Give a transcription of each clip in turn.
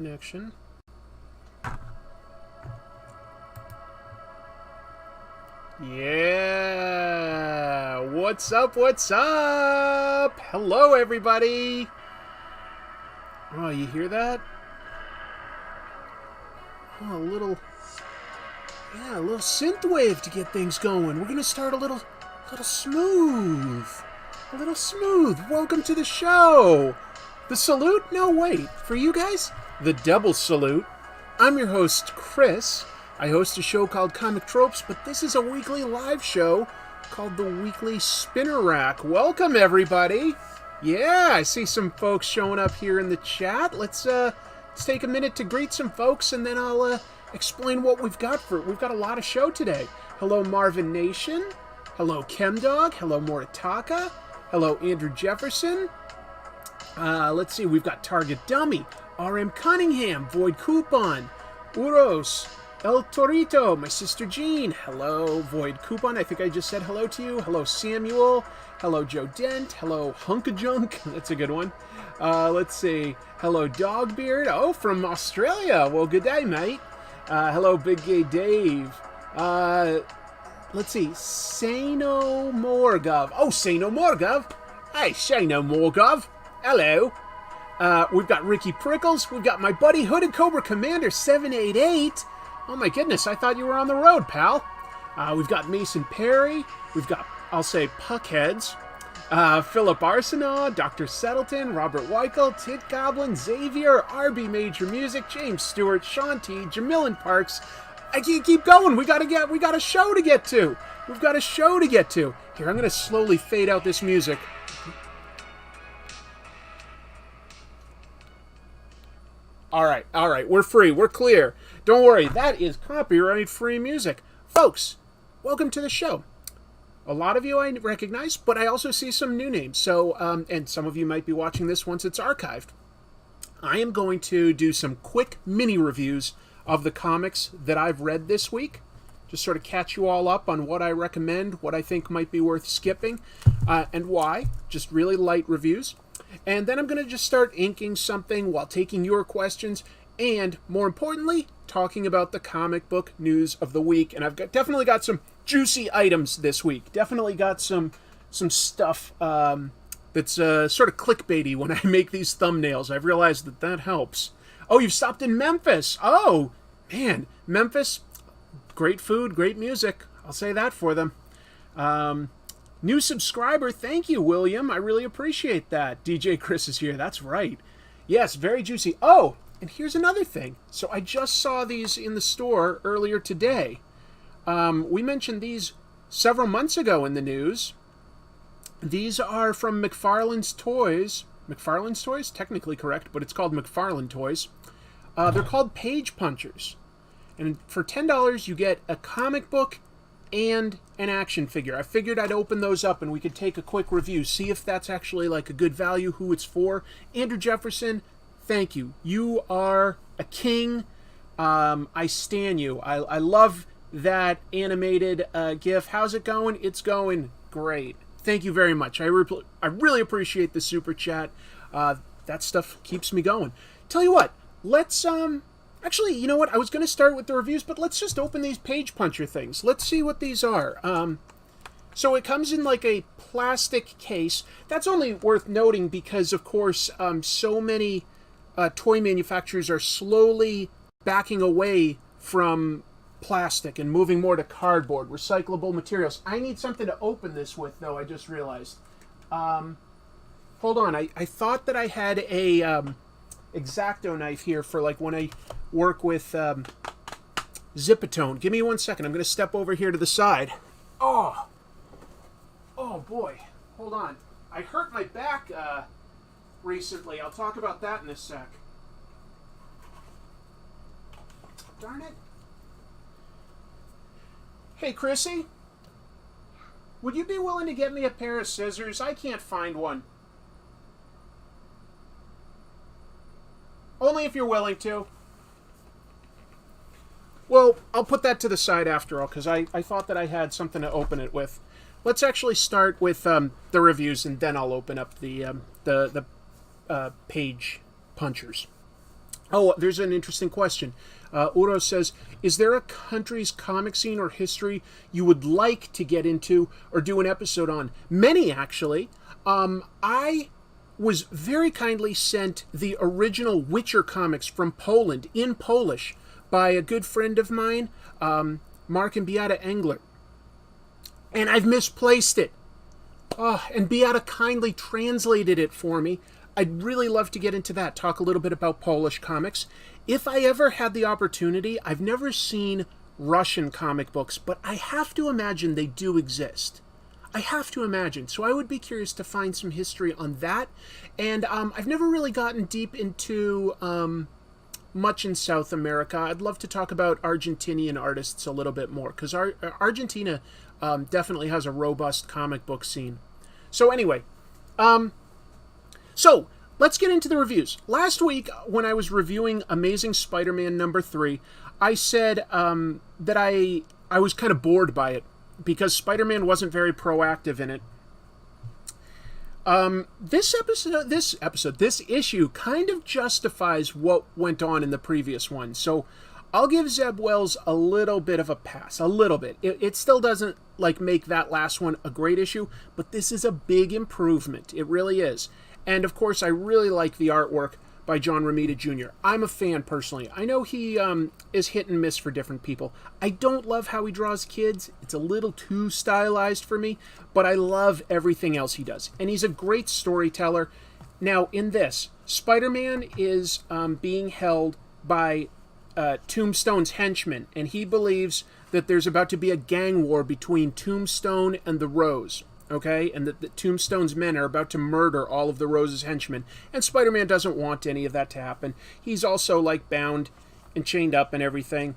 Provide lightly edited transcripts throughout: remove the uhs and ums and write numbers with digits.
Connection. Yeah! What's up? What's up? Hello, everybody! Oh, you hear that? Oh, a little synthwave to get things going. We're gonna start a little smooth. A little smooth. Welcome to the show! The salute? No, wait. For you guys, the double salute. I'm your host, Chris. I host a show called Comic Tropes, but this is a weekly live show called the Weekly Spinner Rack. Welcome, everybody. Yeah, I see some folks showing up here in the chat. Let's take a minute to greet some folks, and then I'll explain what we've got for it. We've got a lot of show today. Hello, Marvin Nation. Hello, Chemdog. Hello, Moritaka. Hello, Andrew Jefferson. Let's see, we've got Target Dummy, RM Cunningham, Void Coupon, Uros, El Torito, my sister Jean. Hello, Void Coupon. I think I just said hello to you. Hello, Samuel. Hello, Joe Dent. Hello, Hunkajunk. That's a good one. Let's see. Hello, Dogbeard. Oh, from Australia. Well, good day, mate. Hello, Big Gay Dave. Let's see. Sano Morgov. Oh, Sano Morgov. Hey, Sano Morgov. Hello. We've got Ricky Prickles. We've got my buddy Hooded Cobra Commander 788. Oh my goodness, I thought you were on the road, pal. We've got Mason Perry. We've got, I'll say, Puckheads. Philip Arsenault, Dr. Settleton, Robert Weichel, Tit Goblin, Xavier, RB Major Music, James Stewart, Sean T, Jamilin Parks. I can't keep going. We got a show to get to. We've got a show to get to. Here, I'm going to slowly fade out this music. All right, we're free, we're clear. Don't worry, that is copyright-free music. Folks, welcome to the show. A lot of you I recognize, but I also see some new names. So, and some of you might be watching this once it's archived. I am going to do some quick mini reviews of the comics that I've read this week. Just sort of catch you all up on what I recommend, what I think might be worth skipping, and why. Just really light reviews. And then I'm going to just start inking something while taking your questions and, more importantly, talking about the comic book news of the week. And I've definitely got some juicy items this week. Definitely got some stuff that's sort of clickbaity when I make these thumbnails. I've realized that helps. Oh, you've stopped in Memphis. Oh, man. Memphis, great food, great music. I'll say that for them. New subscriber, thank you, William. I really appreciate that. DJ Chris is here, that's right. Yes, very juicy. Oh, and here's another thing. So I just saw these in the store earlier today. We mentioned these several months ago in the news. These are from McFarlane's Toys. McFarlane's Toys? Technically correct, but it's called McFarlane Toys. They're called Page Punchers. And for $10, you get a comic book and an action figure. I figured I'd open those up and we could take a quick review, see if that's actually like a good value, who it's for. Andrew Jefferson, thank you. You are a king. I stan you. I love that animated GIF. How's it going? It's going great. Thank you very much. I really appreciate the super chat. That stuff keeps me going. Tell you what, let's actually, you know what? I was going to start with the reviews, but let's just open these page puncher things. Let's see what these are. So it comes in like a plastic case. That's only worth noting because, of course, so many toy manufacturers are slowly backing away from plastic and moving more to cardboard, recyclable materials. I need something to open this with, though, I just realized. Hold on. I thought that I had a X-Acto knife here for like when I work with Zipatone. Give me 1 second. I'm going to step over here to the side. Oh boy. Hold on. I hurt my back recently. I'll talk about that in a sec. Darn it. Hey, Chrissy. Would you be willing to get me a pair of scissors? I can't find one. Only if you're willing to. Well, I'll put that to the side after all, because I thought that I had something to open it with. Let's actually start with the reviews, and then I'll open up the page punchers. Oh, there's an interesting question. Uro says, is there a country's comic scene or history you would like to get into or do an episode on? Many, actually. I was very kindly sent the original Witcher comics from Poland in Polish by a good friend of mine, Mark and Beata Engler. And I've misplaced it. Oh, and Beata kindly translated it for me. I'd really love to get into that, talk a little bit about Polish comics. If I ever had the opportunity, I've never seen Russian comic books, but I have to imagine they do exist. I have to imagine. So I would be curious to find some history on that. And I've never really gotten deep into much in South America. I'd love to talk about Argentinian artists a little bit more, because Argentina definitely has a robust comic book scene. So anyway, so let's get into the reviews. Last week, when I was reviewing Amazing Spider-Man #3, I said that I was kind of bored by it, because Spider-Man wasn't very proactive in it. This issue kind of justifies what went on in the previous one. So I'll give Zeb Wells a little bit of a pass. A little bit. It still doesn't make that last one a great issue, but this is a big improvement. It really is. And of course, I really like the artwork by John Romita Jr. I'm a fan personally. I know he is hit and miss for different people. I don't love how he draws kids. It's a little too stylized for me, but I love everything else he does. And he's a great storyteller. Now, in this, Spider-Man is being held by Tombstone's henchmen, and he believes that there's about to be a gang war between Tombstone and the Rose. Okay, and that the Tombstone's men are about to murder all of the Rose's henchmen, and Spider-Man doesn't want any of that to happen. He's also bound and chained up and everything.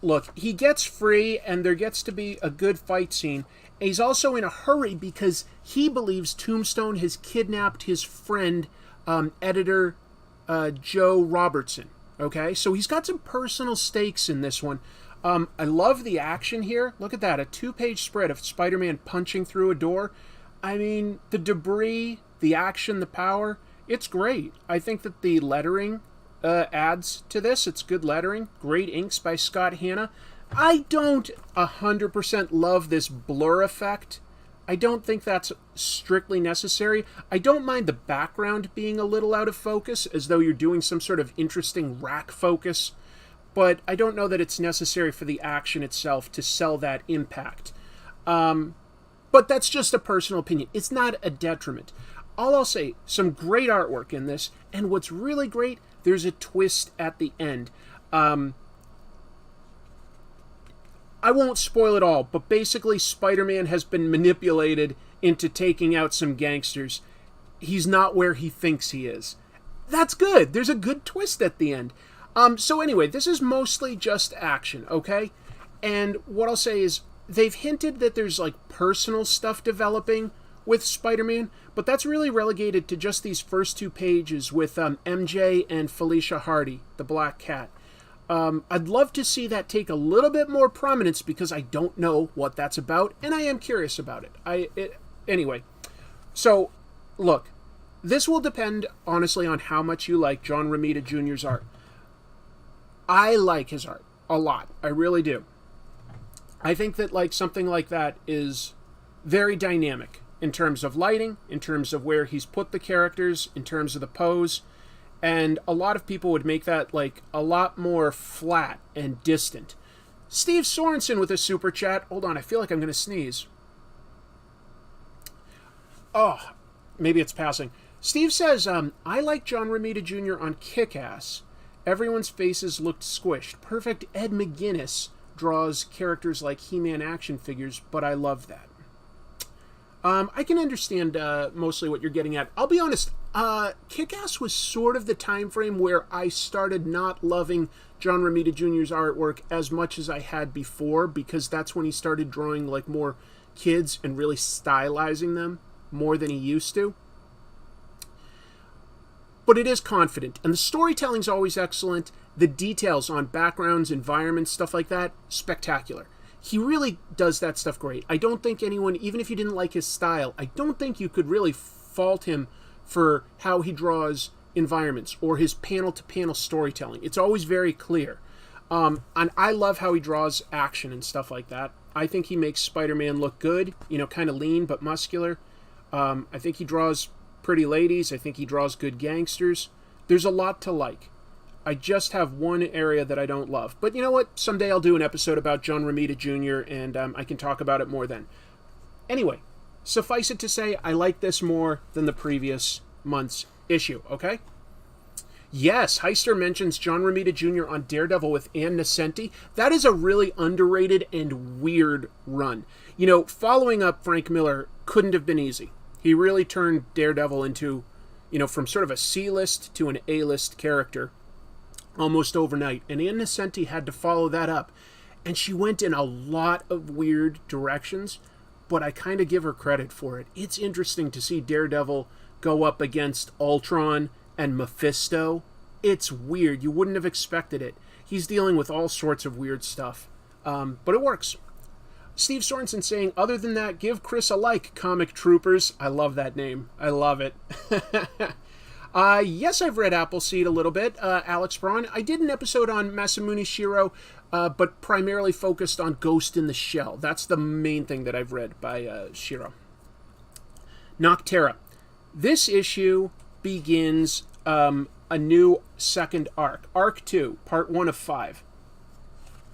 Look, he gets free, and there gets to be a good fight scene. And he's also in a hurry because he believes Tombstone has kidnapped his friend, editor Joe Robertson. Okay, so he's got some personal stakes in this one. I love the action here. Look at that, a 2-page spread of Spider-Man punching through a door. I mean, the debris, the action, the power, it's great. I think that the lettering adds to this. It's good lettering. Great inks by Scott Hanna. I don't 100% love this blur effect. I don't think that's strictly necessary. I don't mind the background being a little out of focus, as though you're doing some sort of interesting rack focus. But I don't know that it's necessary for the action itself to sell that impact. But that's just a personal opinion. It's not a detriment. All I'll say, some great artwork in this, and what's really great, there's a twist at the end. I won't spoil it all, but basically Spider-Man has been manipulated into taking out some gangsters. He's not where he thinks he is. That's good. There's a good twist at the end. So anyway, this is mostly just action, okay? And what I'll say is, they've hinted that there's personal stuff developing with Spider-Man, but that's really relegated to just these first 2 pages with MJ and Felicia Hardy, the Black Cat. I'd love to see that take a little bit more prominence, because I don't know what that's about, and I am curious about it. Anyway, so look, this will depend honestly on how much you like John Romita Jr.'s art. I like his art a lot. I really do. I think that something like that is very dynamic in terms of lighting, in terms of where he's put the characters, in terms of the pose, and a lot of people would make that a lot more flat and distant. Steve Sorensen with a super chat. Hold on, I feel like I'm going to sneeze. Oh, maybe it's passing. Steve says, I like John Romita Jr. on Kick-Ass. Everyone's faces looked squished. Perfect Ed McGuinness draws characters like He-Man action figures, but I love that. I can understand mostly what you're getting at. I'll be honest, Kick-Ass was sort of the time frame where I started not loving John Romita Jr.'s artwork as much as I had before, because that's when he started drawing more kids and really stylizing them more than he used to. But it is confident, and the storytelling's always excellent. The details on backgrounds, environments, stuff like that, spectacular. He really does that stuff great. I don't think anyone, even if you didn't like his style, I don't think you could really fault him for how he draws environments or his panel-to-panel storytelling. It's always very clear. And I love how he draws action and stuff like that. I think he makes Spider-Man look good, kind of lean but muscular. I think he draws pretty ladies. I think he draws good gangsters. There's a lot to like. I just have one area that I don't love. But you know what? Someday I'll do an episode about John Romita Jr., and I can talk about it more then. Anyway, suffice it to say, I like this more than the previous month's issue, okay? Yes, Heister mentions John Romita Jr. on Daredevil with Ann Nesenti. That is a really underrated and weird run. Following up Frank Miller couldn't have been easy. He really turned Daredevil into, from sort of a C-list to an A-list character almost overnight. And Ann Nesenti had to follow that up. And she went in a lot of weird directions, but I kind of give her credit for it. It's interesting to see Daredevil go up against Ultron and Mephisto. It's weird. You wouldn't have expected it. He's dealing with all sorts of weird stuff. But it works. Steve Sorensen saying, other than that, give Chris a like, Comic Troopers. I love that name. I love it. Yes, I've read Appleseed a little bit, Alex Braun. I did an episode on Masamune Shirow, but primarily focused on Ghost in the Shell. That's the main thing that I've read by Shirow. Nocterra. This issue begins a new second arc. Arc 2, part 1 of 5.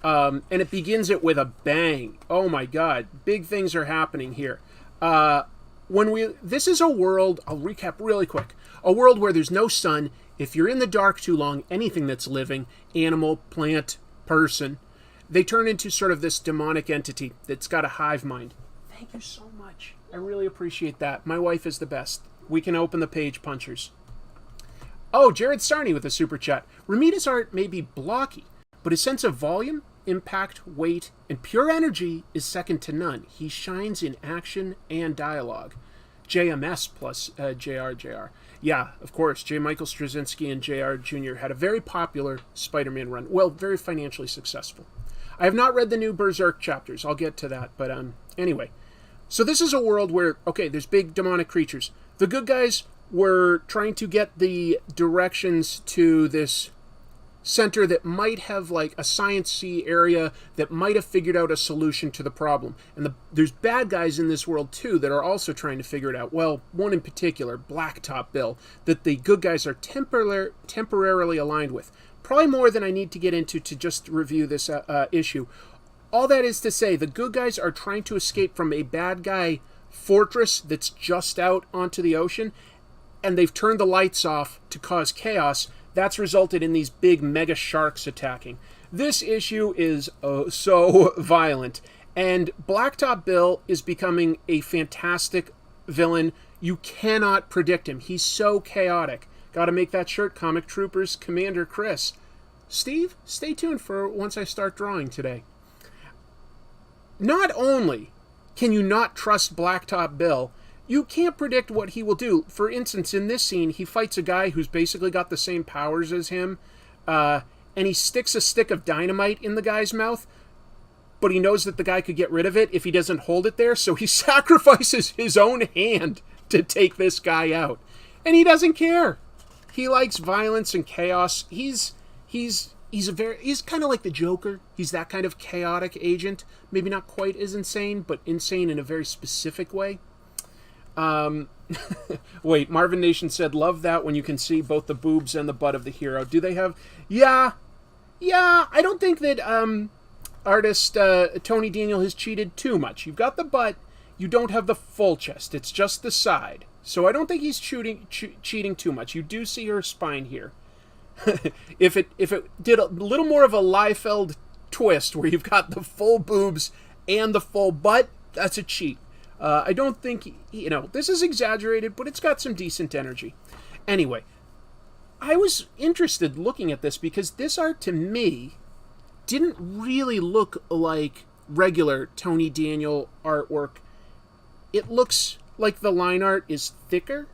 And it begins it with a bang. Oh my god. Big things are happening here. This is a world, I'll recap really quick. A world where there's no sun. If you're in the dark too long, anything that's living, animal, plant, person, they turn into sort of this demonic entity that's got a hive mind. Thank you so much. I really appreciate that. My wife is the best. We can open the page punchers. Oh, Jared Sarney with a super chat. Romita's art may be blocky, but his sense of volume, impact, weight, and pure energy is second to none. He shines in action and dialogue. JMS plus JR. Yeah, of course, J. Michael Straczynski and JR Jr. had a very popular Spider-Man run. Well, very financially successful. I have not read the new Berserk chapters. I'll get to that. But anyway. So this is a world where, okay, there's big demonic creatures. The good guys were trying to get the directions to this center that might have like a Science-C area that might have figured out a solution to the problem. And there's bad guys in this world too that are also trying to figure it out. Well, one in particular, Blacktop Bill, that the good guys are temporarily aligned with. Probably more than I need to get into to just review this issue. All that is to say, the good guys are trying to escape from a bad guy fortress that's just out onto the ocean, and they've turned the lights off to cause chaos. That's resulted in these big mega sharks attacking. This issue is so violent. And Blacktop Bill is becoming a fantastic villain. You cannot predict him. He's so chaotic. Got to make that shirt, Comic Troopers, Commander Chris. Steve, stay tuned for once I start drawing today. Not only can you not trust Blacktop Bill, you can't predict what he will do. For instance, in this scene, he fights a guy who's basically got the same powers as him, and he sticks a stick of dynamite in the guy's mouth, but he knows that the guy could get rid of it if he doesn't hold it there, so he sacrifices his own hand to take this guy out. And he doesn't care. He likes violence and chaos. He's kind of like the Joker. He's that kind of chaotic agent. Maybe not quite as insane, but insane in a very specific way. Wait, Marvin Nation said, love that when you can see both the boobs and the butt of the hero. Do they have... Yeah, I don't think that artist Tony Daniel has cheated too much. You've got the butt, you don't have the full chest. It's just the side. So I don't think he's cheating too much. You do see her spine here. If it did a little more of a Liefeld twist where you've got the full boobs and the full butt, that's a cheat. I don't think, this is exaggerated, but it's got some decent energy. Anyway, I was interested looking at this because this art to me didn't really look like regular Tony Daniel artwork. It looks like the line art is thicker.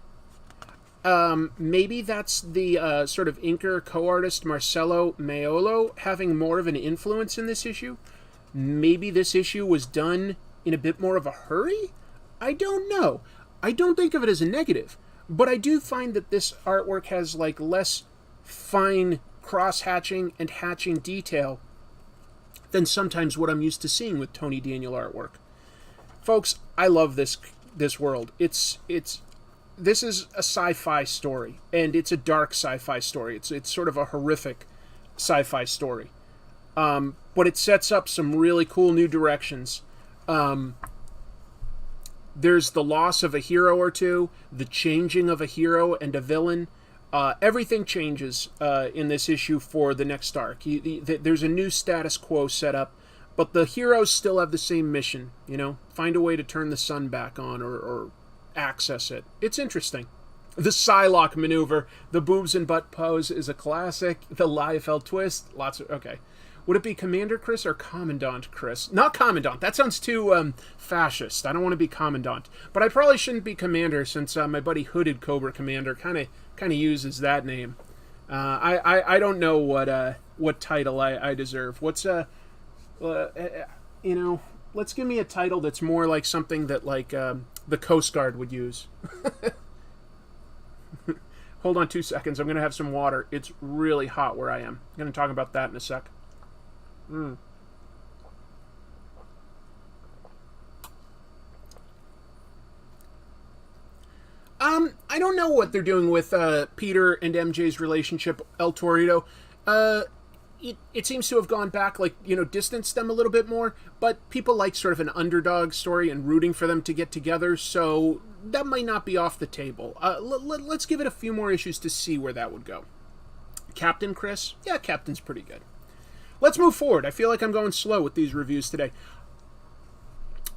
Maybe that's the sort of inker co-artist Marcelo Maiolo having more of an influence in this issue. Maybe this issue was done in a bit more of a hurry? I don't know. I don't think of it as a negative. But I do find that this artwork has like less fine cross-hatching and hatching detail than sometimes what I'm used to seeing with Tony Daniel artwork. Folks, I love this world. This is a sci-fi story, and it's a dark sci-fi story. It's sort of a horrific sci-fi story. But it sets up some really cool new directions. There's the loss of a hero or two, the changing of a hero and a villain. Everything changes in this issue for the next arc. There's a new status quo set up, but the heroes still have the same mission, find a way to turn the sun back on or access it. It's interesting. The Psylocke maneuver, the boobs and butt pose is a classic. The Liefeld twist, okay. Would it be Commander Chris or Commandant Chris? Not Commandant. That sounds too fascist. I don't want to be Commandant. But I probably shouldn't be Commander since my buddy Hooded Cobra Commander kind of uses that name. I don't know what title I deserve. What's let's give me a title that's more like something that like the Coast Guard would use. Hold on 2 seconds. I'm going to have some water. It's really hot where I am. I'm going to talk about that in a sec. I don't know what they're doing with Peter and MJ's relationship, El Torito. It seems to have gone back, distanced them a little bit more, but people like sort of an underdog story and rooting for them to get together, so that might not be off the table. Let's give it a few more issues to see where that would go. Captain Chris? Yeah, Captain's pretty good. Let's move forward. I feel like I'm going slow with these reviews today.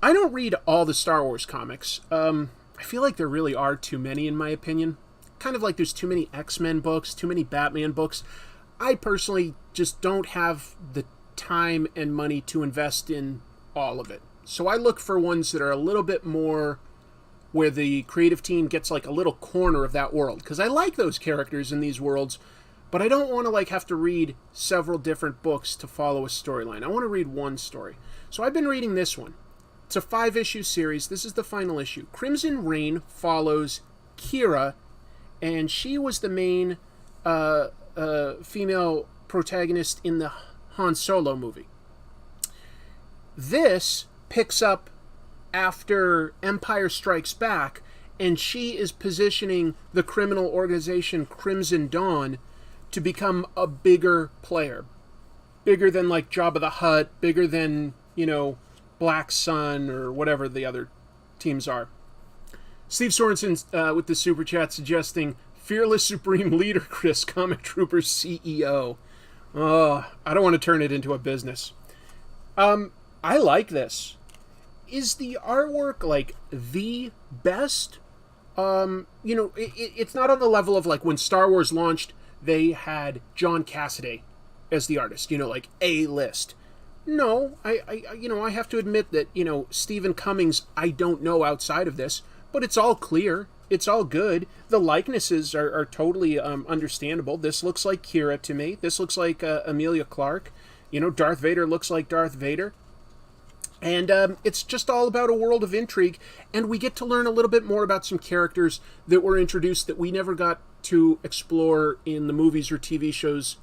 I don't read all the Star Wars comics. I feel like there really are too many, in my opinion. Kind of like there's too many X-Men books, too many Batman books. I personally just don't have the time and money to invest in all of it. So I look for ones that are a little bit more where the creative team gets like a little corner of that world. Because I like those characters in these worlds, but I don't want to have to read several different books to follow a storyline. I want to read one story. So I've been reading this one. It's a 5-issue series. This is the final issue. Crimson Reign follows Kira, and she was the main female protagonist in the Han Solo movie. This picks up after Empire Strikes Back, and she is positioning the criminal organization Crimson Dawn to become a bigger player. Bigger than Jabba the Hutt, bigger than, Black Sun or whatever the other teams are. Steve Sorensen with the Super Chat suggesting Fearless Supreme Leader Chris, Comic Troopers CEO. I don't want to turn it into a business. I like this. Is the artwork the best? It's not on the level of when Star Wars launched, they had John Cassaday as the artist, A-list. No, I have to admit that, Stephen Cummings, I don't know outside of this, but it's all clear. It's all good. The likenesses are totally understandable. This looks like Kira to me. This looks like Emilia Clarke. Darth Vader looks like Darth Vader. And it's just all about a world of intrigue, and we get to learn a little bit more about some characters that were introduced that we never got to explore in the movies or TV shows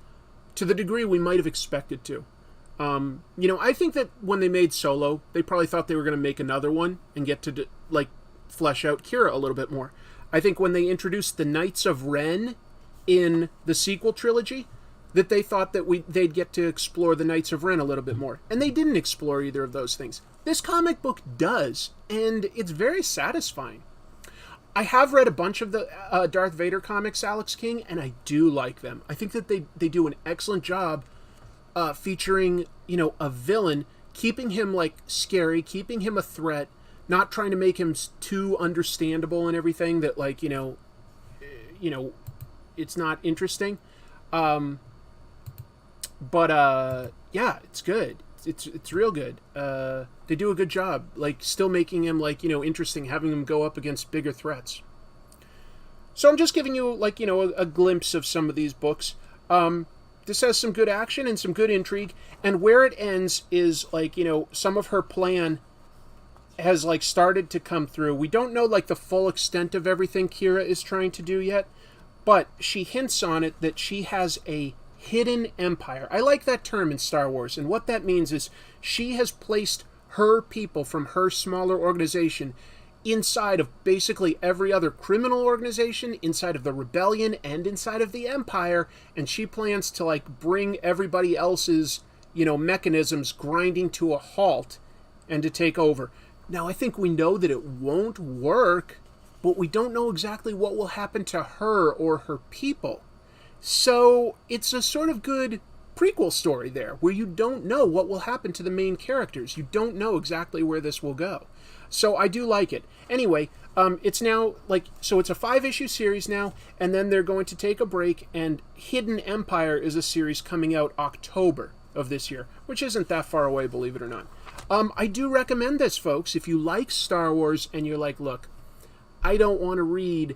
to the degree we might have expected to. I think that when they made Solo, they probably thought they were going to make another one and get to flesh out Kira a little bit more. I think when they introduced the Knights of Ren in the sequel trilogy, that they thought that they'd get to explore the Knights of Ren a little bit more. And they didn't explore either of those things. This comic book does, and it's very satisfying. I have read a bunch of the Darth Vader comics, Alex King, and I do like them. I think that they do an excellent job featuring, a villain, keeping him scary, keeping him a threat, not trying to make him too understandable and everything that it's not interesting. But yeah, it's good. It's real good. They do a good job, still making him interesting, having him go up against bigger threats. So I'm just giving you a glimpse of some of these books. This has some good action and some good intrigue, and where it ends is some of her plan has like started to come through. We don't know like the full extent of everything Kira is trying to do yet, but she hints on it that she has a hidden empire. I like that term in Star Wars, and what that means is she has placed her people from her smaller organization inside of basically every other criminal organization, inside of the rebellion, and inside of the empire, and she plans to like bring everybody else's, mechanisms grinding to a halt and to take over. Now, I think we know that it won't work, but we don't know exactly what will happen to her or her people. So it's a sort of good prequel story there, where you don't know what will happen to the main characters. You don't know exactly where this will go. So I do like it. Anyway, it's now, it's a 5-issue series now, and then they're going to take a break, and Hidden Empire is a series coming out October of this year, which isn't that far away, believe it or not. I do recommend this, folks. If you like Star Wars and you're like, look, I don't want to read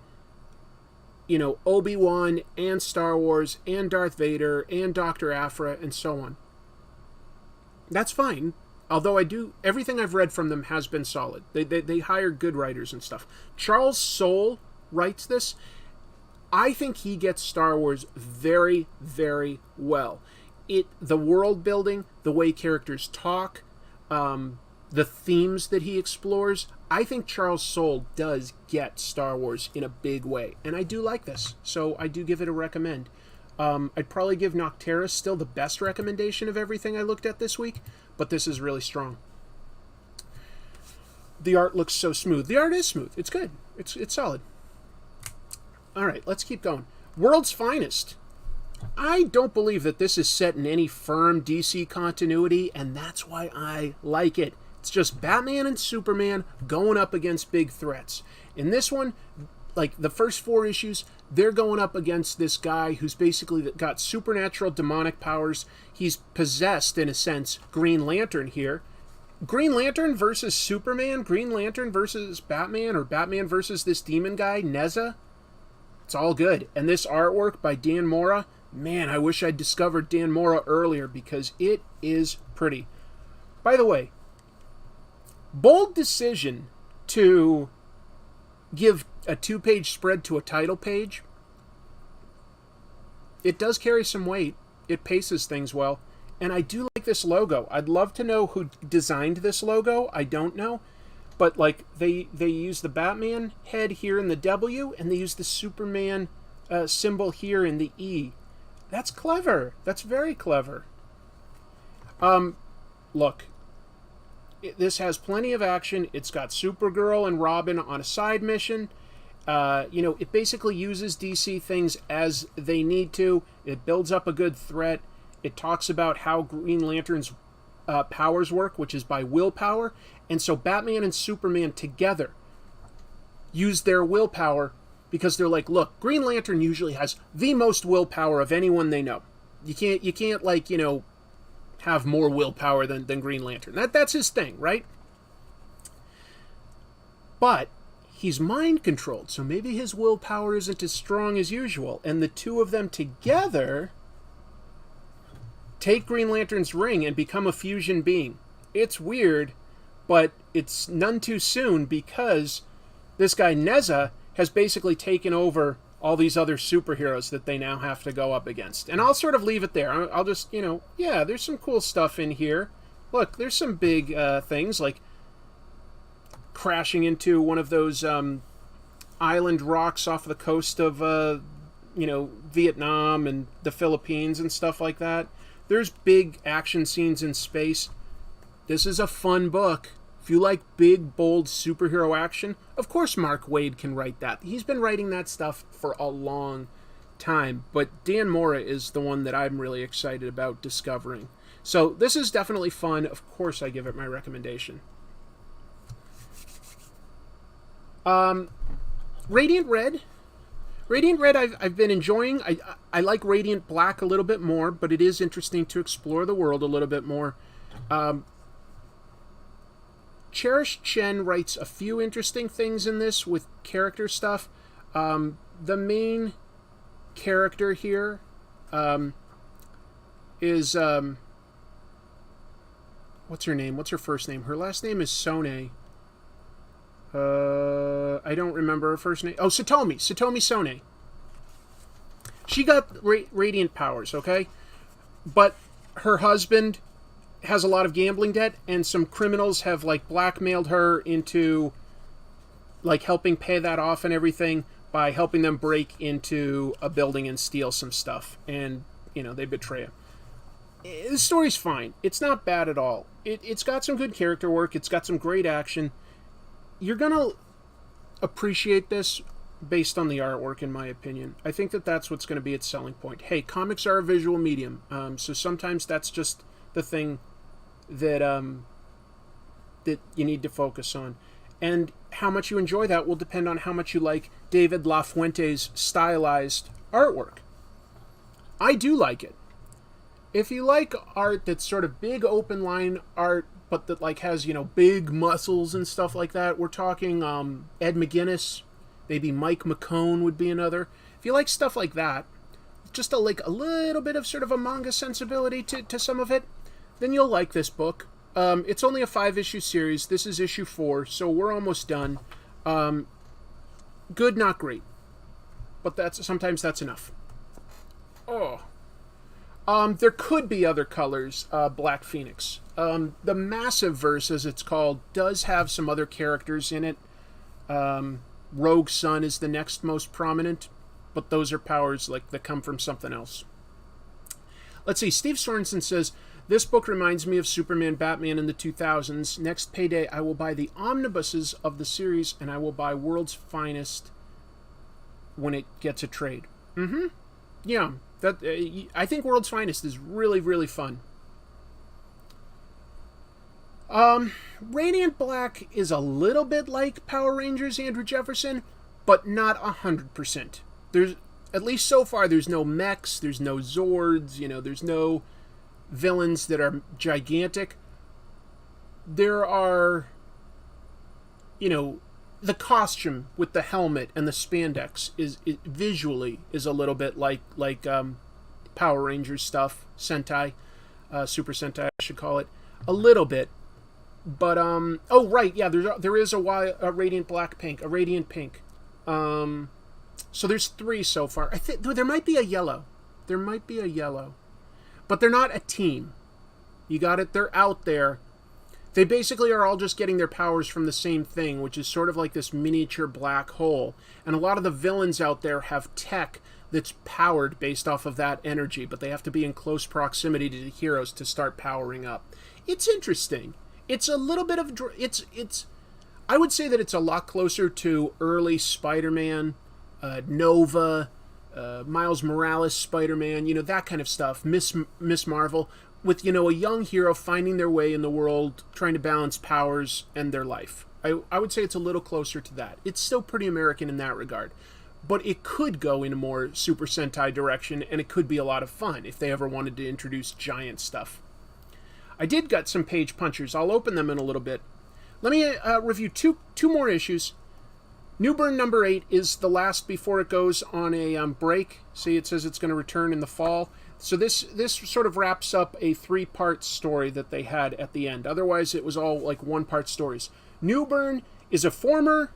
Obi-Wan and Star Wars and Darth Vader and Dr. Aphra and so on. That's fine. Although everything I've read from them has been solid. They hire good writers and stuff. Charles Soule writes this. I think he gets Star Wars very, very well. The world building, the way characters talk, the themes that he explores, I think Charles Soule does get Star Wars in a big way. And I do like this, so I do give it a recommend. I'd probably give Nocterra still the best recommendation of everything I looked at this week, but this is really strong. The art looks so smooth. The art is smooth. It's good. It's solid. All right, let's keep going. World's Finest. I don't believe that this is set in any firm DC continuity, and that's why I like it. It's just Batman and Superman going up against big threats. In this one, like the first 4 issues, they're going up against this guy who's basically got supernatural demonic powers. He's possessed, in a sense, Green Lantern here. Green Lantern versus Superman, Green Lantern versus Batman, or Batman versus this demon guy, Neza. It's all good. And this artwork by Dan Mora, man, I wish I'd discovered Dan Mora earlier because it is pretty. By the way, bold decision to give a 2-page spread to a title page. It does carry some weight. It paces things well. And I do like this logo. I'd love to know who designed this logo. I don't know. But they use the Batman head here in the W, and they use the Superman symbol here in the E. That's clever. That's very clever. Look. This has plenty of action. It's got Supergirl and Robin on a side mission. It basically uses DC things as they need to. It builds up a good threat. It talks about how Green Lantern's powers work, which is by willpower. And so Batman and Superman together use their willpower because they're like, look, Green Lantern usually has the most willpower of anyone they know. You can't have more willpower than Green Lantern. That's his thing, right? But he's mind controlled, so maybe his willpower isn't as strong as usual. And the two of them together take Green Lantern's ring and become a fusion being. It's weird, but it's none too soon because this guy Neza has basically taken over all these other superheroes that they now have to go up against. And I'll sort of leave it there. I'll just, there's some cool stuff in here. Look, there's some big things, like crashing into one of those island rocks off the coast of, Vietnam and the Philippines and stuff like that. There's big action scenes in space. This is a fun book. If you like big, bold superhero action, of course Mark Waid can write that. He's been writing that stuff for a long time, but Dan Mora is the one that I'm really excited about discovering. So this is definitely fun. Of course I give it my recommendation. Radiant Red. Radiant Red I've been enjoying. I like Radiant Black a little bit more, but it is interesting to explore the world a little bit more. Cherished Chen writes a few interesting things in this with character stuff. The main character here is... what's her name? What's her first name? Her last name is Sone. I don't remember her first name. Oh, Satomi Sone. She got radiant powers, okay? But her husband has a lot of gambling debt, and some criminals have, like, blackmailed her into, like, helping pay that off and everything by helping them break into a building and steal some stuff. And, you know, they betray her. The story's fine. It's not bad at all. It's got some good character work. It's got some great action. You're going to appreciate this based on the artwork, in my opinion. I think that that's what's going to be its selling point. Hey, comics are a visual medium, so sometimes that's just the thing that that you need to focus on. And how much you enjoy that will depend on how much you like David LaFuente's stylized artwork. I do like it. If you like art that's sort of big open line art, but that, like, has, you know, big muscles and stuff like that, we're talking Ed McGuinness, maybe Mike McCone would be another. If you like stuff like that, just a little bit of sort of a manga sensibility to some of it, then you'll like this book. It's only a 5-issue series. This is issue 4, so we're almost done. Good, not great. But sometimes that's enough. Oh. There could be other colors, Black Phoenix. The Massive Verse, as it's called, does have some other characters in it. Rogue Sun is the next most prominent, but those are powers that come from something else. Let's see, Steve Sorensen says, this book reminds me of Superman, Batman in the 2000s. Next payday, I will buy the omnibuses of the series, and I will buy World's Finest when it gets a trade. Mm-hmm. Yeah. I think World's Finest is really, really fun. Radiant Black is a little bit like Power Rangers Andrew Jefferson, but not 100%. There's, at least so far, there's no mechs, there's no Zords, there's no villains that are gigantic. There are, the costume with the helmet and the spandex visually is a little bit like Power Rangers stuff, Sentai, Super Sentai, I should call it, a little bit. But oh right, yeah, there is a Radiant Black Pink, a Radiant Pink. So there's 3 so far. I think there might be a yellow. But they're not a team. You got it. They're out there. They basically are all just getting their powers from the same thing, which is sort of like this miniature black hole. And a lot of the villains out there have tech that's powered based off of that energy, but they have to be in close proximity to the heroes to start powering up. It's interesting. It's a little bit of... I would say that it's a lot closer to early Spider-Man, Nova, Miles Morales Spider-Man, that kind of stuff. Miss Marvel, with, a young hero finding their way in the world, trying to balance powers and their life. I would say it's a little closer to that. It's still pretty American in that regard. But it could go in a more Super Sentai direction, and it could be a lot of fun if they ever wanted to introduce giant stuff. I did get some page punchers. I'll open them in a little bit. Let me review two more issues. Newburn number 8 is the last before it goes on a break. See, it says it's going to return in the fall. So this sort of wraps up a 3-part story that they had at the end. Otherwise, it was all like 1-part stories. Newburn is a former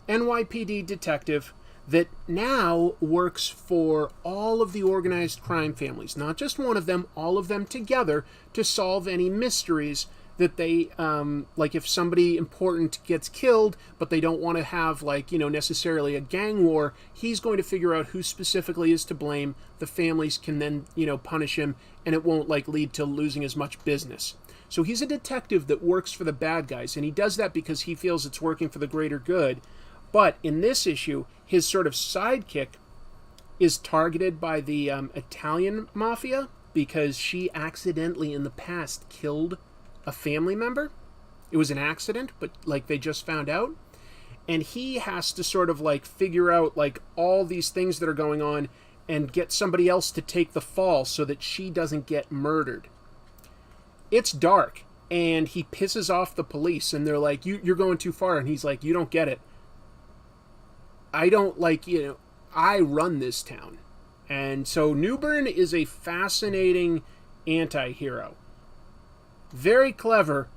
NYPD detective that now works for all of the organized crime families. Not just one of them, all of them together to solve any mysteries that they, like if somebody important gets killed, but they don't want to have, necessarily a gang war, he's going to figure out who specifically is to blame. The families can then, punish him, and it won't, lead to losing as much business. So he's a detective that works for the bad guys, and he does that because he feels it's working for the greater good. But in this issue, his sort of sidekick is targeted by the Italian mafia because she accidentally in the past killed a family member. It was an accident, but they just found out. And he has to sort of figure out all these things that are going on and get somebody else to take the fall so that she doesn't get murdered. It's dark, and he pisses off the police, and they're like, you're going too far. And he's like, you don't get it. I don't I run this town. And so Newburn is a fascinating anti-hero. Very clever,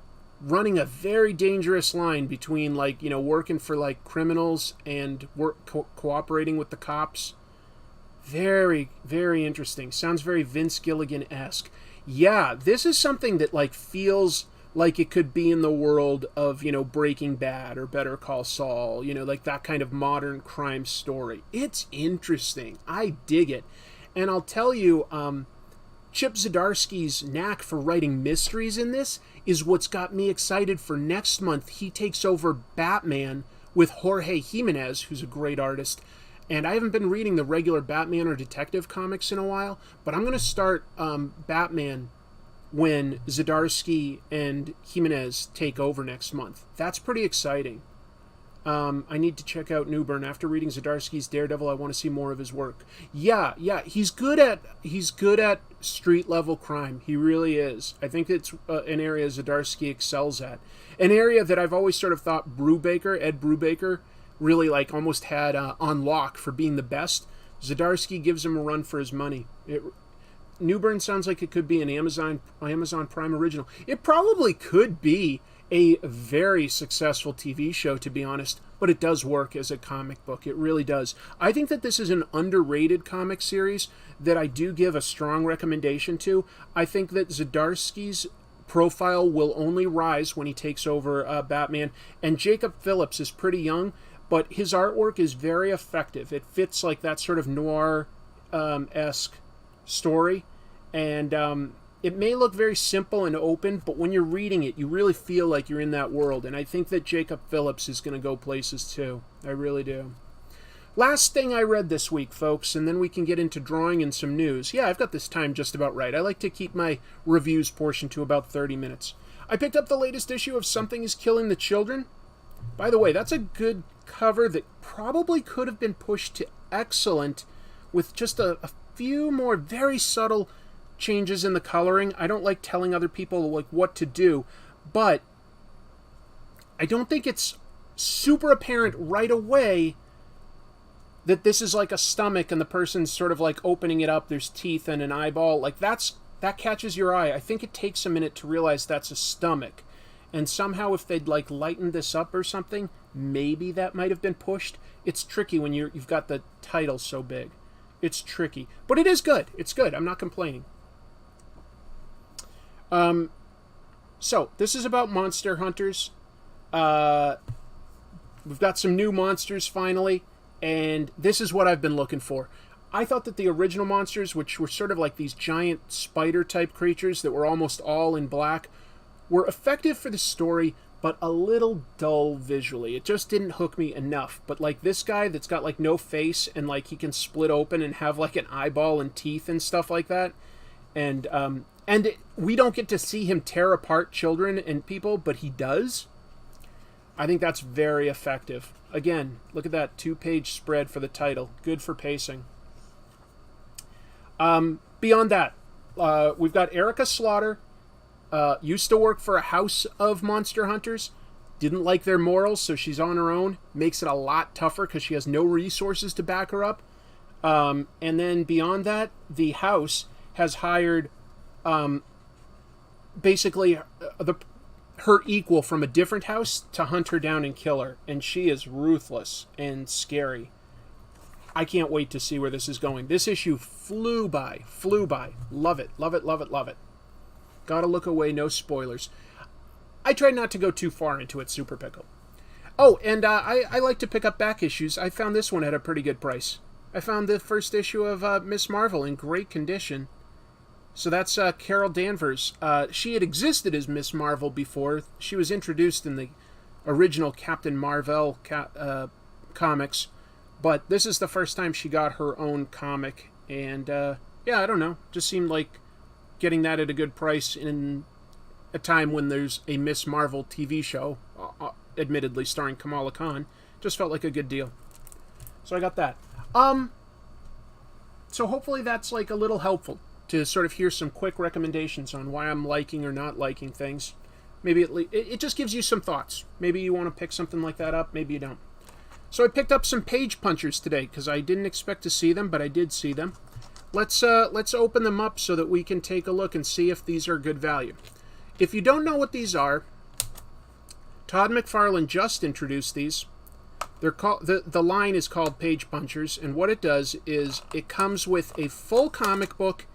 running a very dangerous line between, like, you know, working for, like, criminals and cooperating with the cops. Very, very interesting. Sounds very Vince Gilligan-esque. Yeah, this is something that, like, feels like it could be in the world of, you know, Breaking Bad or Better Call Saul, you know, like that kind of modern crime story. It's interesting. I dig it. And I'll tell you, Chip Zdarsky's knack for writing mysteries in this is what's got me excited for next month. He takes over Batman with Jorge Jimenez, who's a great artist. And I haven't been reading the regular Batman or Detective comics in a while, but I'm going to start Batman when Zdarsky and Jimenez take over next month. That's pretty exciting. I need to check out Newburn. After reading Zdarsky's Daredevil, I want to see more of his work. Yeah, he's good at street level crime. He really is. I think it's an area Zdarsky excels at. An area that I've always sort of thought Ed Brubaker, really like almost had on lock for being the best. Zdarsky gives him a run for his money. Newburn sounds like it could be an Amazon Prime original. It probably could be a very successful TV show, to be honest, but it does work as a comic book. It really does. I think that this is an underrated comic series that I do give a strong recommendation to. I think that Zdarsky's profile will only rise when he takes over Batman, and Jacob Phillips is pretty young, but his artwork is very effective. It fits like that sort of noir-esque story, and it may look very simple and open, but when you're reading it, you really feel like you're in that world. And I think that Jacob Phillips is going to go places too. I really do. Last thing I read this week, folks, and then we can get into drawing and some news. Yeah, I've got this time just about right. I like to keep my reviews portion to about 30 minutes. I picked up the latest issue of Something is Killing the Children. By the way, that's a good cover that probably could have been pushed to excellent with just a few more very subtle changes in the coloring. I don't like telling other people like what to do, but I don't think it's super apparent right away that this is like a stomach and the person's sort of like opening it up, there's teeth and an eyeball. Like that catches your eye. I think it takes a minute to realize that's a stomach. And somehow if they'd like lightened this up or something, maybe that might have been pushed. It's tricky when you've got the title so big. It's tricky. But it is good. It's good. I'm not complaining. So this is about monster hunters. We've got some new monsters finally, and this is what I've been looking for. I thought that the original monsters, which were sort of like these giant spider type creatures that were almost all in black, were effective for the story, but a little dull visually. It just didn't hook me enough. But like this guy that's got like no face and like he can split open and have like an eyeball and teeth and stuff like that, and we don't get to see him tear apart children and people, but he does. I think that's very effective. Again, look at that 2-page spread for the title. Good for pacing. Beyond that, we've got Erica Slaughter. Used to work for a house of monster hunters. Didn't like their morals, so she's on her own. Makes it a lot tougher because she has no resources to back her up. And then beyond that, the house has hired basically her equal from a different house to hunt her down and kill her. And she is ruthless and scary. I can't wait to see where this is going. This issue flew by. Love it. Gotta look away, no spoilers. I tried not to go too far into it, Super Pickle. Oh, and I like to pick up back issues. I found this one at a pretty good price. I found the first issue of Miss Marvel in great condition. So that's Carol Danvers. She had existed as Miss Marvel before. She was introduced in the original Captain Marvel comics. But this is the first time she got her own comic. And, yeah, I don't know. Just seemed like getting that at a good price in a time when there's a Miss Marvel TV show, admittedly starring Kamala Khan. Just felt like a good deal. So I got that. So hopefully that's like a little helpful to sort of hear some quick recommendations on why I'm liking or not liking things. Maybe it just gives you some thoughts. Maybe you want to pick something like that up. Maybe you don't. So I picked up some page punchers today because I didn't expect to see them, but I did see them. Let's open them up so that we can take a look and see if these are good value. If you don't know what these are, Todd McFarlane just introduced these. They're called the line is called Page Punchers, and what it does is it comes with a full comic book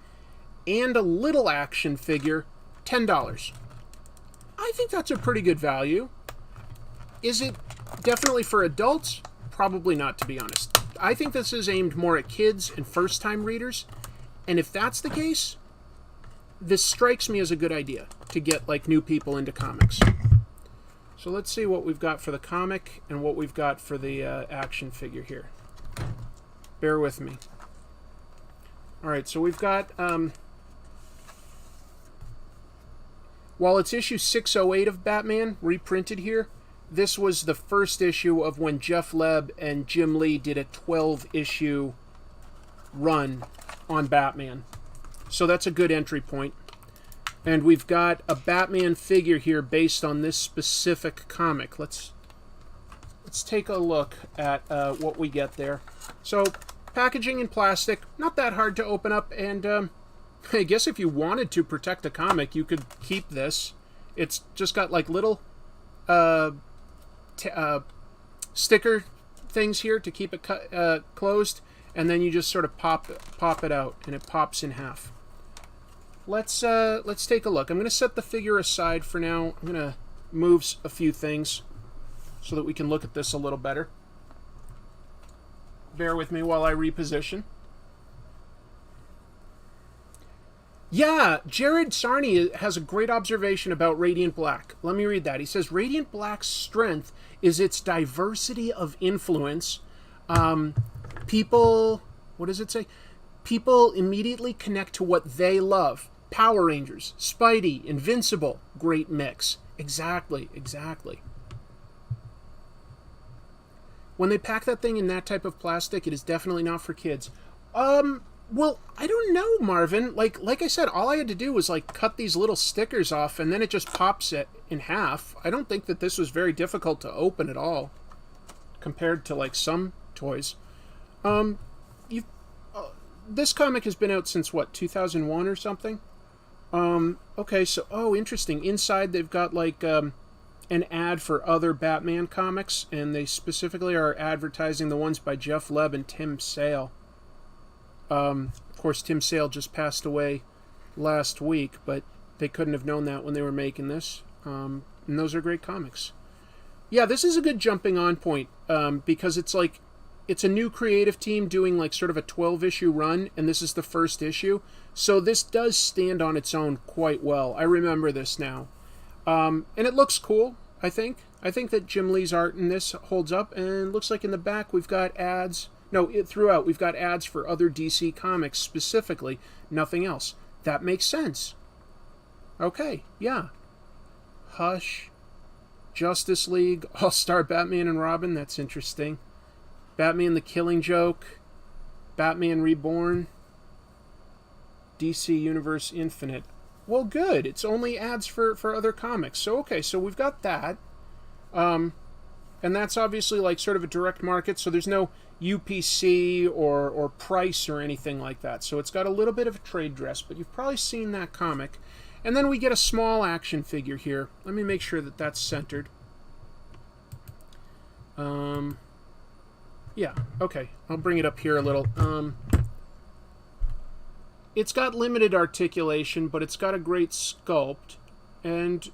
and a little action figure, $10. I think that's a pretty good value. Is it definitely for adults? Probably not, to be honest. I think this is aimed more at kids and first-time readers, and if that's the case, this strikes me as a good idea to get like new people into comics. So let's see what we've got for the comic and what we've got for the action figure here. Bear with me. Alright, so we've got... while it's issue 608 of Batman, reprinted here, this was the first issue of when Jeff Leb and Jim Lee did a 12-issue run on Batman. So that's a good entry point. And we've got a Batman figure here based on this specific comic. Let's take a look at what we get there. So, packaging in plastic, not that hard to open up, and I guess if you wanted to protect a comic, you could keep this. It's just got like little sticker things here to keep it closed, and then you just sort of pop it out, and it pops in half. Let's take a look. I'm going to set the figure aside for now. I'm going to move a few things so that we can look at this a little better. Bear with me while I reposition. Yeah, Jared Sarney has a great observation about Radiant Black. Let me read that. He says, Radiant Black's strength is its diversity of influence. People, what does it say? People immediately connect to what they love. Power Rangers, Spidey, Invincible. Great mix. Exactly. When they pack that thing in that type of plastic, it is definitely not for kids. Well, I don't know, Marvin. Like I said, all I had to do was like cut these little stickers off, and then it just pops it in half. I don't think that this was very difficult to open at all, compared to like some toys. This comic has been out since what, 2001 or something? Okay, so interesting. Inside they've got like an ad for other Batman comics, and they specifically are advertising the ones by Jeff Leb and Tim Sale. Of course, Tim Sale just passed away last week, but they couldn't have known that when they were making this. And those are great comics. Yeah, this is a good jumping on point, because it's like, it's a new creative team doing like sort of a 12-issue run, and this is the first issue. So this does stand on its own quite well. I remember this now. And it looks cool, I think. I think that Jim Lee's art in this holds up, and it looks like in the back we've got ads. No, throughout we've got ads for other DC comics specifically, nothing else. That makes sense. Okay, yeah. Hush. Justice League, All-Star Batman and Robin, that's interesting. Batman the Killing Joke, Batman Reborn, DC Universe Infinite. Well, good. It's only ads for other comics. So, okay, so we've got that. And that's obviously like sort of a direct market, so there's no UPC or price or anything like that. So it's got a little bit of a trade dress, but you've probably seen that comic. And then we get a small action figure here. Let me make sure that that's centered. Yeah, okay. I'll bring it up here a little. It's got limited articulation, but it's got a great sculpt. And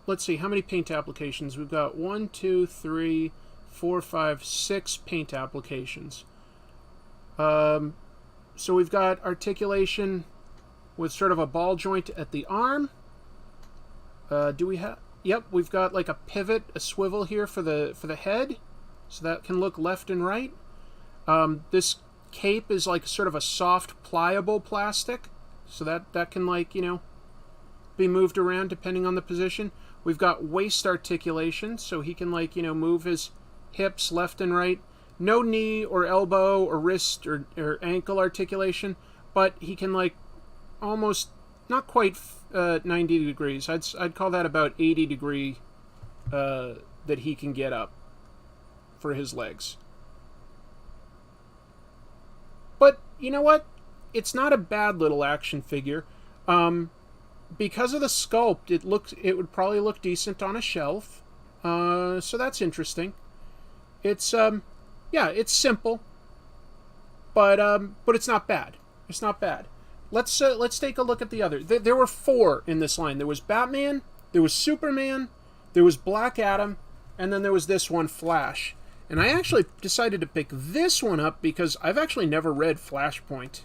let's see, how many paint applications? We've got 1, 2, 3, 4, 5, 6 paint applications. So we've got articulation with sort of a ball joint at the arm. Do we have... Yep, we've got like a pivot, a swivel here for the head. So that can look left and right. This cape is like sort of a soft, pliable plastic. So that can like, you know, be moved around depending on the position. We've got waist articulation, so he can like, you know, move his hips left and right. No knee or elbow or wrist or ankle articulation, but he can like almost, not quite 90 degrees. I'd call that about 80 degree that he can get up for his legs. But you know what? It's not a bad little action figure. Because of the sculpt, it would probably look decent on a shelf. So that's interesting. It's yeah, it's simple, but it's not bad. It's not bad. Let's take a look at the other. There were 4 in this line. There was Batman, there was Superman, there was Black Adam, and then there was this one, Flash. And I actually decided to pick this one up because I've actually never read Flashpoint.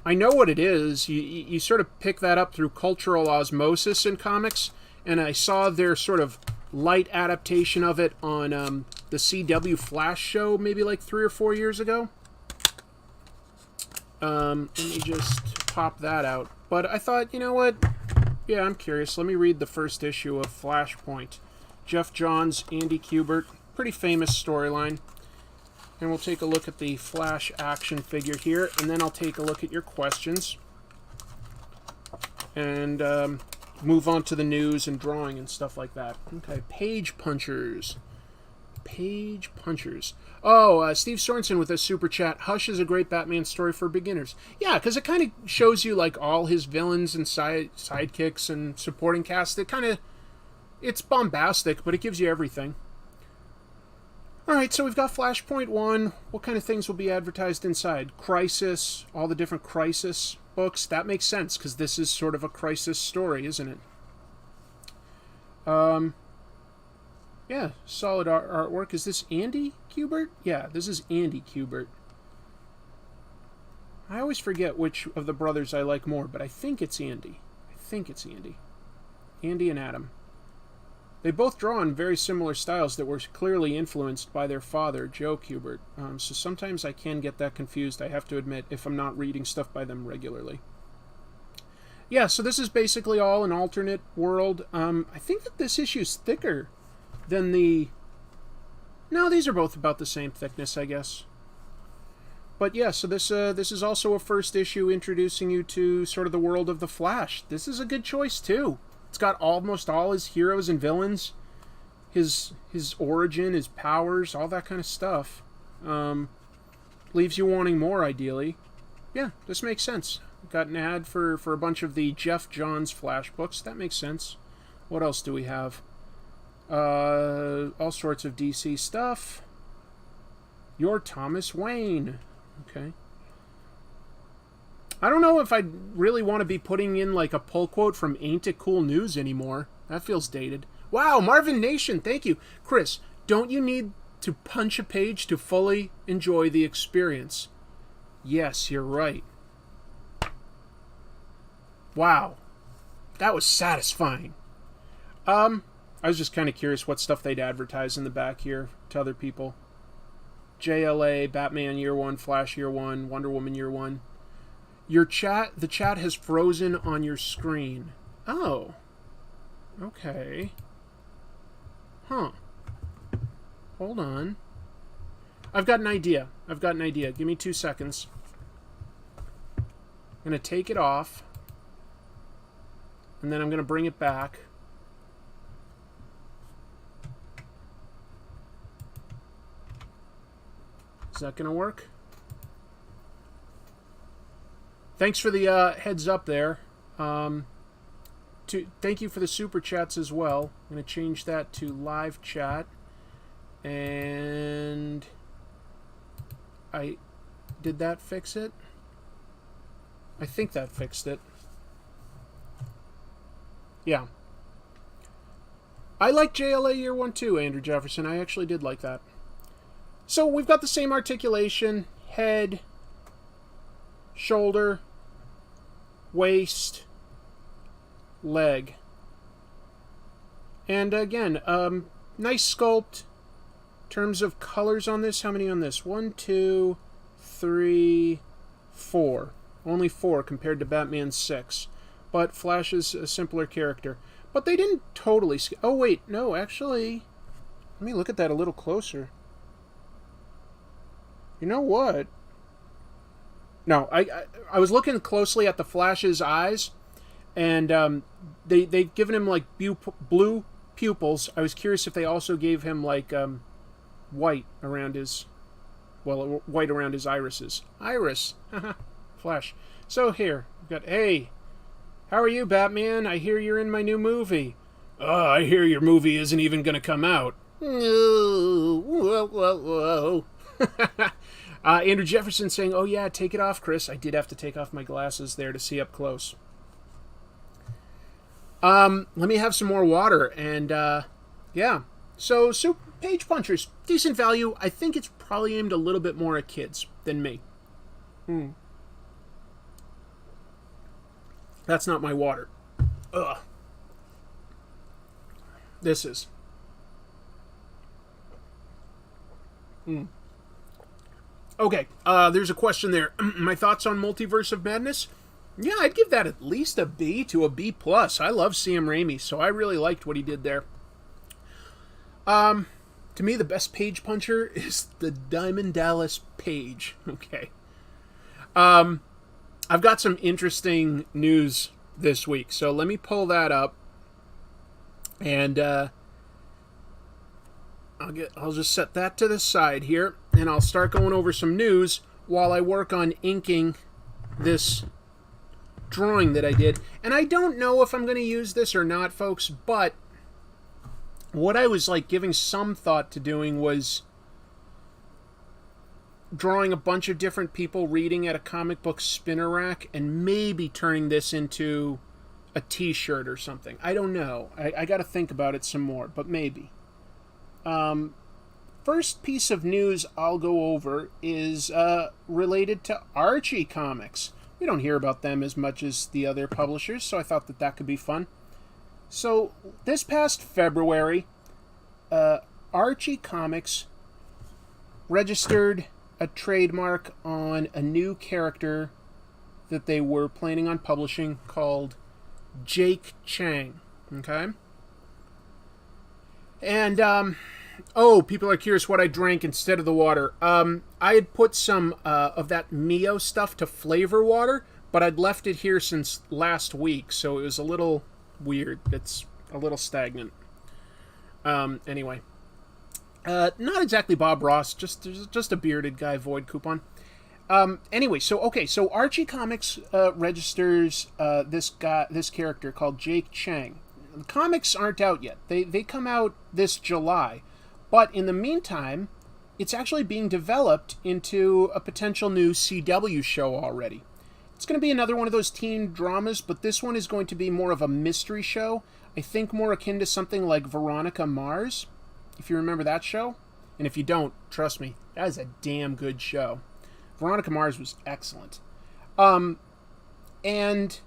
I know what it is. You sort of pick that up through cultural osmosis in comics, and I saw their sort of light adaptation of it on the CW Flash show maybe like 3 or 4 years ago. Let me just pop that out. But I thought, you know what? Yeah, I'm curious. Let me read the first issue of Flashpoint. Jeff Johns, Andy Kubert. Pretty famous storyline. And we'll take a look at the Flash action figure here, and then I'll take a look at your questions. And move on to the news and drawing and stuff like that. Okay, Page Punchers. Page Punchers. Oh, Steve Sorensen with a super chat. Hush is a great Batman story for beginners. Yeah, because it kind of shows you like all his villains and sidekicks and supporting cast. It's bombastic, but it gives you everything. Alright, so we've got Flashpoint 1. What kind of things will be advertised inside? Crisis, all the different Crisis books. That makes sense, because this is sort of a Crisis story, isn't it? Yeah, solid artwork. Is this Andy Kubert? Yeah, this is Andy Kubert. I always forget which of the brothers I like more, but I think it's Andy. Andy and Adam. They both draw in very similar styles that were clearly influenced by their father, Joe Kubert. So sometimes I can get that confused, I have to admit, if I'm not reading stuff by them regularly. Yeah, so this is basically all an alternate world. I think that this issue's thicker than the... No, these are both about the same thickness, I guess. But yeah, so this is also a first issue introducing you to sort of the world of the Flash. This is a good choice, too. It's got almost all his heroes and villains, his origin, his powers, all that kind of stuff. Leaves you wanting more, ideally. Yeah, this makes sense. Got an ad for a bunch of the Jeff Johns Flash books. That makes sense. What else do we have? All sorts of DC stuff. You're Thomas Wayne. Okay. I don't know if I really want to be putting in like a pull quote from Ain't It Cool News anymore. That feels dated. Wow, Marvin Nation, thank you. Chris, don't you need to punch a page to fully enjoy the experience? Yes, you're right. Wow. That was satisfying. I was just kind of curious what stuff they'd advertise in the back here to other people. JLA, Batman Year 1, Flash Year 1, Wonder Woman Year 1. The chat has frozen on your screen. Oh. Okay. Huh. Hold on. I've got an idea. Give me 2 seconds. I'm going to take it off. And then I'm going to bring it back. Is that going to work? Thanks for the heads up there. Thank you for the super chats as well. I'm going to change that to live chat. And did that fix it? I think that fixed it. Yeah. I like JLA Year 1 too, Andrew Jefferson. I actually did like that. So we've got the same articulation. Head, shoulder, waist, leg. And again, nice sculpt. In terms of colors on this, how many on this? 1, 2, 3, 4. Only 4 compared to Batman's 6. But Flash is a simpler character. But they didn't totally... Oh, wait. No, actually... Let me look at that a little closer. You know what? No, I was looking closely at the Flash's eyes, and they've given him, like, blue pupils. I was curious if they also gave him, like, white around his... Well, white around his irises. Iris! Flash. So here, we've got... Hey, how are you, Batman? I hear you're in my new movie. I hear your movie isn't even going to come out. No. Whoa, whoa, whoa. Andrew Jefferson saying, oh yeah, take it off, Chris. I did have to take off my glasses there to see up close. Let me have some more water. And, yeah. So, Page Punchers, decent value. I think it's probably aimed a little bit more at kids than me. That's not my water. Ugh. This is. Okay, there's a question there. My thoughts on Multiverse of Madness? Yeah, I'd give that at least a B to a B+. I love Sam Raimi, so I really liked what he did there. To me, the best page puncher is the Diamond Dallas Page. Okay. I've got some interesting news this week, so let me pull that up. And I'll just set that to the side here, and I'll start going over some news while I work on inking this drawing that I did. And I don't know if I'm going to use this or not, folks, but what I was like giving some thought to doing was drawing a bunch of different people reading at a comic book spinner rack and maybe turning this into a t-shirt or something. I don't know. I got to think about it some more, but maybe. First piece of news I'll go over is related to Archie Comics. We don't hear about them as much as the other publishers, so I thought that could be fun. So, this past February, Archie Comics registered a trademark on a new character that they were planning on publishing called Chang. Okay? And, people are curious what I drank instead of the water. I had put some of that Mio stuff to flavor water, but I'd left it here since last week, so it was a little weird. It's a little stagnant. Anyway. Not exactly Bob Ross, just a bearded guy, void coupon. Anyway, so Archie Comics registers this character called Chang. The comics aren't out yet. They come out this July. But in the meantime, it's actually being developed into a potential new CW show already. It's going to be another one of those teen dramas, but this one is going to be more of a mystery show. I think more akin to something like Veronica Mars, if you remember that show. And if you don't, trust me, that is a damn good show. Veronica Mars was excellent. And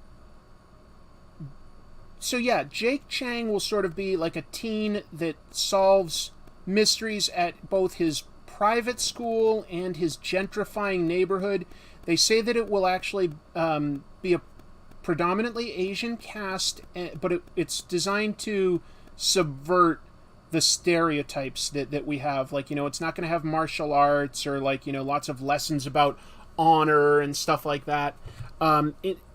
so yeah, Chang will sort of be like a teen that solves mysteries at both his private school and his gentrifying neighborhood. They say that it will actually be a predominantly Asian cast, but it's designed to subvert the stereotypes that we have. Like, it's not going to have martial arts or lots of lessons about honor and stuff like that.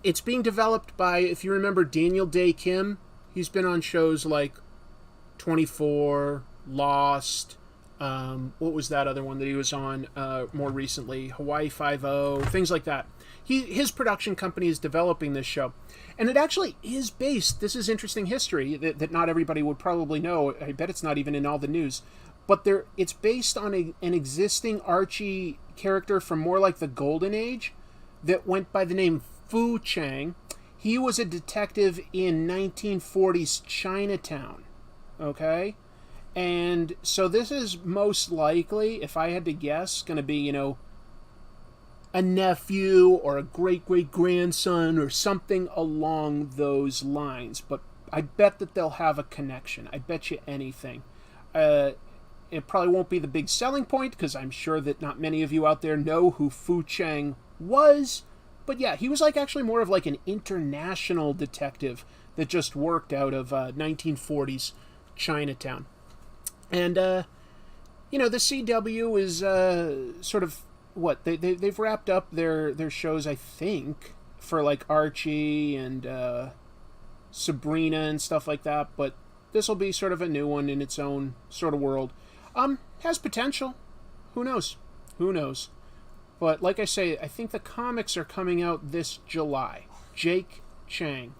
It's being developed by, if you remember, Daniel Day Kim. He's been on shows like 24, Lost, what was that other one that he was on more recently? Hawaii Five-0, things like that. His production company is developing this show. And it actually is based, this is interesting history that not everybody would probably know. I bet it's not even in all the news. But it's based on an existing Archie character from more like the Golden Age that went by the name Fu Chang. He was a detective in 1940s Chinatown. Okay? And so this is most likely, if I had to guess, going to be, a nephew or a great-great-grandson or something along those lines. But I bet that they'll have a connection. I bet you anything. It probably won't be the big selling point, because I'm sure that not many of you out there know who Fu Chang was. But yeah, he was actually more of an international detective that just worked out of 1940s Chinatown. And, the CW is sort of, they've wrapped up their shows, I think, for Archie and Sabrina and stuff like that, but this will be sort of a new one in its own sort of world. Has potential. Who knows? But like I say, I think the comics are coming out this July. Chang.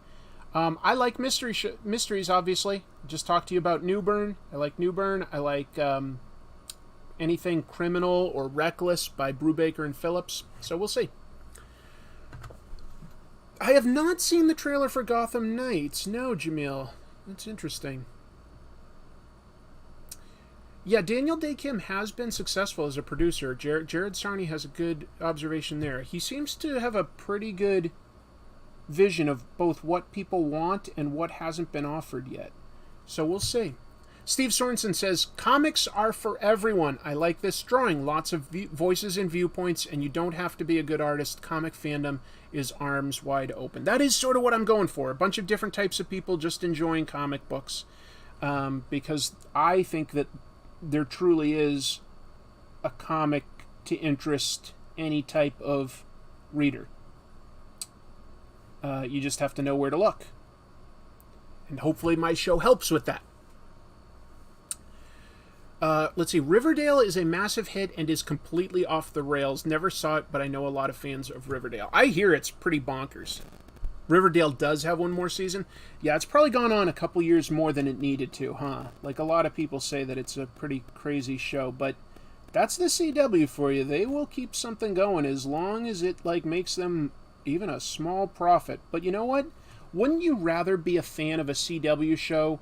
I like mysteries, obviously. Just talked to you about Newburn. I like Newburn. I like anything criminal or reckless by Brubaker and Phillips. So we'll see. I have not seen the trailer for Gotham Knights. No, Jamil. That's interesting. Yeah, Daniel Day Kim has been successful as a producer. Jared Sarney has a good observation there. He seems to have a pretty good vision of both what people want and what hasn't been offered yet. So we'll see. Steve Sorensen says, comics are for everyone. I like this drawing. Lots of voices and viewpoints, and you don't have to be a good artist. Comic fandom is arms wide open. That is sort of what I'm going for. A bunch of different types of people just enjoying comic books. Because I think that there truly is a comic to interest any type of reader. You just have to know where to look. And hopefully my show helps with that. Let's see. Riverdale is a massive hit and is completely off the rails. Never saw it, but I know a lot of fans of Riverdale. I hear it's pretty bonkers. Riverdale does have one more season. Yeah, it's probably gone on a couple years more than it needed to, huh? Like, a lot of people say that it's a pretty crazy show, but that's the CW for you. They will keep something going as long as it, like, makes them even a small profit. But you know what? Wouldn't you rather be a fan of a CW show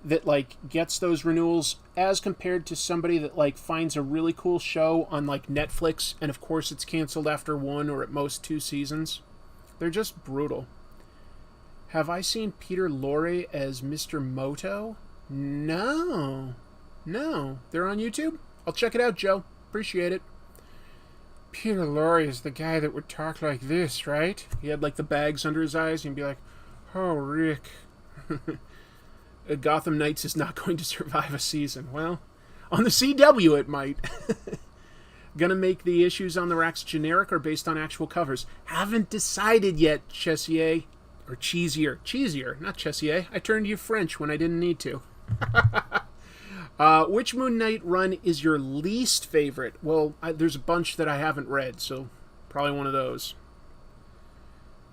that, like, gets those renewals as compared to somebody that, like, finds a really cool show on, like, Netflix, and of course it's canceled after 1 or at most 2 seasons? They're just brutal. Have I seen Peter Lorre as Mr. Moto? No. They're on YouTube? I'll check it out, Joe. Appreciate it. Peter Lorre is the guy that would talk like this, right? He had, like, the bags under his eyes, and he'd be like, oh, Rick. Gotham Knights is not going to survive a season. Well, on the CW it might. Gonna make the issues on the racks generic or based on actual covers? Haven't decided yet, Chessier. Or Cheesier, not Chessier. I turned you French when I didn't need to. Which Moon Knight run is your least favorite? Well, there's a bunch that I haven't read, so probably one of those.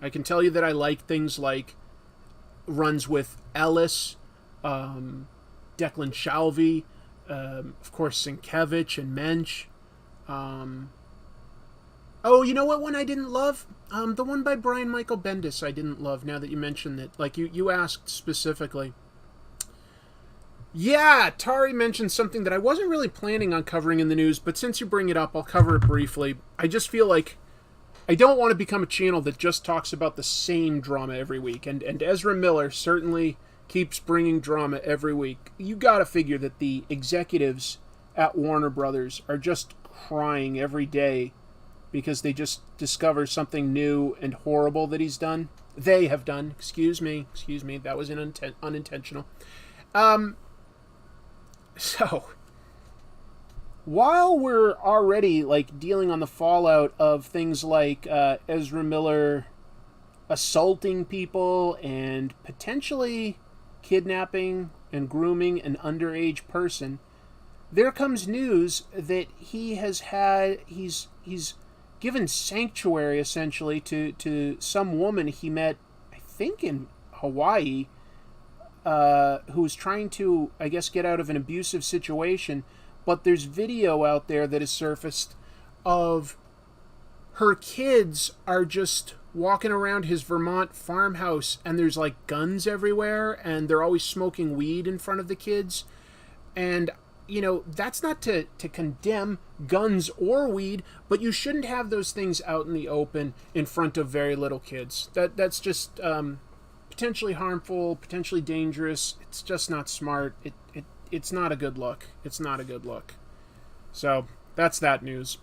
I can tell you that I like things like runs with Ellis, Declan Shalvey, of course Sienkiewicz and Mensch. Oh, you know what one I didn't love? The one by Brian Michael Bendis I didn't love, now that you mentioned it. Like, you asked specifically. Yeah, Tari mentioned something that I wasn't really planning on covering in the news, but since you bring it up, I'll cover it briefly. I just feel like I don't want to become a channel that just talks about the same drama every week, and Ezra Miller certainly keeps bringing drama every week. You gotta figure that the executives at Warner Brothers are just crying every day because they just discover something new and horrible that he's done. They have done. Excuse me. That was unintentional. So, while we're already, like, dealing on the fallout of things like Ezra Miller assaulting people and potentially kidnapping and grooming an underage person, there comes news that he's given sanctuary, essentially, to some woman he met, I think in Hawaii, who was trying to, I guess, get out of an abusive situation. But there's video out there that has surfaced of her kids are just walking around his Vermont farmhouse, and there's, like, guns everywhere, and they're always smoking weed in front of the kids. And you know, that's not to condemn guns or weed, but you shouldn't have those things out in the open in front of very little kids. That's just potentially harmful, potentially dangerous. It's just not smart. It's not a good look. It's not a good look. So that's that news.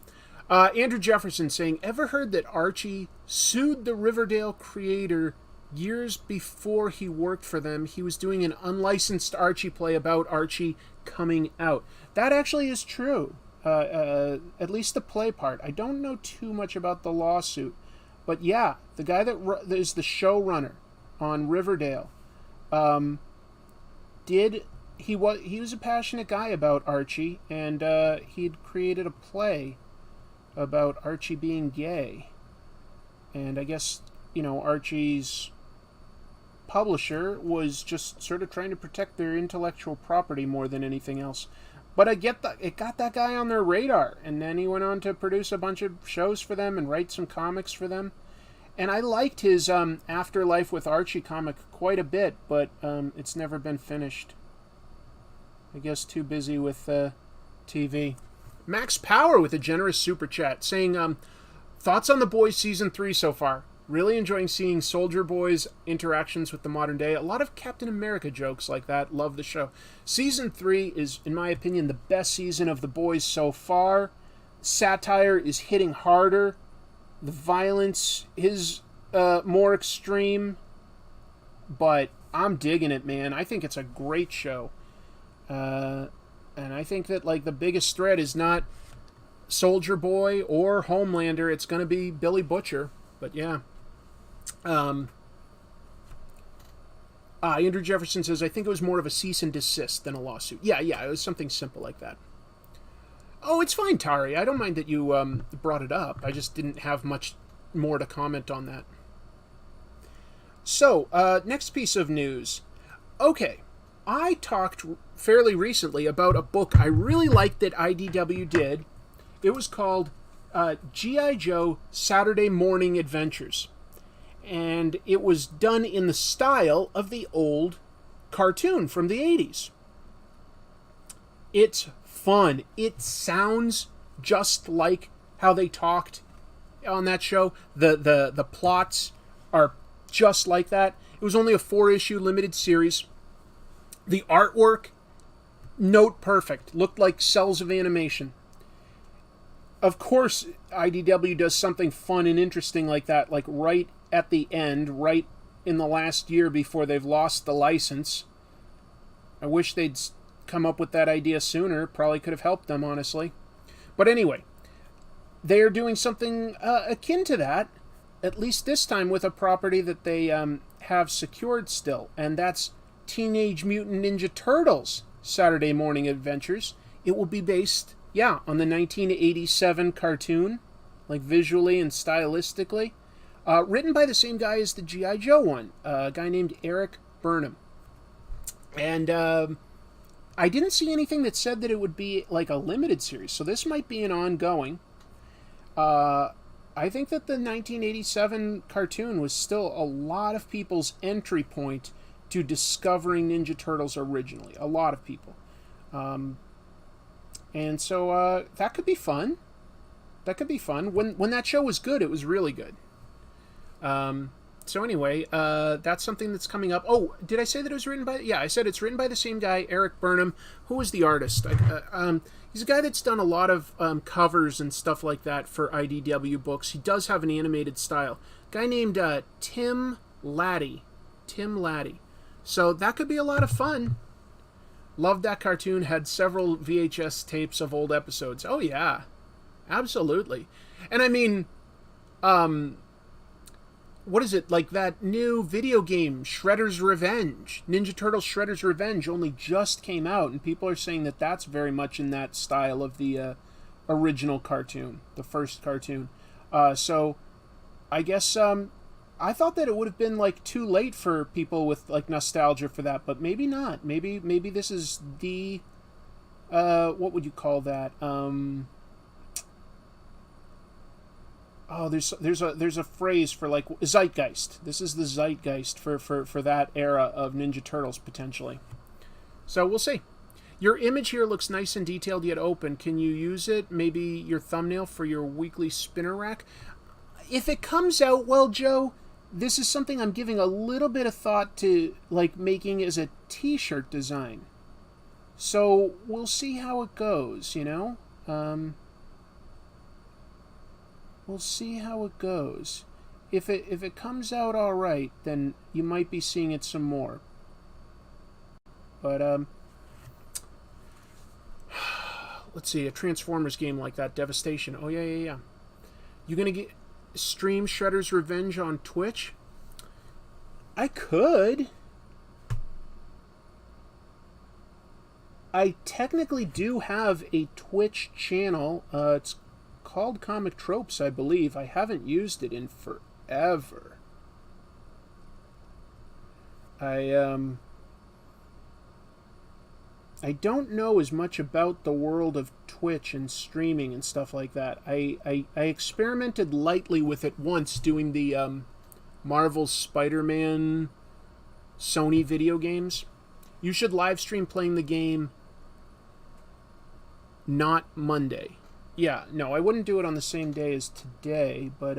Andrew Jefferson saying, ever heard that Archie sued the Riverdale creator years before he worked for them? He was doing an unlicensed Archie play about Archie coming out. That actually is true. At least the play part. I don't know too much about the lawsuit. But yeah, the guy that is the showrunner on Riverdale, he was a passionate guy about Archie, and he'd created a play about Archie being gay. And I guess, you know, Archie's publisher was just sort of trying to protect their intellectual property more than anything else. But I get that it got that guy on their radar, and then he went on to produce a bunch of shows for them and write some comics for them. And I liked his Afterlife with Archie comic quite a bit, but it's never been finished. I guess too busy with TV. Max Power with a generous super chat saying, thoughts on The Boys Season 3 so far? Really enjoying seeing Soldier Boy's interactions with the modern day. A lot of Captain America jokes like that. Love the show. Season 3 is, in my opinion, the best season of The Boys so far. Satire is hitting harder. The violence is more extreme. But I'm digging it, man. I think it's a great show. And I think that like the biggest threat is not Soldier Boy or Homelander. It's going to be Billy Butcher. But yeah. Andrew Jefferson says, I think it was more of a cease and desist than a lawsuit. Yeah, it was something simple like that. Oh, it's fine, Tari. I don't mind that you brought it up. I just didn't have much more to comment on that. So, next piece of news. Okay, I talked fairly recently about a book I really liked that IDW did. It was called G.I. Joe Saturday Morning Adventures. And it was done in the style of the old cartoon from the 80s. It's fun. It sounds just like how they talked on that show. The plots are just like that. It was only a 4-issue limited series. The artwork, note perfect. Looked like cells of animation. Of course, IDW does something fun and interesting like that, like right at the end, right in the last year before they've lost the license. I wish they'd come up with that idea sooner. Probably could have helped them, honestly. But anyway, they are doing something akin to that, at least this time with a property that they have secured still, and that's Teenage Mutant Ninja Turtles Saturday Morning Adventures. It will be based, on the 1987 cartoon, like visually and stylistically. Written by the same guy as the G.I. Joe one, a guy named Eric Burnham. And I didn't see anything that said that it would be like a limited series, so this might be an ongoing. I think that the 1987 cartoon was still a lot of people's entry point to discovering Ninja Turtles originally. A lot of people. And so that could be fun. That could be fun. When that show was good, it was really good. So anyway, that's something that's coming up. Oh, did I say that it was written by... Yeah, I said it's written by the same guy, Eric Burnham. Who is the artist? He's a guy that's done a lot of covers and stuff like that for IDW books. He does have an animated style. Guy named Tim Laddie. Tim Laddie. So that could be a lot of fun. Loved that cartoon. Had several VHS tapes of old episodes. Oh, yeah. Absolutely. And I mean... what is it, like that new video game, Shredder's Revenge? Ninja Turtles Shredder's Revenge only just came out, and people are saying that that's very much in that style of the original cartoon, the first cartoon. So, I guess, I thought that it would have been, like, too late for people with, like, nostalgia for that, but maybe not. Maybe this is the, what would you call that? Oh, there's a phrase for like zeitgeist. This is the zeitgeist for that era of Ninja Turtles potentially. So we'll see. Your image here looks nice and detailed yet open. Can you use it? Maybe your thumbnail for your weekly spinner rack? If it comes out well, Joe, this is something I'm giving a little bit of thought to, like making as a t-shirt design. So we'll see how it goes, you know? We'll see how it goes. If it comes out all right, then you might be seeing it some more. But let's see, a Transformers game like that, Devastation. Oh yeah. You gonna stream Shredder's Revenge on Twitch? I could. I technically do have a Twitch channel. It's called Comic Tropes, I believe. I haven't used it in forever. I don't know as much about the world of Twitch and streaming and stuff like that. I experimented lightly with it once doing the Marvel Spider-Man Sony video games. You should live stream playing the game not Monday. Yeah, no, I wouldn't do it on the same day as today, but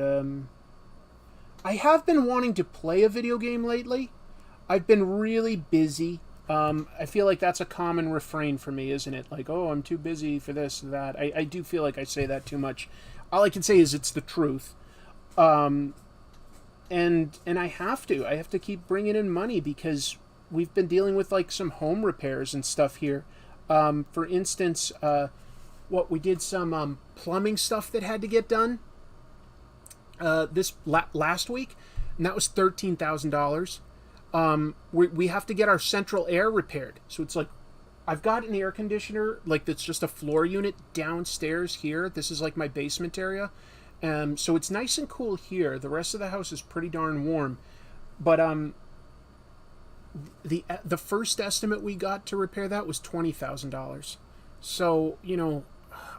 I have been wanting to play a video game lately. I've been really busy. I feel like that's a common refrain for me, isn't it? Like, oh, I'm too busy for this or that. I do feel like I say that too much. All I can say is it's the truth. And I have to keep bringing in money because we've been dealing with some home repairs and stuff here. For instance, we did some plumbing stuff that had to get done last week, and that was $13,000. We have to get our central air repaired. So it's I've got an air conditioner, that's just a floor unit downstairs here. This is my basement area. So it's nice and cool here. The rest of the house is pretty darn warm. But the first estimate we got to repair that was $20,000. So,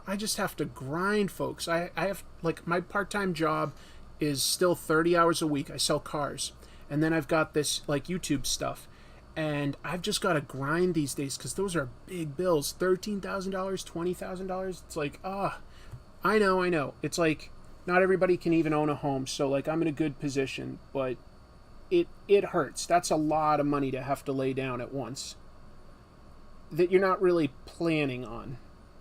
I just have to grind, folks. I have, my part-time job is still 30 hours a week. I sell cars. And then I've got this, YouTube stuff. And I've just got to grind these days because those are big bills. $13,000, $20,000. It's I know. It's not everybody can even own a home. So, I'm in a good position. But it hurts. That's a lot of money to have to lay down at once that you're not really planning on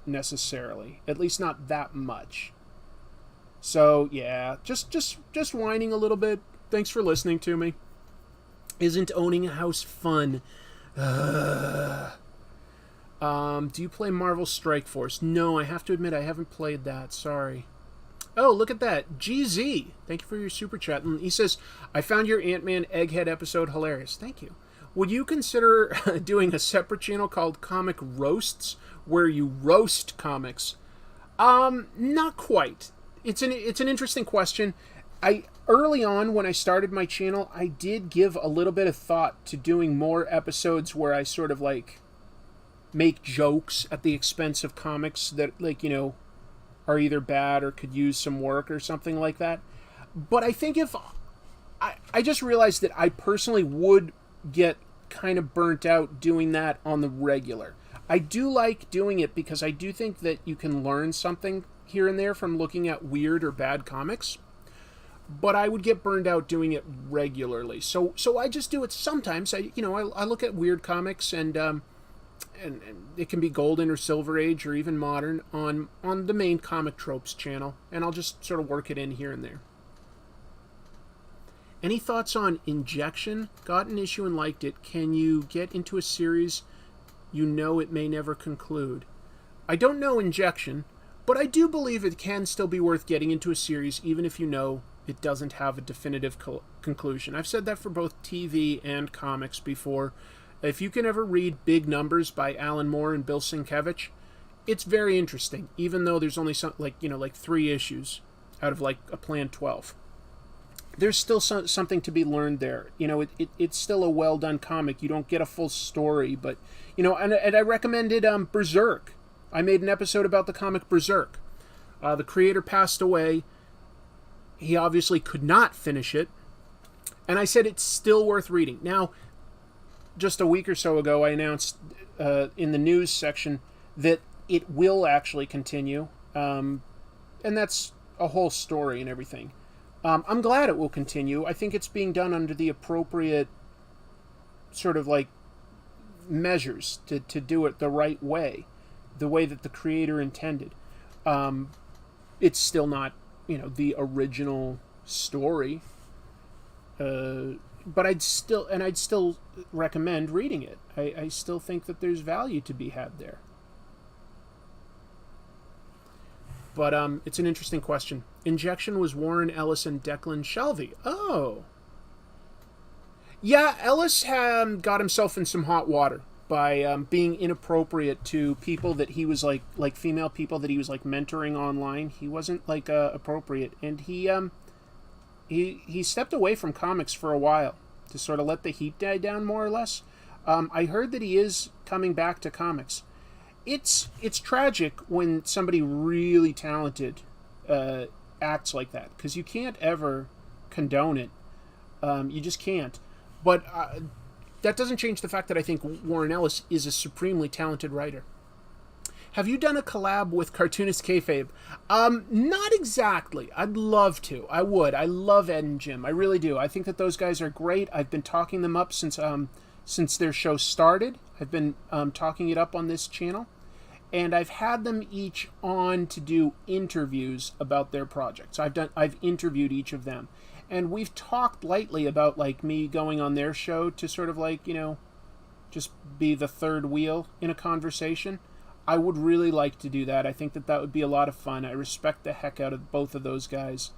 necessarily. At least not that much. So, yeah. Just whining a little bit. Thanks for listening to me. Isn't owning a house fun? Do you play Marvel Strike Force? No, I have to admit I haven't played that. Sorry. Oh, look at that. GZ. Thank you for your super chat. And he says, I found your Ant-Man Egghead episode hilarious. Thank you. Would you consider doing a separate channel called Comic Roasts where you roast comics? Not quite. It's an interesting question. Early on, when I started my channel, I did give a little bit of thought to doing more episodes where I sort of make jokes at the expense of comics that are either bad or could use some work or something like that. But I think if I just realized that I personally would get kind of burnt out doing that on the regular. I do like doing it because I do think that you can learn something here and there from looking at weird or bad comics. But I would get burned out doing it regularly. So I just do it sometimes. I look at weird comics and it can be Golden or Silver Age or even modern on the main Comic Tropes channel, and I'll just sort of work it in here and there. Any thoughts on Injection? Got an issue and liked it. Can you get into a series it may never conclude? I don't know Injection, but I do believe it can still be worth getting into a series even if it doesn't have a definitive conclusion. I've said that for both TV and comics before. If you can ever read Big Numbers by Alan Moore and Bill Sienkiewicz, it's very interesting, even though there's only 3 issues out of a planned 12. There's still something to be learned there. It's still a well-done comic. You don't get a full story, but, and I recommended Berserk. I made an episode about the comic Berserk. The creator passed away. He obviously could not finish it. And I said it's still worth reading. Now, just a week or so ago, I announced in the news section that it will actually continue. And that's a whole story and everything. I'm glad it will continue. I think it's being done under the appropriate sort of measures to do it the right way. The way that the creator intended. It's still not the original story, but I'd still recommend reading it. I still think that there's value to be had there. But it's an interesting question. Injection was Warren Ellis and Declan Shalvey. Oh. Yeah, Ellis got himself in some hot water by being inappropriate to people that he was like female people that he was mentoring online. He wasn't appropriate, and he stepped away from comics for a while. to sort of let the heat die down more or less. I heard that he is coming back to comics. It's tragic when somebody really talented acts like that, because you can't ever condone it. You just can't. But that doesn't change the fact that I think Warren Ellis is a supremely talented writer. Have you done a collab with Cartoonist Kayfabe? Not exactly. I'd love to. I would. I love Ed and Jim. I really do. I think that those guys are great. I've been talking them up since their show started. I've been talking it up on this channel. And I've had them each on to do interviews about their projects. I've interviewed each of them. And we've talked lightly about, like, me going on their show to sort of, like, just be the third wheel in a conversation. I would really like to do that. I think that would be a lot of fun. I respect the heck out of both of those guys.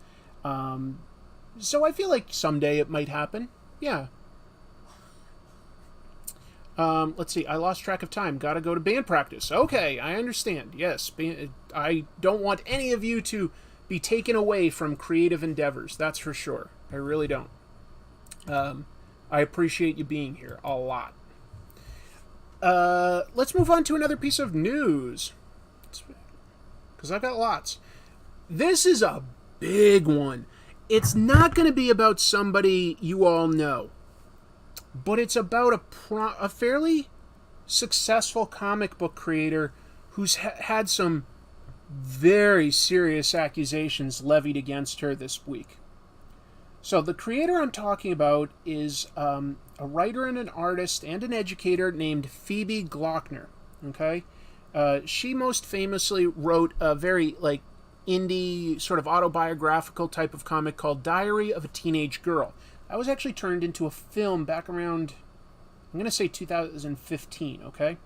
So I feel like someday it might happen. Yeah. Let's see. I lost track of time. Gotta go to band practice. Okay, I understand. Yes. I don't want any of you to be taken away from creative endeavors. That's for sure. I really don't. I appreciate you being here a lot. Let's move on to another piece of news, because I've got lots. This is a big one. It's not going to be about somebody you all know, but it's about a fairly successful comic book creator who's had some very serious accusations levied against her this week. So the creator I'm talking about is a writer and an artist and an educator named Phoebe Glockner. Okay, she most famously wrote a very indie sort of autobiographical type of comic called Diary of a Teenage Girl. That was actually turned into a film back around, I'm going to say 2015. Okay,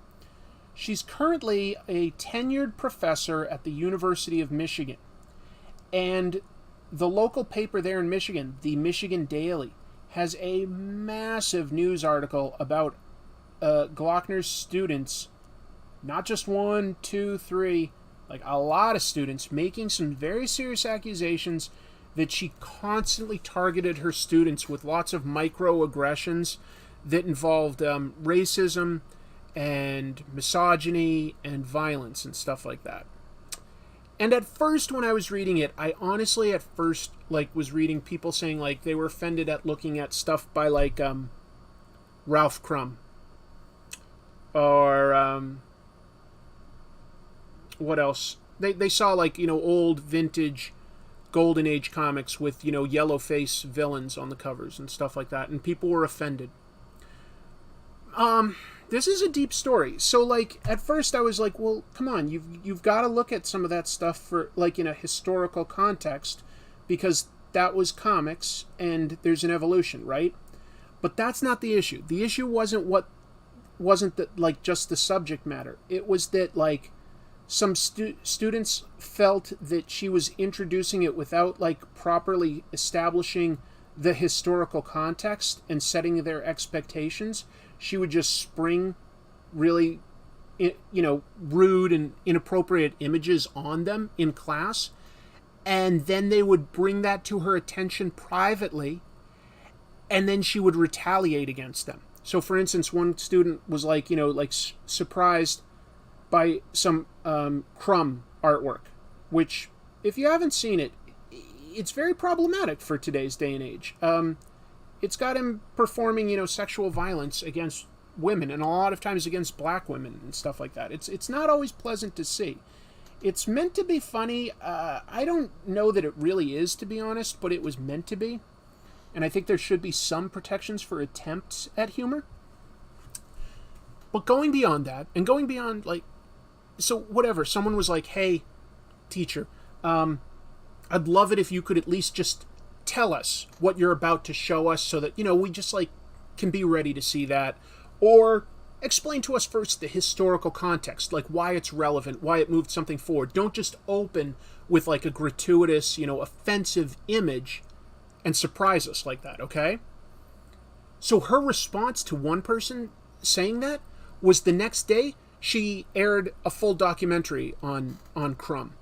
she's currently a tenured professor at the University of Michigan, and the local paper there in Michigan, the Michigan Daily, has a massive news article about Glockner's students, not just 1, 2, 3, like a lot of students, making some very serious accusations that she constantly targeted her students with lots of microaggressions that involved racism and misogyny and violence and stuff like that. And at first, when I was reading it, I honestly at first was reading people saying they were offended at looking at stuff by Ralph Crumb or what else? They saw old vintage Golden Age comics with yellow face villains on the covers and stuff like that, and people were offended. This is a deep story. So, at first I was like, well, come on, you've got to look at some of that stuff for, in a historical context, because that was comics, and there's an evolution, right? But that's not the issue. The issue wasn't just the subject matter. It was that, some students felt that she was introducing it without, properly establishing the historical context and setting their expectations. She would just spring really, rude and inappropriate images on them in class. And then they would bring that to her attention privately. And then she would retaliate against them. So, for instance, one student was surprised by some Crumb artwork, which, if you haven't seen it, it's very problematic for today's day and age. It's got him performing, sexual violence against women, and a lot of times against black women and stuff like that. It's not always pleasant to see. It's meant to be funny. I don't know that it really is, to be honest, but it was meant to be. And I think there should be some protections for attempts at humor. But going beyond that, and going beyond, so whatever, someone was like, hey, teacher, I'd love it if you could at least just tell us what you're about to show us so that, we just can be ready to see that. Or explain to us first the historical context, why it's relevant, why it moved something forward. Don't just open with a gratuitous, offensive image and surprise us like that, okay? So her response to one person saying that was the next day she aired a full documentary on Crumb.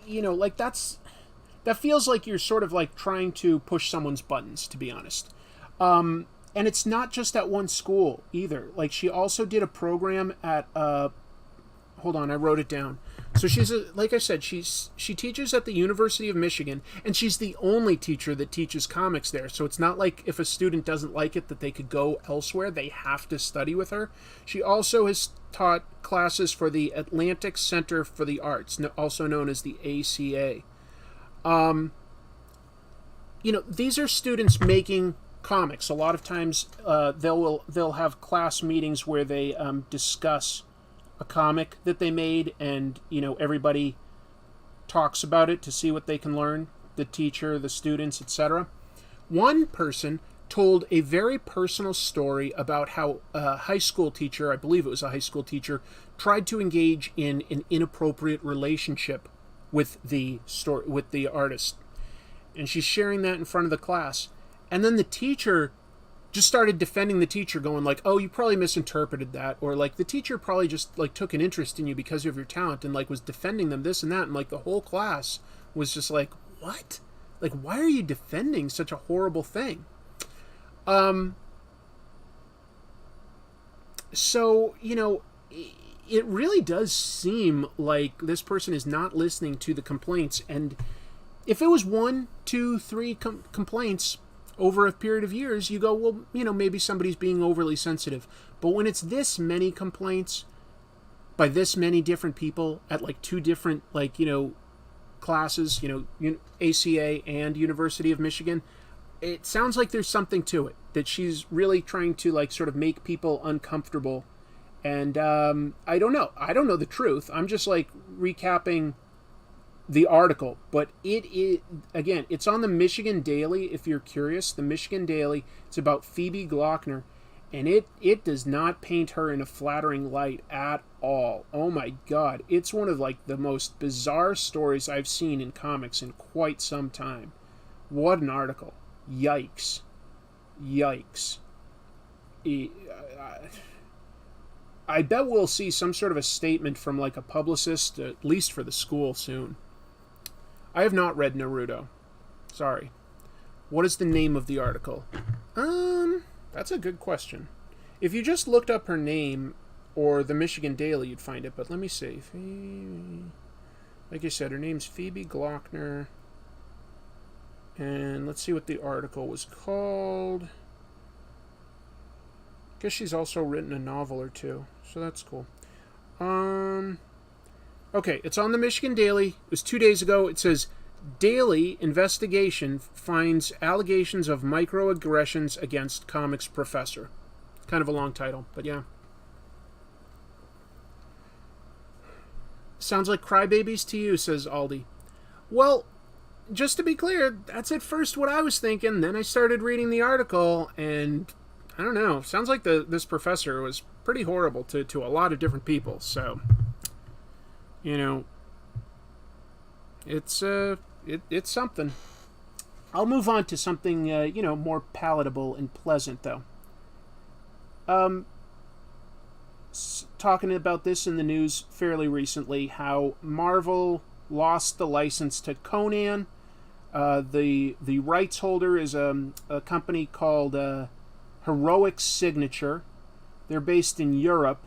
That feels like you're sort of trying to push someone's buttons, to be honest. And it's not just at one school either. Like, she also did a program at hold on, I wrote it down. So like I said, she teaches at the University of Michigan, and she's the only teacher that teaches comics there. So it's not like if a student doesn't like it that they could go elsewhere. They have to study with her. She also has taught classes for the Atlantic Center for the Arts, also known as the ACA. These are students making comics. A lot of times they'll have class meetings where they discuss a comic that they made, and everybody talks about it to see what they can learn, the teacher, the students, etc. One person told a very personal story about how a high school teacher, I believe it was a high school teacher, tried to engage in an inappropriate relationship with the artist, and she's sharing that in front of the class, and then the teacher just started defending the teacher, going like, oh, you probably misinterpreted that, or like the teacher probably just like took an interest in you because of your talent, and like was defending them, this and that, and like the whole class was just like, what? Like, why are you defending such a horrible thing? So it really does seem like this person is not listening to the complaints, and if it was 1, 2, 3 complaints over a period of years, you go, well, maybe somebody's being overly sensitive. But when it's this many complaints by this many different people at like 2 different classes, ACA and University of Michigan, it sounds like there's something to it, that she's really trying to like sort of make people uncomfortable. And I don't know the truth. I'm just like recapping the article, but it is, again, it's on the Michigan Daily. If you're curious, the Michigan Daily, it's about Phoebe Glockner, and it does not paint her in a flattering light at all. Oh my god, it's one of like the most bizarre stories I've seen in comics in quite some time. What an article. Yikes. I bet we'll see some sort of a statement from like a publicist, at least for the school, soon. I have not read Naruto. Sorry. What is the name of the article? That's a good question. If you just looked up her name or the Michigan Daily, you'd find it. But let me see. Like I said, her name's Phoebe Glockner. And let's see what the article was called. I guess she's also written a novel or two, so that's cool. Okay, it's on the Michigan Daily. It was 2 days ago. It says, Daily investigation finds allegations of microaggressions against comics professor. Kind of a long title, but yeah. Sounds like crybabies to you, says Aldi. Well, just to be clear, that's at first what I was thinking. Then I started reading the article, and I don't know. Sounds like this professor was pretty horrible to a lot of different people. So, it's something. I'll move on to something more palatable and pleasant, though. Talking about this in the news fairly recently, how Marvel lost the license to Conan. The rights holder is a company called Heroic Signature. They're based in Europe,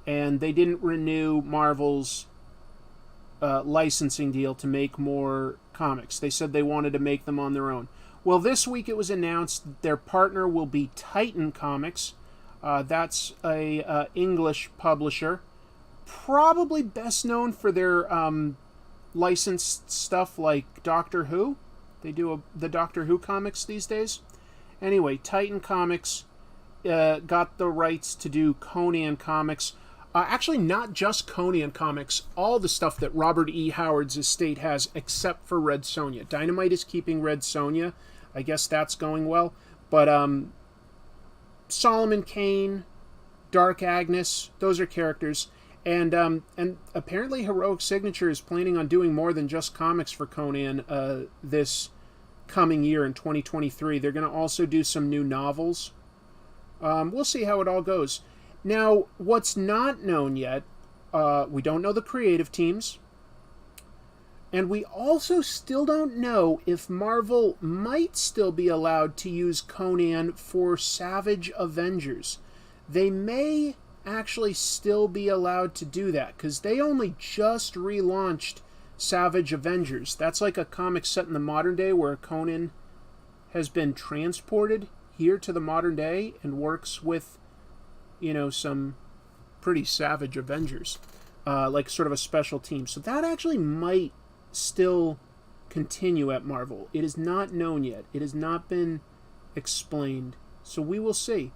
and they didn't renew Marvel's licensing deal to make more comics. They said they wanted to make them on their own. Well, this week it was announced that their partner will be Titan Comics. That's a English publisher, probably best known for their licensed stuff like Doctor Who. They do the Doctor Who comics these days. Anyway, Titan Comics got the rights to do Conan comics. Actually, not just Conan comics, all the stuff that Robert E. Howard's estate has, except for Red Sonja. Dynamite is keeping Red Sonja. I guess that's going well. But Solomon Kane, Dark Agnes, those are characters. And apparently Heroic Signature is planning on doing more than just comics for Conan this coming year in 2023. They're going to also do some new novels. We'll see how it all goes. Now, what's not known yet, we don't know the creative teams. And we also still don't know if Marvel might still be allowed to use Conan for Savage Avengers. They may actually still be allowed to do that, because they only just relaunched Savage Avengers. That's like a comic set in the modern day where Conan has been transported here to the modern day and works with, some pretty savage Avengers, like sort of a special team. So that actually might still continue at Marvel. It is not known yet. It has not been explained. So we will see.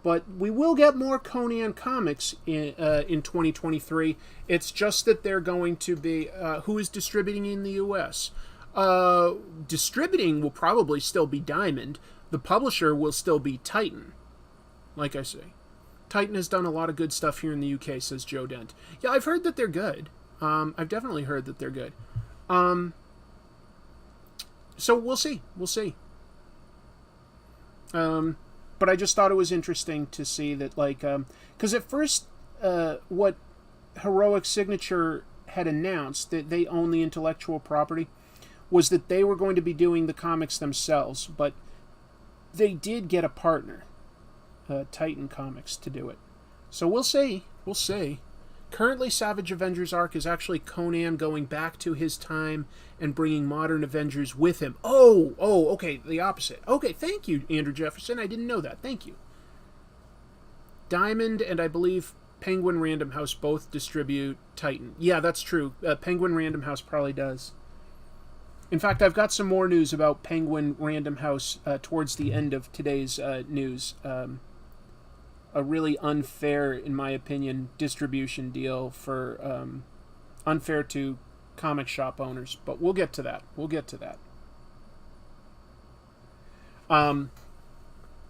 But we will get more Conan comics in 2023. It's just that they're going to be... who is distributing in the U.S.? Distributing will probably still be Diamond. The publisher will still be Titan, like I say. Titan has done a lot of good stuff here in the UK, says Joe Dent. Yeah, I've heard that they're good. I've definitely heard that they're good. So we'll see. We'll see. But I just thought it was interesting to see that, like, because at first, what Heroic Signature had announced, that they own the intellectual property, was that they were going to be doing the comics themselves, but they did get a partner, Titan Comics, to do it. So we'll see. We'll see. Currently, Savage Avengers arc is actually Conan going back to his time and bringing modern Avengers with him. Oh, okay, the opposite. Okay, thank you, Andrew Jefferson. I didn't know that. Thank you. Diamond and I believe Penguin Random House both distribute Titan. Yeah, that's true. Penguin Random House probably does. In fact, I've got some more news about Penguin Random House towards the end of today's news. A really unfair, in my opinion, distribution deal for unfair to comic shop owners. But we'll get to that. We'll get to that.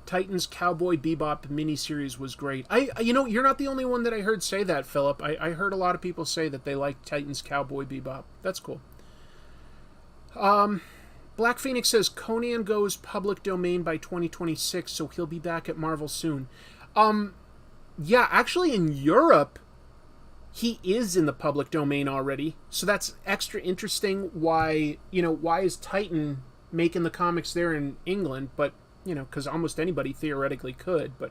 Titan's Cowboy Bebop miniseries was great. You're not the only one that I heard say that, Philip. I heard a lot of people say that they liked Titan's Cowboy Bebop. That's cool. Black Phoenix says Conan goes public domain by 2026, so he'll be back at Marvel soon. Yeah, actually in Europe, he is in the public domain already, so that's extra interesting. Why is Titan making the comics there in England? But, because almost anybody theoretically could, but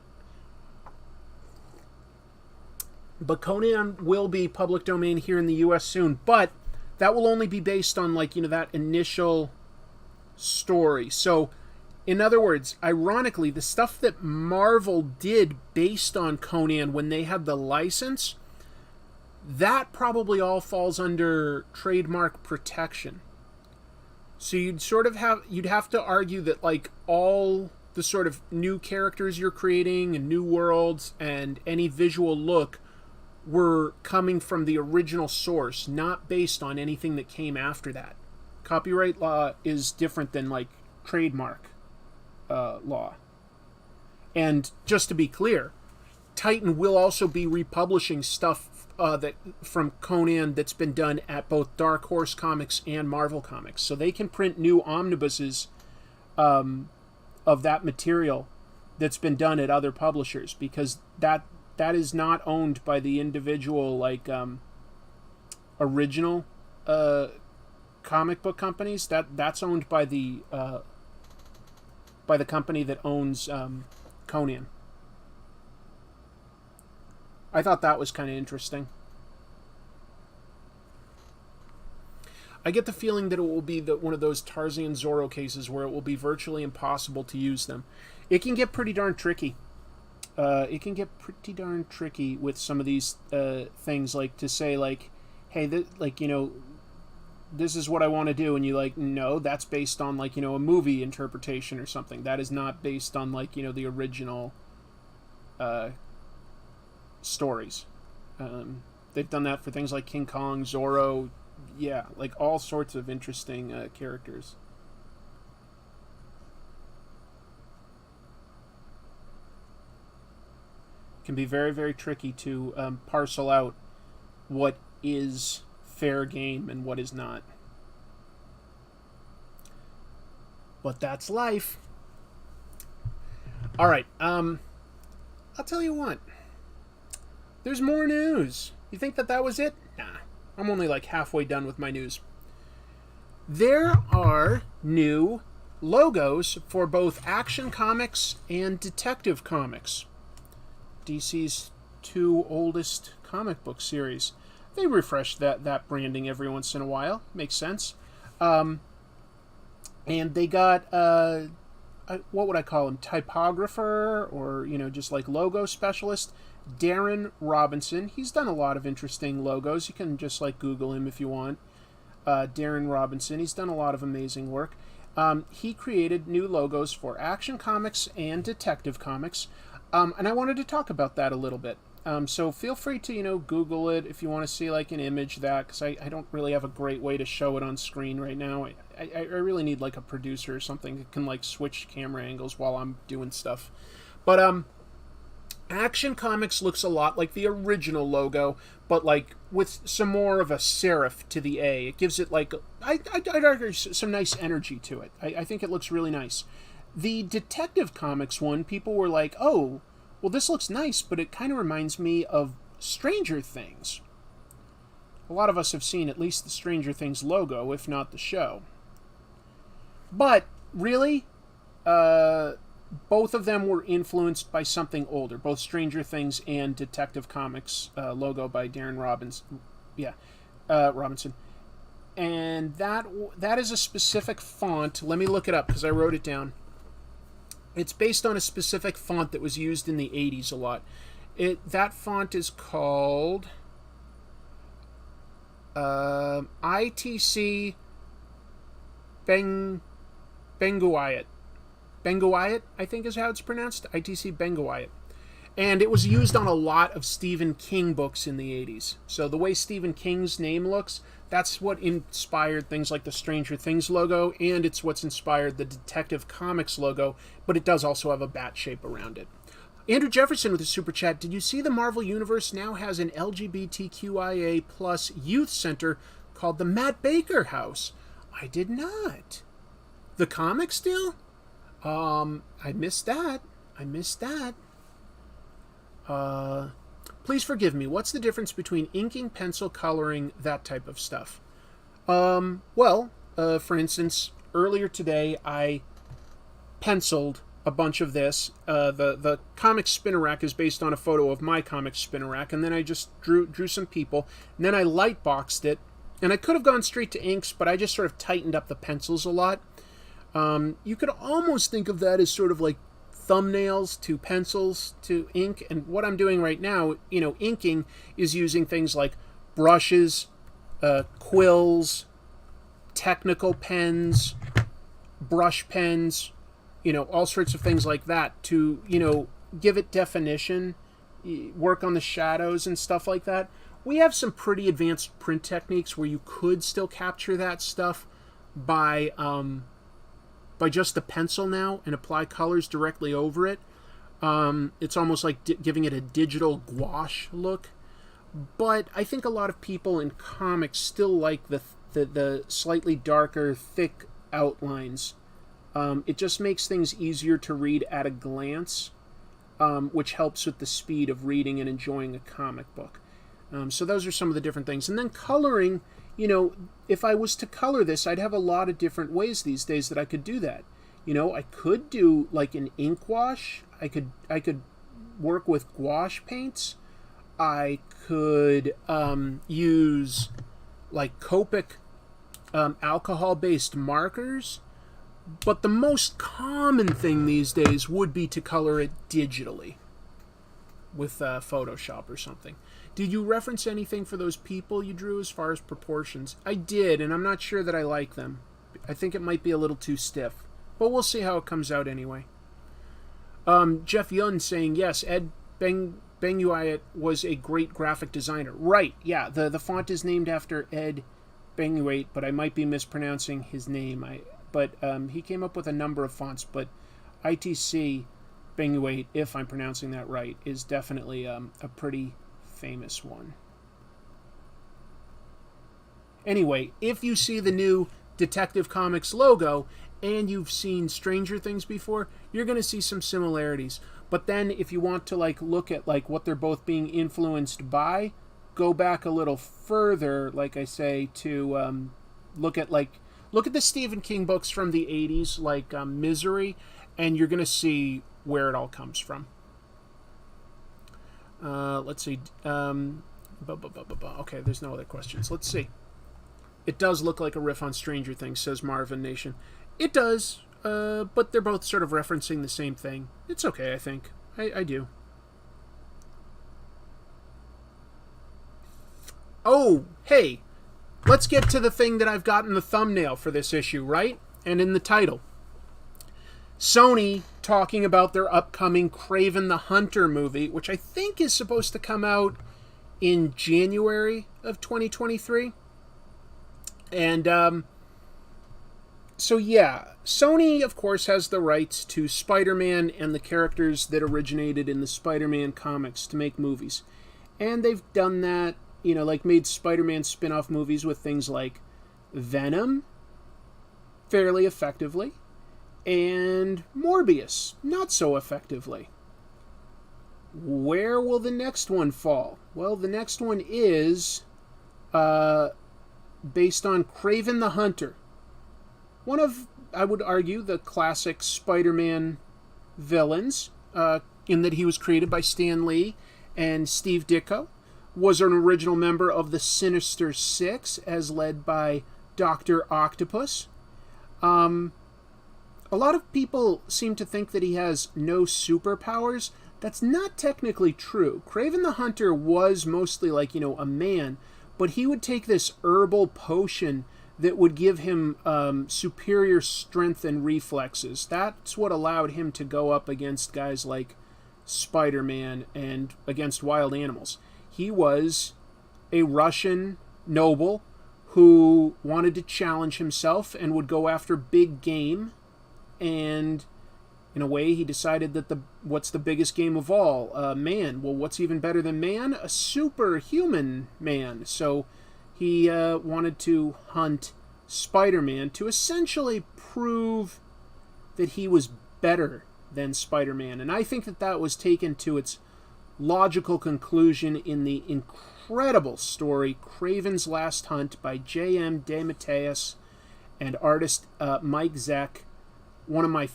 Conan will be public domain here in the U.S. soon, but that will only be based on, that initial story. So, in other words, ironically, the stuff that Marvel did based on Conan when they had the license, that probably all falls under trademark protection. So you'd have to argue that, all the sort of new characters you're creating and new worlds and any visual look were coming from the original source, not based on anything that came after that. Copyright law is different than, trademark law. And just to be clear, Titan will also be republishing stuff that from Conan that's been done at both Dark Horse Comics and Marvel Comics. So they can print new omnibuses of that material that's been done at other publishers, because that is not owned by the individual original comic book companies. That's owned by the company that owns Conan. I thought that was kind of interesting. I get the feeling that it will be one of those Tarzan Zorro cases where it will be virtually impossible to use them. It can get pretty darn tricky. With some of these things, to say, hey, this is what I want to do, and you no, that's based on a movie interpretation or something. That is not based on the original stories. They've done that for things like King Kong, Zorro, all sorts of interesting characters. It can be very, very tricky to parcel out what is fair game and what is not. But that's life. All right. I'll tell you what. There's more news. You think that was it? Nah. I'm only halfway done with my news. there are new logos for both Action Comics and Detective Comics, DC's two oldest comic book series. They refresh that branding every once in a while. Makes sense. And they got, what would I call him? Typographer, or, just like logo specialist. Darren Robinson. He's done a lot of interesting logos. You can just like Google him if you want. Darren Robinson. He's done a lot of amazing work. He created new logos for Action Comics and Detective Comics. And I wanted to talk about that a little bit. So feel free to, Google it if you want to see like an image of that, because I don't really have a great way to show it on screen right now. I really need like a producer or something that can like switch camera angles while I'm doing stuff. But Action Comics looks a lot like the original logo, but like with some more of a serif to the A. It gives it like, I'd argue some nice energy to it. I think it looks really nice. The Detective Comics one, people were like, oh, well, this looks nice, but it kind of reminds me of Stranger Things. A lot of us have seen at least the Stranger Things logo, if not the show. But, really, both of them were influenced by something older. Both Stranger Things and Detective Comics logo by Darren Robinson. Robinson. And that is a specific font. Let me look it up, because I wrote it down. It's based on a specific font that was used in the 80s a lot. That font is called SiKtC Benguiat. Benguiat, I think is how it's pronounced. SiKtC Benguiat. And it was used on a lot of Stephen King books in the 80s. So the way Stephen King's name looks, that's what inspired things like the Stranger Things logo, and it's what's inspired the Detective Comics logo, but it does also have a bat shape around it. Andrew Jefferson with a super chat. Did you see the Marvel Universe now has an LGBTQIA plus youth center called the Matt Baker House? I did not. The comics still? I missed that. Please forgive me. What's the difference between inking, pencil, coloring, that type of stuff? For instance, earlier today I penciled a bunch of this. The comic spinner rack is based on a photo of my comic spinner rack, and then I just drew some people, and then I light boxed it, and I could have gone straight to inks, but I just sort of tightened up the pencils a lot. You could almost think of that as sort of like thumbnails to pencils to ink, and what I'm doing right now, inking is using things like brushes, quills, technical pens, brush pens, all sorts of things like that to, give it definition, work on the shadows and stuff like that. We have some pretty advanced print techniques where you could still capture that stuff by just the pencil now and apply colors directly over it. It's almost like giving it a digital gouache look. But I think a lot of people in comics still like the slightly darker, thick outlines. It just makes things easier to read at a glance, which helps with the speed of reading and enjoying a comic book. So those are some of the different things. And then coloring, if I was to color this, I'd have a lot of different ways these days that I could do that. I could do like an ink wash. I could work with gouache paints. I could use like Copic alcohol-based markers. But the most common thing these days would be to color it digitally with Photoshop or something. Did you reference anything for those people you drew as far as proportions? I did, and I'm not sure that I like them. I think it might be a little too stiff. But we'll see how it comes out anyway. Jeff Yun saying, yes, Ed Benguiat was a great graphic designer. Right, yeah, the font is named after Ed Benguiat, but I might be mispronouncing his name. But he came up with a number of fonts, but SiKtC Benguiat, if I'm pronouncing that right, is definitely a pretty famous one. Anyway, if you see the new Detective Comics logo and you've seen Stranger Things before, you're going to see some similarities. But then if you want to look at what they're both being influenced by, go back a little further, like I say, to look at Look at the Stephen King books from the 80s, like Misery, and you're going to see where it all comes from. Let's see. Okay, there's no other questions. Let's see. It does look like a riff on Stranger Things, says Marvin Nation. It does, but they're both sort of referencing the same thing. It's okay, I think. I do. Oh, hey, let's get to the thing that I've got in the thumbnail for this issue, right? And in the title. Sony talking about their upcoming Kraven the Hunter movie, which I think is supposed to come out in January of 2023. And, so yeah, Sony, of course, has the rights to Spider-Man and the characters that originated in the Spider-Man comics to make movies. And they've done that, you know, like made Spider-Man spin-off movies with things like Venom fairly effectively, and Morbius not so effectively. Where will the next one fall? Well, the next one is based on Kraven the Hunter. One of, I would argue, the classic Spider-Man villains, in that he was created by Stan Lee and Steve Ditko, was an original member of the Sinister Six, as led by Dr. Octopus. A lot of people seem to think that he has no superpowers. That's not technically true. Kraven the Hunter was mostly like, you know, a man, but he would take this herbal potion that would give him superior strength and reflexes. That's what allowed him to go up against guys like Spider-Man and against wild animals. He was a Russian noble who wanted to challenge himself and would go after big game. And in a way, he decided that what's the biggest game of all? Man. Well, what's even better than man? A superhuman man. So he wanted to hunt Spider-Man to essentially prove that he was better than Spider-Man. And I think that was taken to its logical conclusion in the incredible story Kraven's Last Hunt by J.M. DeMatteis and artist Mike Zeck. One of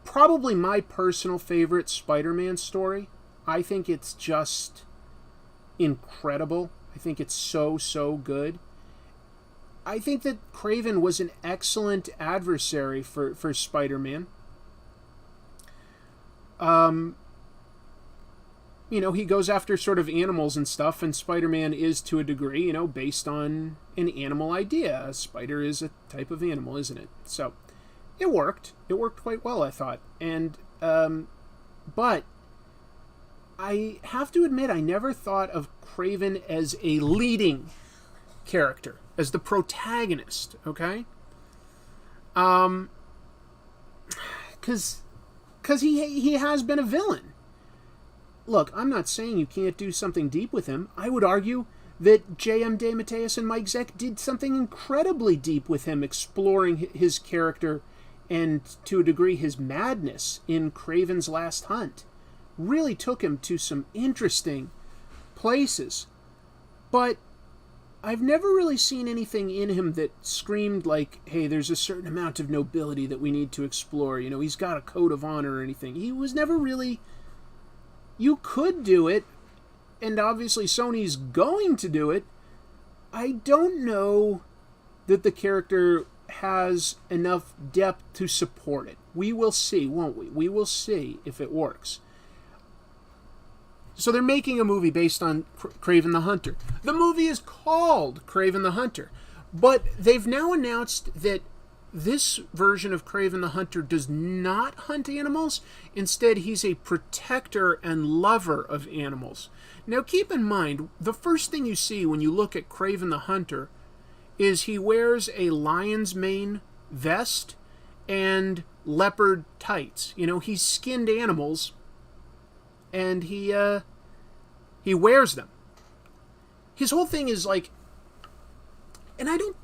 probably my personal favorite Spider-Man story. I think it's just incredible. I think it's so good. I think that Kraven was an excellent adversary for Spider-Man. You know, he goes after sort of animals and stuff, and Spider-Man is, to a degree, you know, based on an animal idea. A spider is a type of animal, isn't it? So it worked. It worked quite well, I thought. And, but I have to admit, I never thought of Kraven as a leading character, as the protagonist, okay? Because he has been a villain. Look, I'm not saying you can't do something deep with him. I would argue that J.M. DeMatteis and Mike Zeck did something incredibly deep with him, exploring his character and, to a degree, his madness in Kraven's Last Hunt. Really took him to some interesting places. But I've never really seen anything in him that screamed like, hey, there's a certain amount of nobility that we need to explore. You know, he's got a code of honor or anything. He was never really... You could do it, and obviously Sony's going to do it. I don't know that the character has enough depth to support it. We will see, won't we? We will see if it works. So they're making a movie based on Kraven the Hunter. The movie is called Kraven the Hunter, but they've now announced that this version of Kraven the Hunter does not hunt animals. Instead, he's a protector and lover of animals. Now, keep in mind, the first thing you see when you look at Kraven the Hunter is he wears a lion's mane vest and leopard tights. You know, he's skinned animals, and he wears them. His whole thing is like, and I don't...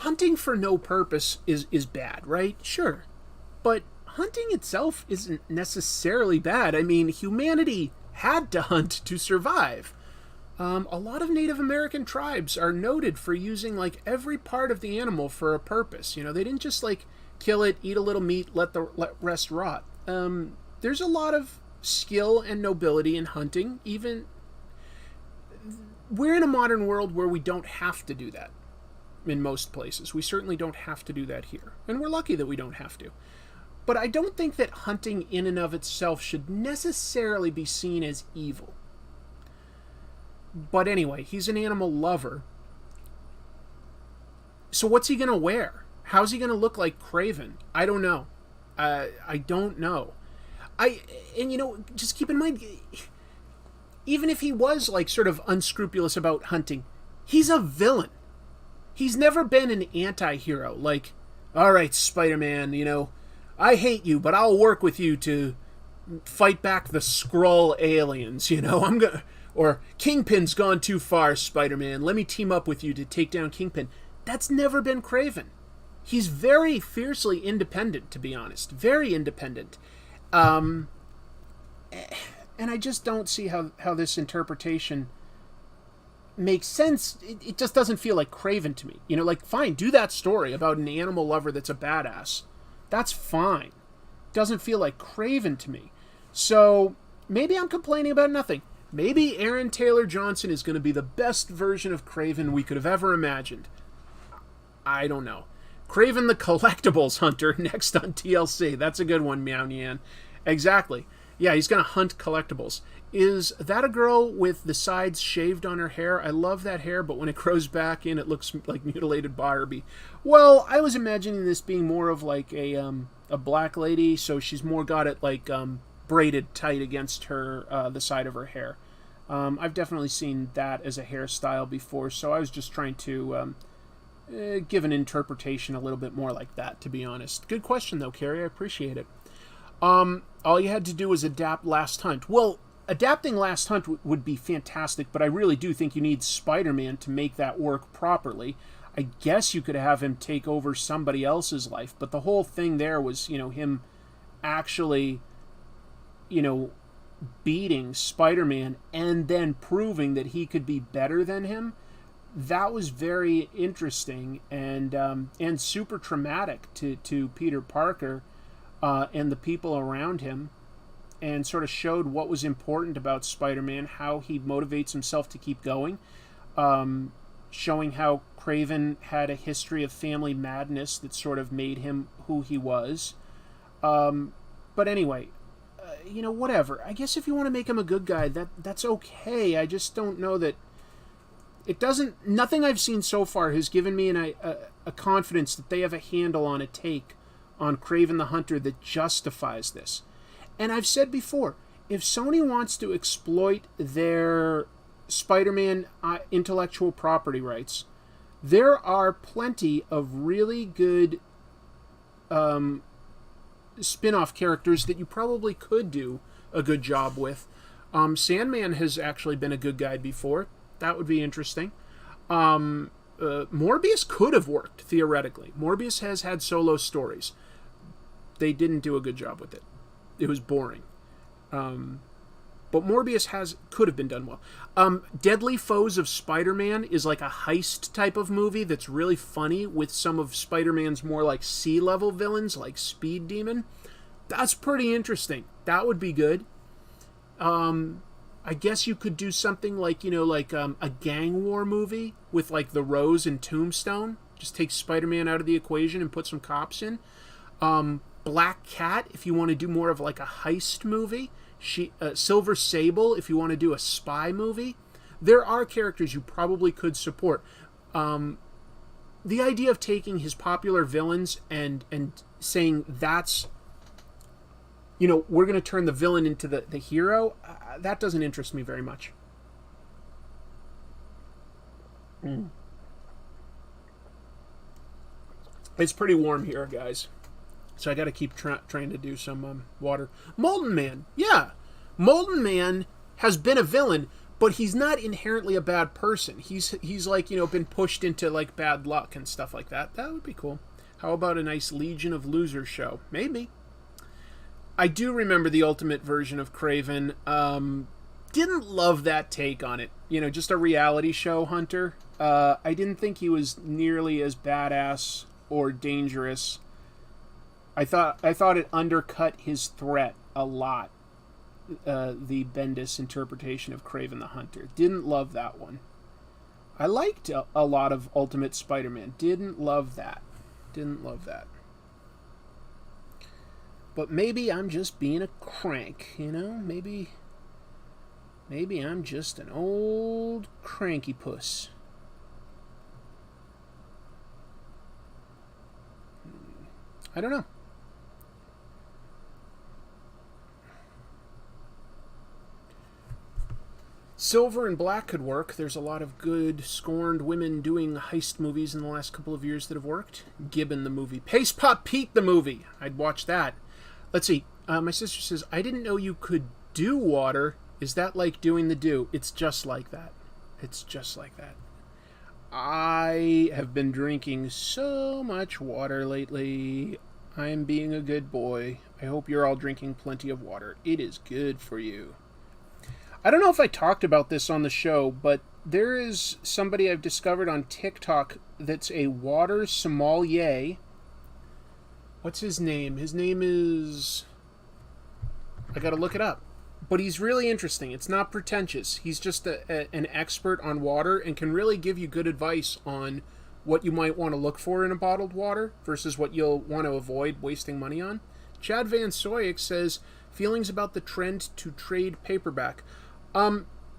Hunting for no purpose is bad, right? Sure. But hunting itself isn't necessarily bad. I mean, humanity had to hunt to survive. A lot of Native American tribes are noted for using like every part of the animal for a purpose. You know, they didn't just like kill it, eat a little meat, let rest rot. There's a lot of skill and nobility in hunting. Even we're in a modern world where we don't have to do that in most places. We certainly don't have to do that here, and we're lucky that we don't have to. But I don't think that hunting in and of itself should necessarily be seen as evil. But anyway, he's an animal lover. So what's he going to wear? How's he going to look like Kraven? I don't know. I don't know. And you know, just keep in mind, even if he was like sort of unscrupulous about hunting, he's a villain. He's never been an anti-hero. Like, all right, Spider-Man, you know, I hate you, but I'll work with you to fight back the Skrull aliens, you know. Or Kingpin's gone too far, Spider-Man. Let me team up with you to take down Kingpin. That's never been Kraven. He's very fiercely independent, to be honest. Very independent. And I just don't see how this interpretation makes sense. It just doesn't feel like Kraven to me. You know, like, fine, do that story about an animal lover that's a badass. That's fine. Doesn't feel like Kraven to me. So maybe I'm complaining about nothing. Maybe Aaron Taylor Johnson is going to be the best version of Kraven we could have ever imagined. I don't know. Kraven the Collectibles Hunter next on TLC. That's a good one, Meow Nyan. Exactly. Yeah, he's going to hunt collectibles. Is that a girl with the sides shaved on her hair? I love that hair, but when it grows back in, it looks like mutilated Barbie. Well, I was imagining this being more of like a black lady, so she's more got it like braided tight against her the side of her hair. I've definitely seen that as a hairstyle before, so I was just trying to give an interpretation a little bit more like that, to be honest. Good question, though, Carrie. I appreciate it. All you had to do was adapt Last Hunt. Well, adapting Last Hunt would be fantastic, but I really do think you need Spider-Man to make that work properly. I guess you could have him take over somebody else's life, but the whole thing there was, you know, him actually, you know, beating Spider-Man and then proving that he could be better than him. That was very interesting and super traumatic to Peter Parker and the people around him, and sort of showed what was important about Spider-Man, how he motivates himself to keep going, showing how Kraven had a history of family madness that sort of made him who he was. But anyway, you know, whatever. I guess if you want to make him a good guy, that's okay. I just don't know that it doesn't. Nothing I've seen so far has given me a confidence that they have a handle on a take on Kraven the Hunter that justifies this. And I've said before, if Sony wants to exploit their Spider-Man intellectual property rights, there are plenty of really good spin-off characters that you probably could do a good job with. Sandman has actually been a good guy before. That would be interesting. Morbius could have worked, theoretically. Morbius has had solo stories. They didn't do a good job with it. It was boring. But Morbius could have been done well. Deadly Foes of Spider-Man is like a heist type of movie that's really funny with some of Spider-Man's more like C-level villains, like Speed Demon. That's pretty interesting. That would be good. I guess you could do something like, you know, like a gang war movie with like The Rose and Tombstone. Just take Spider-Man out of the equation and put some cops in. Black Cat, if you want to do more of like a heist movie. Silver Sable, if you want to do a spy movie. There are characters you probably could support. The idea of taking his popular villains and saying that's, you know, we're going to turn the villain into the hero, that doesn't interest me very much. It's pretty warm here, guys. So I got to keep trying to do some water. Molten Man, yeah. Molten Man has been a villain, but he's not inherently a bad person. He's like, you know, been pushed into like bad luck and stuff like that. That would be cool. How about a nice Legion of Losers show? Maybe. I do remember the Ultimate version of Kraven. didn't love that take on it. You know, just a reality show hunter. I didn't think he was nearly as badass or dangerous. I thought it undercut his threat a lot. The Bendis interpretation of Kraven the Hunter. Didn't love that one. I liked a lot of Ultimate Spider-Man. Didn't love that. But maybe I'm just being a crank, you know? Maybe I'm just an old cranky puss. I don't know. Silver and Black could work. There's a lot of good, scorned women doing heist movies in the last couple of years that have worked. Gibbon the movie. Paste Pop Pete the movie. I'd watch that. Let's see. My sister says, I didn't know you could do water. Is that like doing the do? It's just like that. It's just like that. I have been drinking so much water lately. I am being a good boy. I hope you're all drinking plenty of water. It is good for you. I don't know if I talked about this on the show, but there is somebody I've discovered on TikTok that's a water sommelier. What's his name? His name is... I gotta look it up. But he's really interesting. It's not pretentious. He's just an expert on water and can really give you good advice on what you might want to look for in a bottled water versus what you'll want to avoid wasting money on. Chad Van Soyek says, feelings about the trend to trade paperback.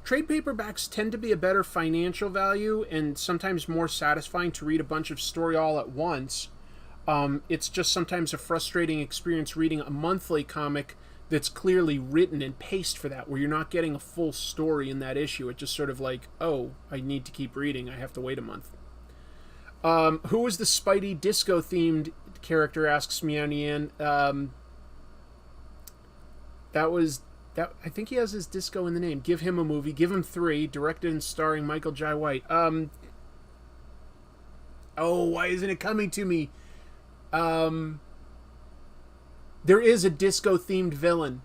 Trade paperbacks tend to be a better financial value and sometimes more satisfying to read a bunch of story all at once. It's just sometimes a frustrating experience reading a monthly comic that's clearly written and paced for that, where you're not getting a full story in that issue. It's just sort of like, oh, I need to keep reading. I have to wait a month. Who was the Spidey disco-themed character, asks Meow Nian. I think he has his disco in the name. Give him a movie. Give him 3. Directed and starring Michael Jai White. Why isn't it coming to me? There is a disco-themed villain.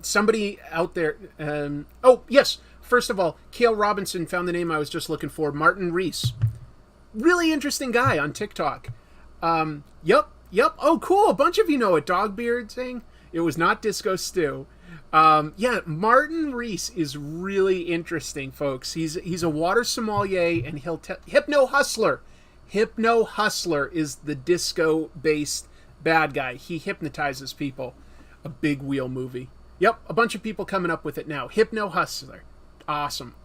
Somebody out there... yes! First of all, Cale Robinson found the name I was just looking for. Martin Reese. Really interesting guy on TikTok. Yep. Oh, cool. A bunch of you know it. Dogbeard thing. It was not Disco Stew. Martin Reese is really interesting, folks. He's a water sommelier, and he'll tell... Hypno Hustler. Hypno Hustler is the disco-based bad guy. He hypnotizes people. A big wheel movie. Yep, a bunch of people coming up with it now. Hypno Hustler. Awesome.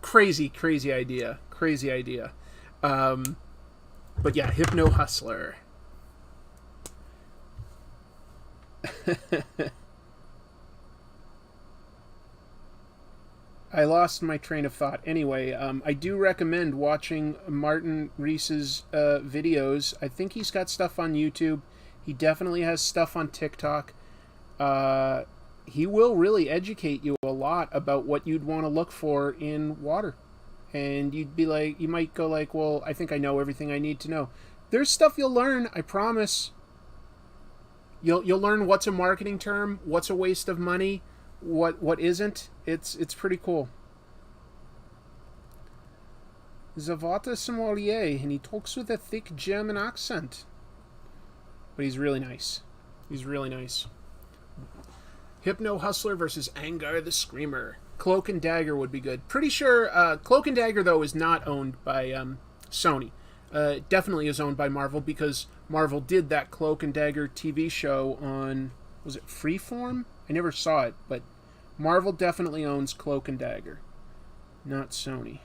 Crazy idea. But yeah, Hypno Hustler. I lost my train of thought. Anyway, I do recommend watching Martin Reese's videos. I think he's got stuff on YouTube. He definitely has stuff on TikTok. He will really educate you a lot about what you'd want to look for in water. And you'd be like, you might go like, well, I think I know everything I need to know. There's stuff you'll learn, I promise. You'll learn what's a marketing term, what's a waste of money, what isn't. It's pretty cool. Zavata sommelier, and he talks with a thick German accent. But he's really nice. Hypno Hustler versus Angar the Screamer. Cloak and Dagger would be good. Pretty sure Cloak and Dagger, though, is not owned by Sony. It definitely is owned by Marvel, because Marvel did that Cloak and Dagger TV show on, was it Freeform? I never saw it, but Marvel definitely owns Cloak and Dagger, not Sony.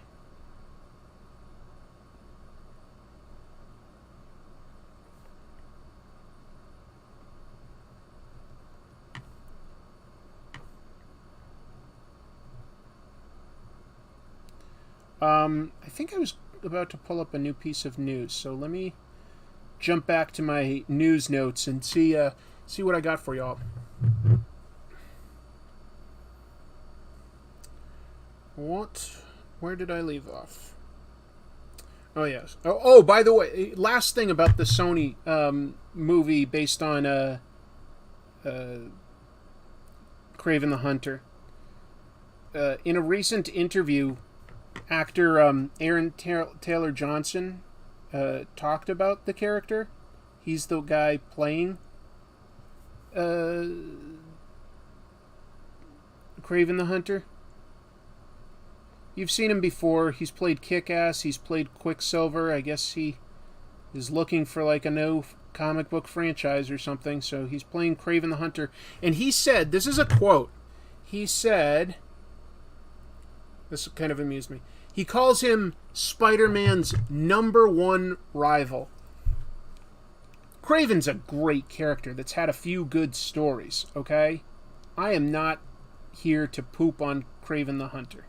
I think I was about to pull up a new piece of news, so let me jump back to my news notes and see what I got for y'all. Where did I leave off? Oh, yes. Oh, by the way, last thing about the Sony Kraven the Hunter. In a recent interview, actor Aaron Taylor Johnson talked about the character. He's the guy playing Kraven the Hunter. You've seen him before. He's played Kick-Ass. He's played Quicksilver. I guess he is looking for like a new comic book franchise or something. So he's playing Kraven the Hunter. And he said, this is a quote. He said, this kind of amused me. He calls him Spider-Man's #1 rival. Kraven's a great character that's had a few good stories, okay? I am not here to poop on Kraven the Hunter.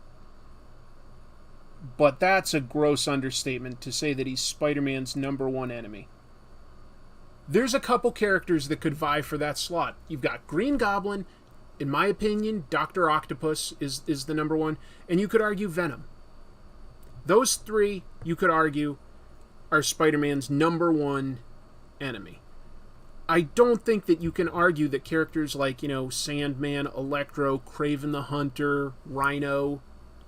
But that's a gross understatement to say that he's Spider-Man's #1 enemy. There's a couple characters that could vie for that slot. You've got Green Goblin. In my opinion, Dr. Octopus is the #1. And you could argue Venom. Those three, you could argue, are Spider-Man's #1 enemy. I don't think that you can argue that characters like, Sandman, Electro, Kraven the Hunter, Rhino,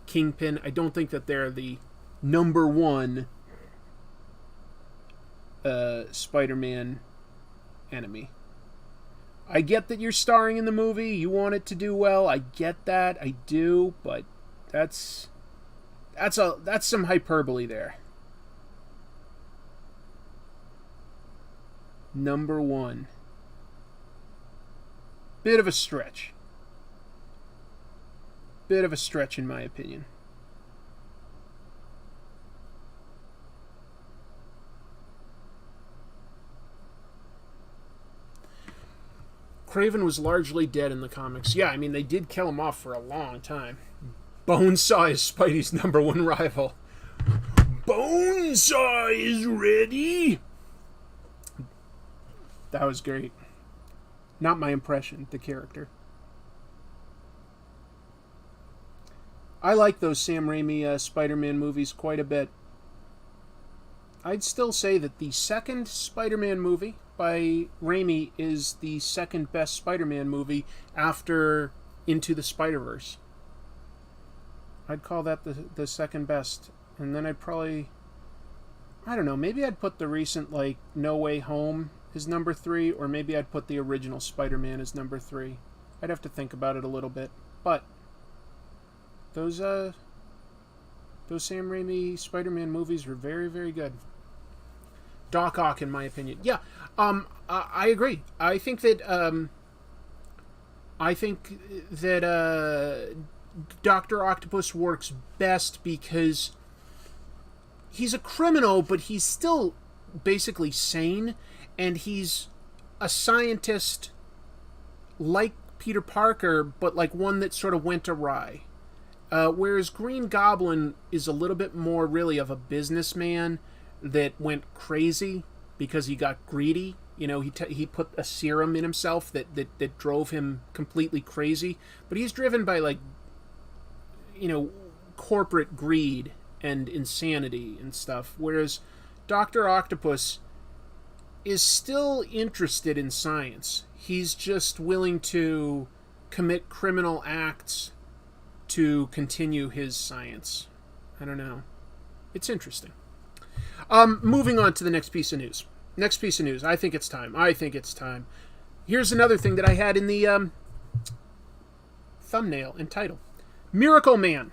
Kingpin, I don't think that they're the #1 Spider-Man enemy. I get that you're starring in the movie, you want it to do well, I get that, I do, but that's some hyperbole there. #1. Bit of a stretch. Bit of a stretch in my opinion. Kraven was largely dead in the comics. Yeah, I mean, they did kill him off for a long time. Bonesaw is Spidey's #1 rival. Bonesaw is ready! That was great. Not my impression, the character. I like those Sam Raimi Spider-Man movies quite a bit. I'd still say that the second Spider-Man movie by Raimi is the second best Spider-Man movie after Into the Spider-Verse. I'd call that the second best. And then I'd probably, I don't know, maybe I'd put the recent, No Way Home as #3, or maybe I'd put the original Spider-Man as #3. I'd have to think about it a little bit. But those Sam Raimi Spider-Man movies were very, very good. Doc Ock, in my opinion. Yeah, I agree. I think that Dr. Octopus works best because he's a criminal, but he's still basically sane, and he's a scientist like Peter Parker, but like one that sort of went awry. Whereas Green Goblin is a little bit more really of a businessman that went crazy because he got greedy. He put a serum in himself that drove him completely crazy. But he's driven by corporate greed and insanity and stuff. Whereas Dr. Octopus is still interested in science. He's just willing to commit criminal acts to continue his science. I don't know. It's interesting. Moving on to the next piece of news. I think it's time. Here's another thing that I had in the thumbnail and title. Miracleman.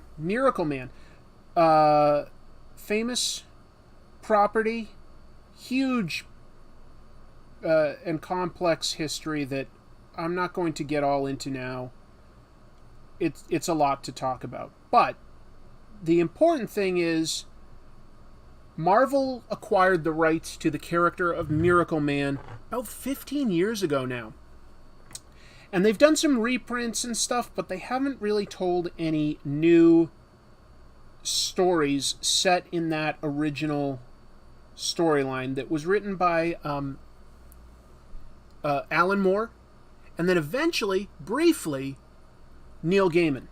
Famous property. Huge and complex history that I'm not going to get all into now. It's a lot to talk about. But the important thing is Marvel acquired the rights to the character of Miracleman about 15 years ago now. And they've done some reprints and stuff, but they haven't really told any new stories set in that original storyline that was written by Alan Moore, and then eventually, briefly, Neil Gaiman.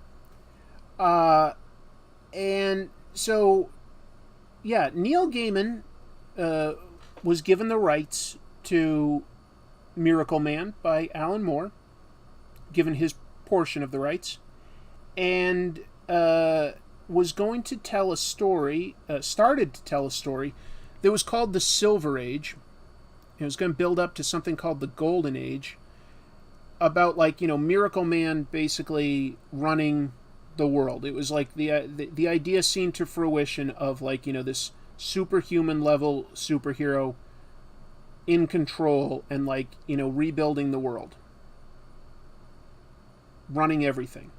And so, yeah, Neil Gaiman was given the rights to Miracleman by Alan Moore, given his portion of the rights, and was going to tell a story, started to tell a story that was called the Silver Age. It was going to build up to something called the Golden Age, about, like, you know, Miracleman basically running the world. It was like the idea seen to fruition of, like, you know, this superhuman level superhero in control and, like, you know, rebuilding the world, running everything.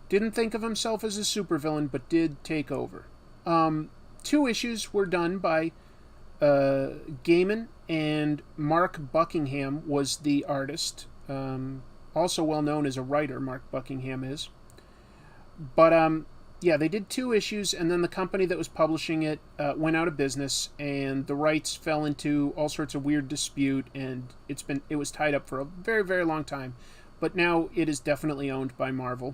Didn't think of himself as a supervillain, but did take over. 2 issues were done by Gaiman, and Mark Buckingham was the artist. Also well known as a writer, Mark Buckingham is. But, yeah, they did 2 issues, and then the company that was publishing it went out of business, and the rights fell into all sorts of weird dispute, and it was tied up for a very, very long time. But now it is definitely owned by Marvel.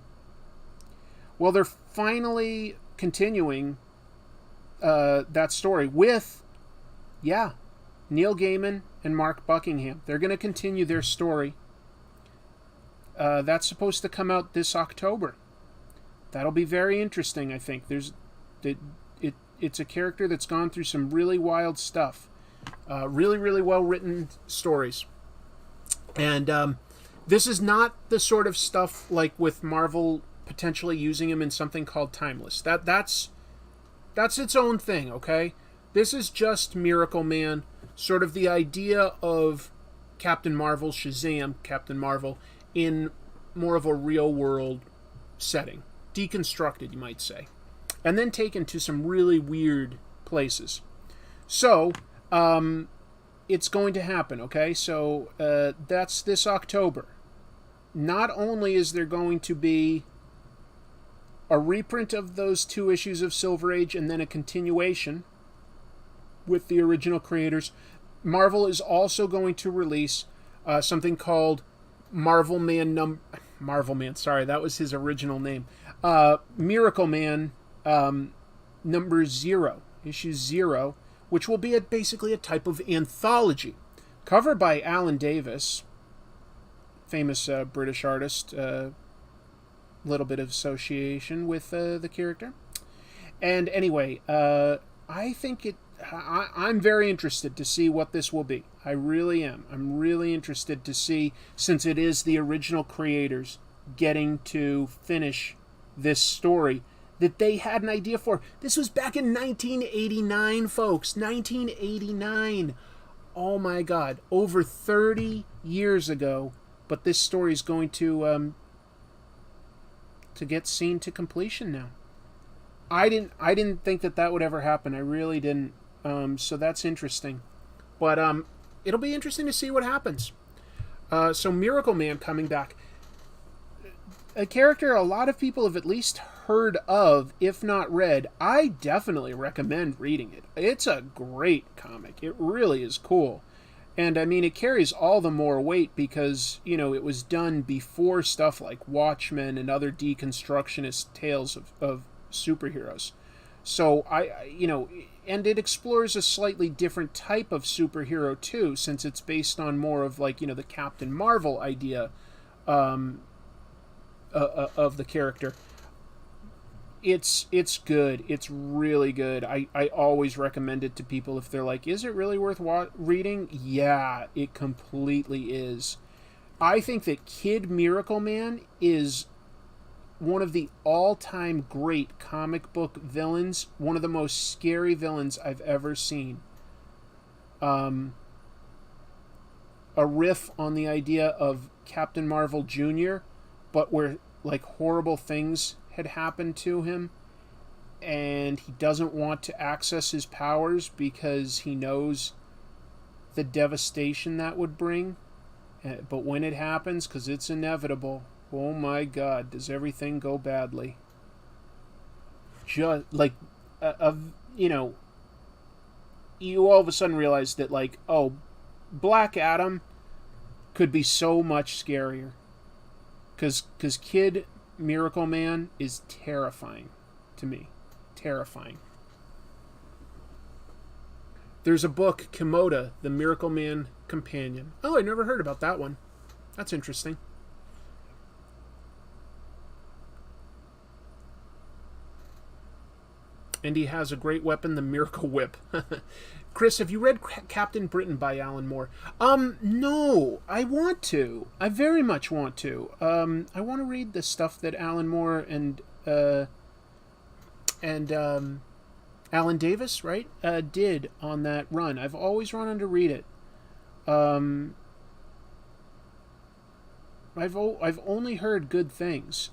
Well, they're finally continuing that story with, Neil Gaiman and Mark Buckingham. They're going to continue their story. That's supposed to come out this October. That'll be very interesting, I think. It's a character that's gone through some really wild stuff. Really, really well-written stories. And this is not the sort of stuff like with Marvel potentially using him in something called Timeless. That's its own thing, okay? This is just Miracleman, sort of the idea of Captain Marvel, Shazam, Captain Marvel, in more of a real-world setting. Deconstructed, you might say. And then taken to some really weird places. So, it's going to happen, okay? So, that's this October. Not only is there going to be a reprint of those 2 issues of Silver Age and then a continuation with the original creators, Marvel is also going to release something called Marvelman, sorry, that was his original name. Miracleman number 0, issue 0, which will be basically a type of anthology. Cover by Alan Davis, famous British artist, little bit of association with the character. And anyway, I think I'm very interested to see what this will be. I really am. I'm really interested to see, since it is the original creators getting to finish this story that they had an idea for. This was back in 1989, folks. 1989. Oh my God. Over 30 years ago. But this story is going to get seen to completion now. I didn't think that would ever happen. I really didn't. So that's interesting. But it'll be interesting to see what happens. So Miracleman coming back. A character a lot of people have at least heard of, if not read. I definitely recommend reading it. It's a great comic. It really is cool. And I mean, it carries all the more weight because, you know, it was done before stuff like Watchmen and other deconstructionist tales of superheroes. So and it explores a slightly different type of superhero too, since it's based on more of, like, you know, the Captain Marvel idea of the character. It's good. It's really good. I always recommend it to people if they're like, is it really worth reading? Yeah, it completely is. I think that Kid Miracleman is one of the all-time great comic book villains, one of the most scary villains I've ever seen. A riff on the idea of Captain Marvel Jr., but where, like, horrible things had happened to him, and he doesn't want to access his powers because he knows the devastation that would bring. But when it happens, because it's inevitable, oh my God, does everything go badly. Just, like, you all of a sudden realize that, like, oh, Black Adam could be so much scarier. Because Kid Miracleman is terrifying to me. Terrifying. There's a book, Kimota, the Miracleman Companion. Oh, I never heard about that one. That's interesting. And he has a great weapon, the Miracle Whip. Chris, have you read Captain Britain by Alan Moore? No. I want to. I very much want to. I want to read the stuff that Alan Moore and Alan Davis, right, did on that run. I've always wanted to read it. I've only heard good things,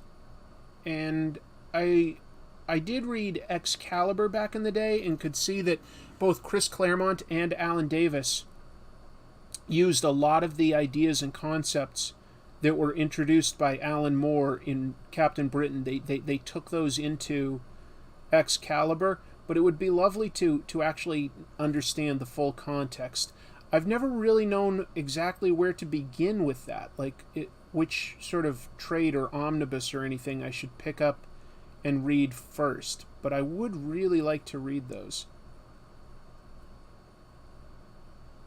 and I did read Excalibur back in the day and could see that both Chris Claremont and Alan Davis used a lot of the ideas and concepts that were introduced by Alan Moore in Captain Britain. They took those into Excalibur, but it would be lovely to actually understand the full context. I've never really known exactly where to begin with that, which sort of trade or omnibus or anything I should pick up and read first, but I would really like to read those.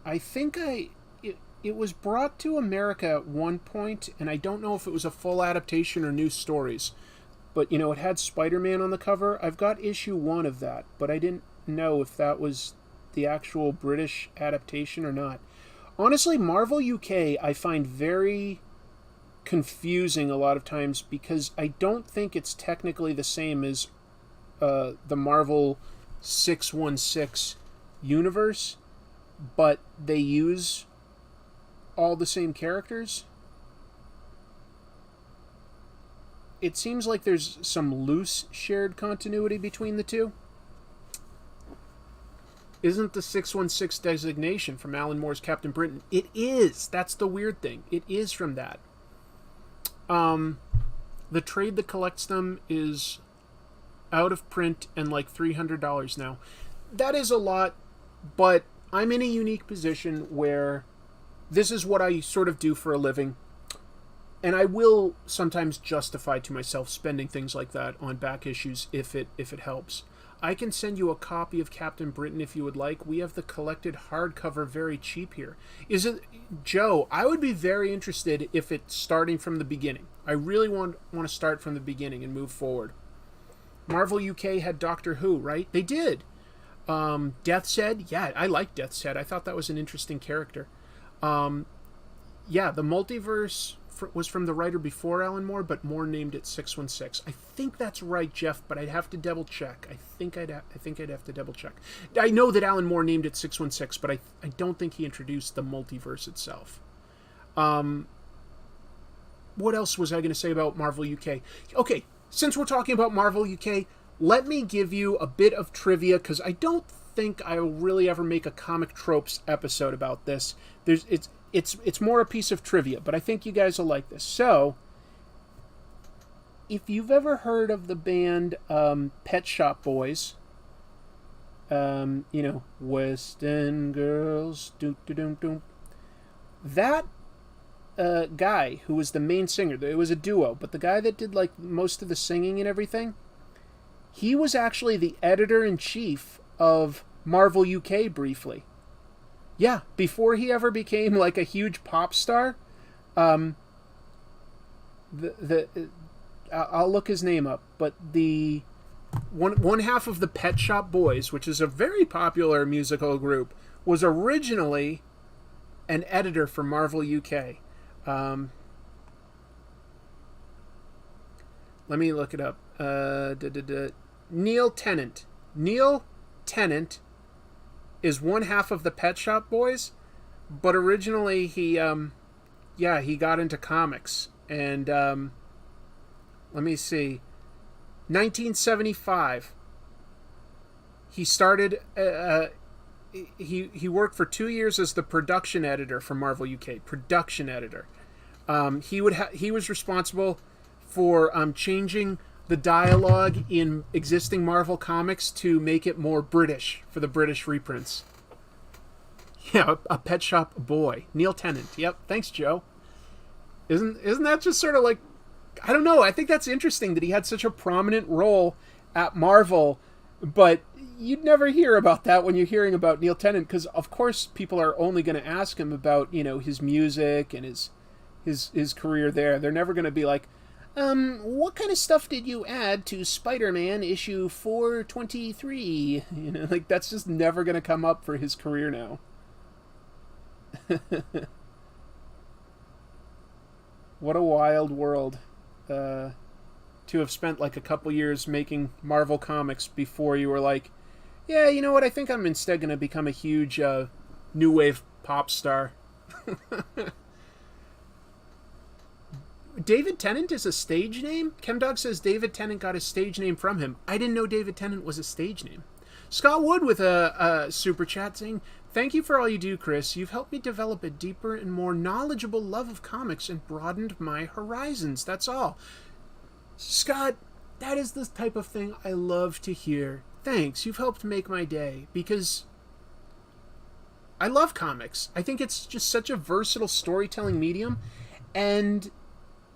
I think it was brought to America at one point, and I don't know if it was a full adaptation or new stories. But, it had Spider-Man on the cover. I've got issue 1 of that, but I didn't know if that was the actual British adaptation or not. Honestly, Marvel UK I find very confusing a lot of times because I don't think it's technically the same as the Marvel 616 universe, but they use all the same characters. It seems like there's some loose shared continuity between the two. Isn't the 616 designation from Alan Moore's Captain Britain? It is. That's the weird thing. It is from that. The trade that collects them is out of print and like $300 now. That is a lot, but I'm in a unique position where this is what I sort of do for a living. And I will sometimes justify to myself spending things like that on back issues if it helps. I can send you a copy of Captain Britain if you would like. We have the collected hardcover very cheap here. Is it, Joe? I would be very interested if it's starting from the beginning. I really want to start from the beginning and move forward. Marvel UK had Doctor Who, right? They did. Death's Head, yeah, I like Death's Head. I thought that was an interesting character. Yeah, the multiverse was from the writer before Alan Moore, but Moore named it 616. I think that's right, Jeff, but I'd have to double check. I think I'd have to double check. I know that Alan Moore named it 616, but I don't think he introduced the multiverse itself. What else was I going to say about Marvel UK? Okay, since we're talking about Marvel UK, let me give you a bit of trivia, because I don't think I will really ever make a comic tropes episode about this. It's more a piece of trivia, but I think you guys will like this. So, if you've ever heard of the band Pet Shop Boys, West End Girls, that guy who was the main singer, it was a duo, but the guy that did like most of the singing and everything, he was actually the editor-in-chief of Marvel UK briefly. Yeah, before he ever became like a huge pop star, I'll look his name up, but the one half of the Pet Shop Boys, which is a very popular musical group, was originally an editor for Marvel UK. Let me look it up. Neil Tennant. Neil Tennant is one half of the Pet Shop Boys, but originally he got into comics. And let me see, 1975, he started. He worked for 2 years as the production editor for Marvel UK. Production editor. He was responsible for changing the dialogue in existing Marvel comics to make it more British for the British reprints. Yeah, a Pet Shop Boy. Neil Tennant. Yep. Thanks, Joe. Isn't that just sort of like, I don't know, I think that's interesting that he had such a prominent role at Marvel, but you'd never hear about that when you're hearing about Neil Tennant, because of course people are only going to ask him about, his music and his career there. They're never going to be like, What kind of stuff did you add to Spider-Man issue 423? You know, like, that's just never going to come up for his career now. What a wild world. To have spent like a couple years making Marvel comics before you were like, yeah, you know what, I think I'm instead going to become a huge new wave pop star. David Tennant is a stage name? Chemdog says David Tennant got his stage name from him. I didn't know David Tennant was a stage name. Scott Wood with a super chat saying, thank you for all you do, Chris. You've helped me develop a deeper and more knowledgeable love of comics and broadened my horizons. That's all. Scott, that is the type of thing I love to hear. Thanks. You've helped make my day because I love comics. I think it's just such a versatile storytelling medium, and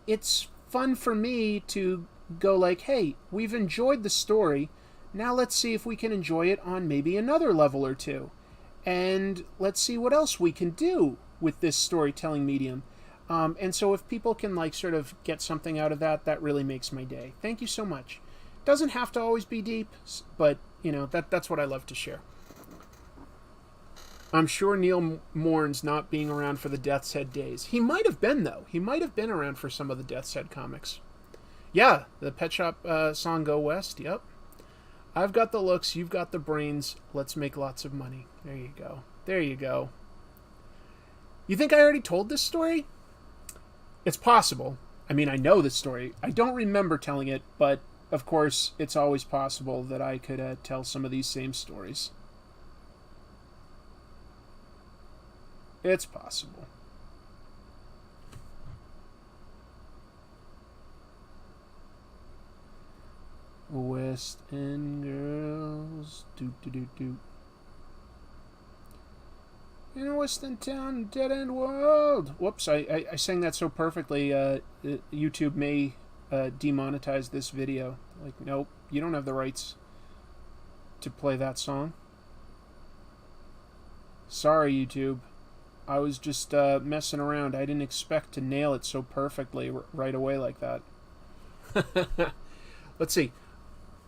it's fun for me to go like, hey, we've enjoyed the story. Now let's see if we can enjoy it on maybe another level or two. And let's see what else we can do with this storytelling medium. And so if people can like sort of get something out of that, that really makes my day. Thank you so much. Doesn't have to always be deep, but you know, that's what I love to share. I'm sure Neil mourns not being around for the Death's Head days. He might have been, though. He might have been around for some of the Death's Head comics. Yeah, the Pet Shop song Go West, yep. I've got the looks, you've got the brains, let's make lots of money. There you go. There you go. You think I already told this story? It's possible. I mean, I know this story. I don't remember telling it, but of course, it's always possible that I could tell some of these same stories. It's possible. West End Girls. Doot, doot, doot, doot. In a West End town, dead end world. Whoops, I sang that so perfectly. YouTube may demonetize this video. Like, nope, you don't have the rights to play that song. Sorry, YouTube. I was just messing around. I didn't expect to nail it so perfectly right away like that. Let's see.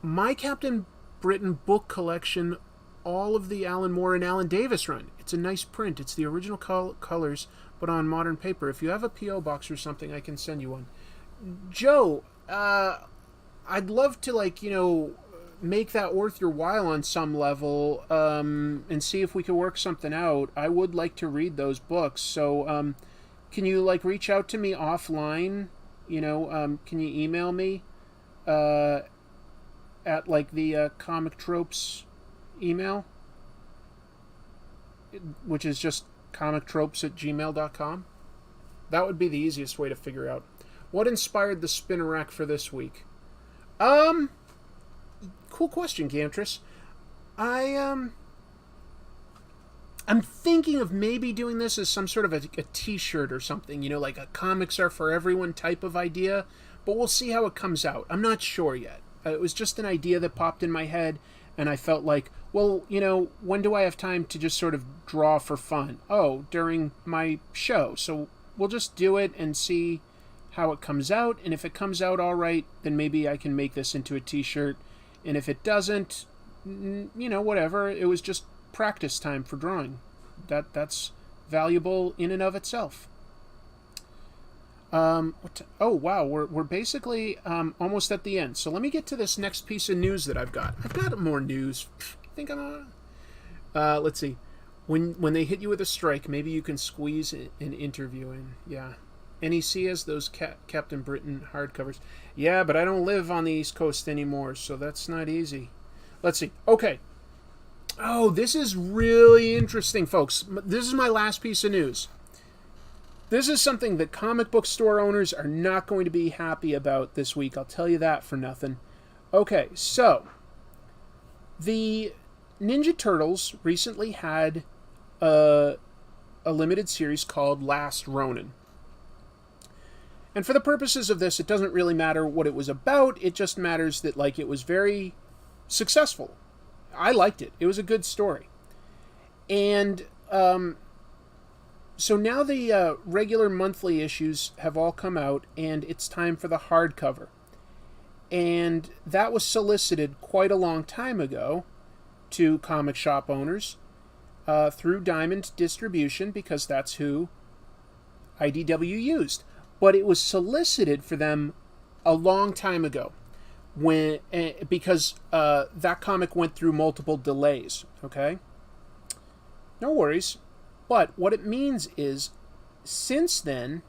My Captain Britain book collection, all of the Alan Moore and Alan Davis run. It's a nice print. It's the original colors, but on modern paper. If you have a P.O. box or something, I can send you one. Joe, I'd love to, like, you know, make that worth your while on some level, and see if we could work something out. I would like to read those books. So, can you, like, reach out to me offline? You know, can you email me? At, like, the Comic Tropes email, which is just comictropes@gmail.com. That would be the easiest way to figure out. What inspired the spinner rack for this week? Cool question, Gamtress. I'm thinking of maybe doing this as some sort of a t-shirt or something, you know, like a comics are for everyone type of idea, but we'll see how it comes out. I'm not sure yet. It was just an idea that popped in my head, and I felt like, well, you know, when do I have time to just sort of draw for fun? Oh, during my show. So we'll just do it and see how it comes out, and if it comes out all right, then maybe I can make this into a t-shirt, and if it doesn't, you know, whatever. It was just practice time for drawing. That's valuable in and of itself. Oh wow, we're basically almost at the end. So let me get to this next piece of news that I've got. I've got more news. I think I'm let's see. When they hit you with a strike, maybe you can squeeze an interview in. Yeah. NEC has those Captain Britain hardcovers. Yeah, but I don't live on the East Coast anymore, so that's not easy. Let's see. Okay. Oh, this is really interesting, folks. This is my last piece of news. This is something that comic book store owners are not going to be happy about this week. I'll tell you that for nothing. Okay, so the Ninja Turtles recently had a limited series called Last Ronin. And for the purposes of this, it doesn't really matter what it was about. It just matters that, like, it was very successful. I liked it. It was a good story. And So now the regular monthly issues have all come out, and it's time for the hardcover. And that was solicited quite a long time ago to comic shop owners through Diamond Distribution, because that's who IDW used. But it was solicited for them a long time ago, because that comic went through multiple delays. Okay, no worries. But what it means is, since then,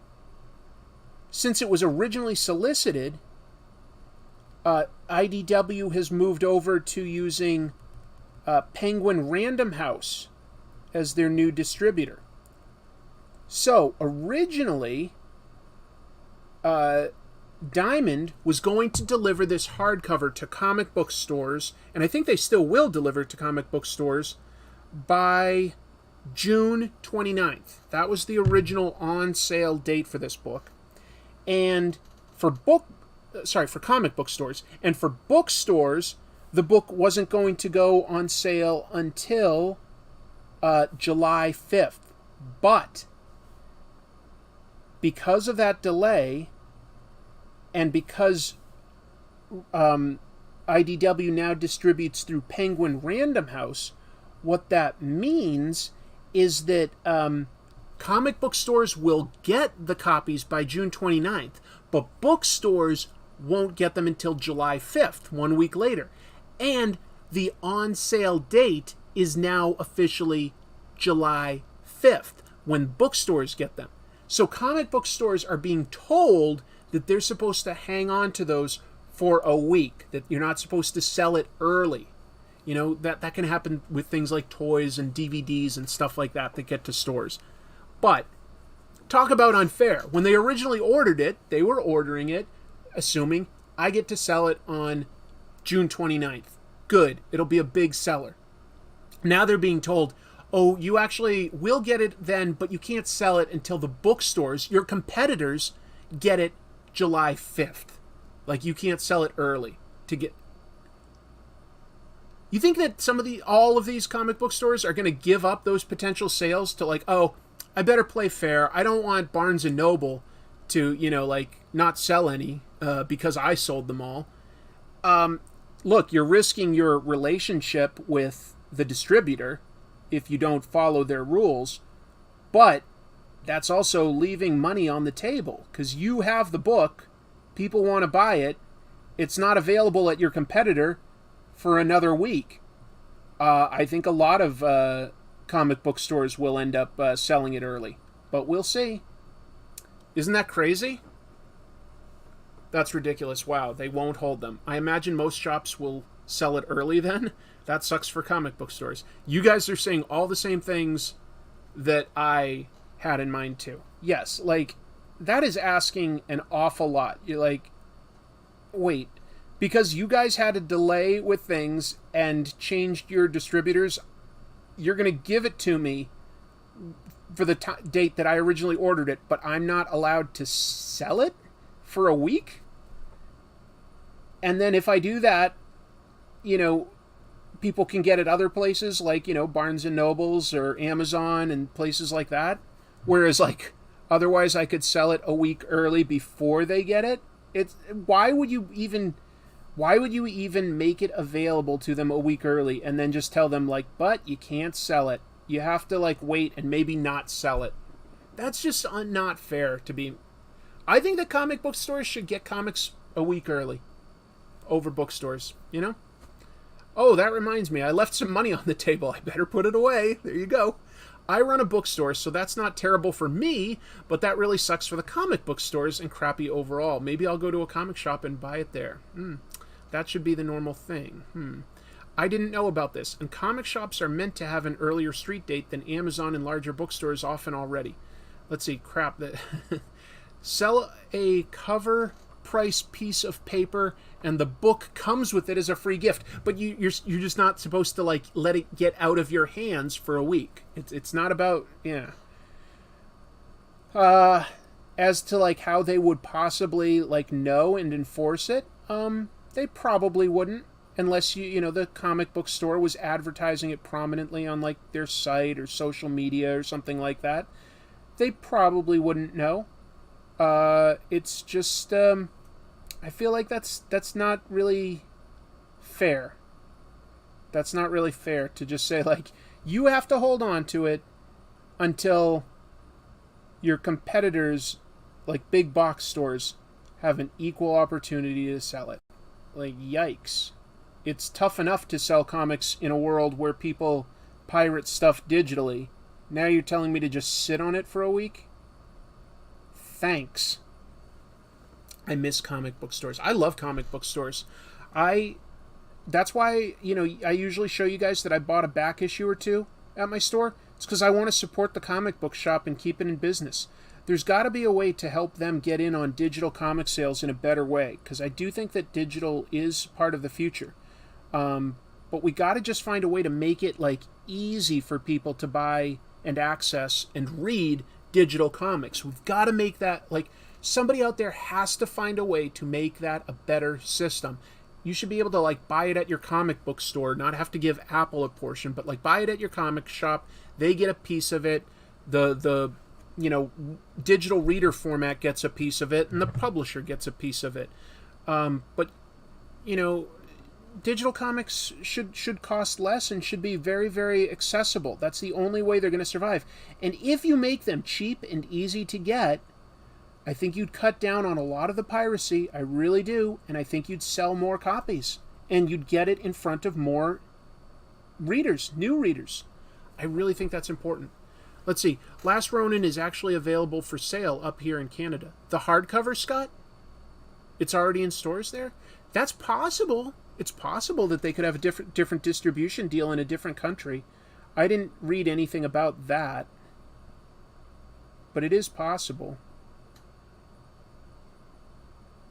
since it was originally solicited, IDW has moved over to using Penguin Random House as their new distributor. So, originally, Diamond was going to deliver this hardcover to comic book stores, and I think they still will deliver to comic book stores, by June 29th. That was the original on-sale date for this book. And for comic book stores. And for bookstores, the book wasn't going to go on sale until July 5th. But because of that delay, and because IDW now distributes through Penguin Random House, what that means is that comic book stores will get the copies by June 29th, but bookstores won't get them until July 5th, 1 week later. And the on-sale date is now officially July 5th, when bookstores get them. So comic book stores are being told that they're supposed to hang on to those for a week, that you're not supposed to sell it early. You know, that can happen with things like toys and DVDs and stuff like that get to stores. But, talk about unfair. When they originally ordered it, they were ordering it assuming I get to sell it on June 29th. Good. It'll be a big seller. Now they're being told, oh, you actually will get it then, but you can't sell it until the bookstores, your competitors, get it July 5th. Like, you can't sell it early to get... You think that all of these comic book stores are going to give up those potential sales to, like, oh, I better play fair. I don't want Barnes & Noble to, not sell any because I sold them all. Look, you're risking your relationship with the distributor if you don't follow their rules, but that's also leaving money on the table, because you have the book, people want to buy it, it's not available at your competitor for another week. I think a lot of comic book stores will end up selling it early, but we'll see. Isn't that crazy? That's ridiculous. Wow, they won't hold them. I imagine most shops will sell it early then. That sucks for comic book stores. You guys are saying all the same things that I had in mind too. Yes, that is asking an awful lot. You're like, wait, because you guys had a delay with things and changed your distributors, you're going to give it to me for the date that I originally ordered it, but I'm not allowed to sell it for a week? And then if I do that, people can get it other places like, Barnes & Nobles or Amazon and places like that. Whereas, otherwise I could sell it a week early before they get it. Why would you even make it available to them a week early and then just tell them, but you can't sell it. You have to, wait and maybe not sell it. That's just not fair to be... I think that comic book stores should get comics a week early over bookstores, Oh, that reminds me. I left some money on the table. I better put it away. There you go. I run a bookstore, so that's not terrible for me, but that really sucks for the comic book stores and crappy overall. Maybe I'll go to a comic shop and buy it there. That should be the normal thing. I didn't know about this, and comic shops are meant to have an earlier street date than Amazon and larger bookstores often already. Let's see, crap. Sell a cover price piece of paper and the book comes with it as a free gift, but you're just not supposed to let it get out of your hands for a week. It's not about as to how they would possibly know and enforce it, they probably wouldn't, unless the comic book store was advertising it prominently on their site or social media or something like that. they probably wouldn't know. It's just, I feel like that's not really fair. That's not really fair to just say, like, you have to hold on to it until your competitors, like big box stores, have an equal opportunity to sell it. Like, yikes. It's tough enough to sell comics in a world where people pirate stuff digitally. Now you're telling me to just sit on it for a week? Thanks. I miss comic book stores. I love comic book stores. That's why, I usually show you guys that I bought a back issue or two at my store. It's because I want to support the comic book shop and keep it in business. There's got to be a way to help them get in on digital comic sales in a better way, because I do think that digital is part of the future. But we got to just find a way to make it, like, easy for people to buy and access and read digital comics. We've got to make that, like, somebody out there has to find a way to make that a better system. You should be able to, like, buy it at your comic book store, not have to give Apple a portion, but, like, buy it at your comic shop. They get a piece of it. The digital reader format gets a piece of it, and the publisher gets a piece of it. But digital comics should cost less and should be very, very accessible. That's the only way they're going to survive. And if you make them cheap and easy to get, I think you'd cut down on a lot of the piracy. I really do. And I think you'd sell more copies. And you'd get it in front of more readers, new readers. I really think that's important. Let's see. Last Ronin is actually available for sale up here in Canada. The hardcover, Scott? It's already in stores there? That's possible. It's possible that they could have a different distribution deal in a different country. I didn't read anything about that. But it is possible.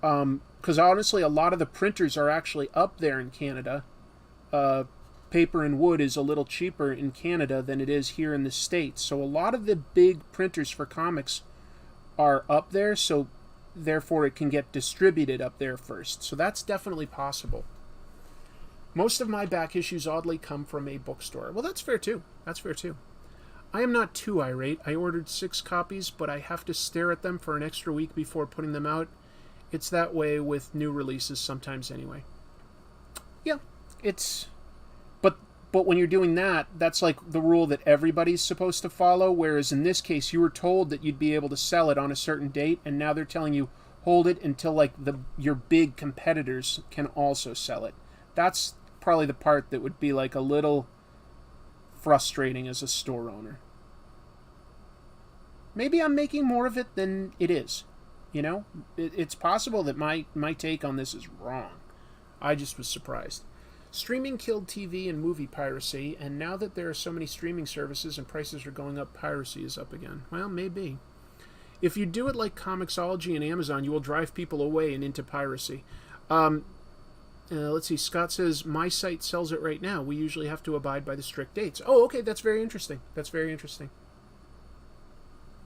Because honestly, a lot of the printers are actually up there in Canada. Paper and wood is a little cheaper in Canada than it is here in the States. So a lot of the big printers for comics are up there, so therefore it can get distributed up there first. So that's definitely possible. Most of my back issues oddly come from a bookstore. Well, that's fair too. That's fair too. I am not too irate. I ordered 6 copies, but I have to stare at them for an extra week before putting them out. It's that way with new releases sometimes anyway. Yeah, it's... But when you're doing that, that's like the rule that everybody's supposed to follow, whereas in this case, you were told that you'd be able to sell it on a certain date, and now they're telling you, hold it until like your big competitors can also sell it. That's probably the part that would be like a little frustrating as a store owner. Maybe I'm making more of it than it is. It's possible that my take on this is wrong. I just was surprised. Streaming killed TV and movie piracy, and now that there are so many streaming services and prices are going up, piracy is up again. Well, maybe. If you do it like Comixology and Amazon, you will drive people away and into piracy. Let's see, Scott says, my site sells it right now. We usually have to abide by the strict dates. Oh, okay, that's very interesting. That's very interesting.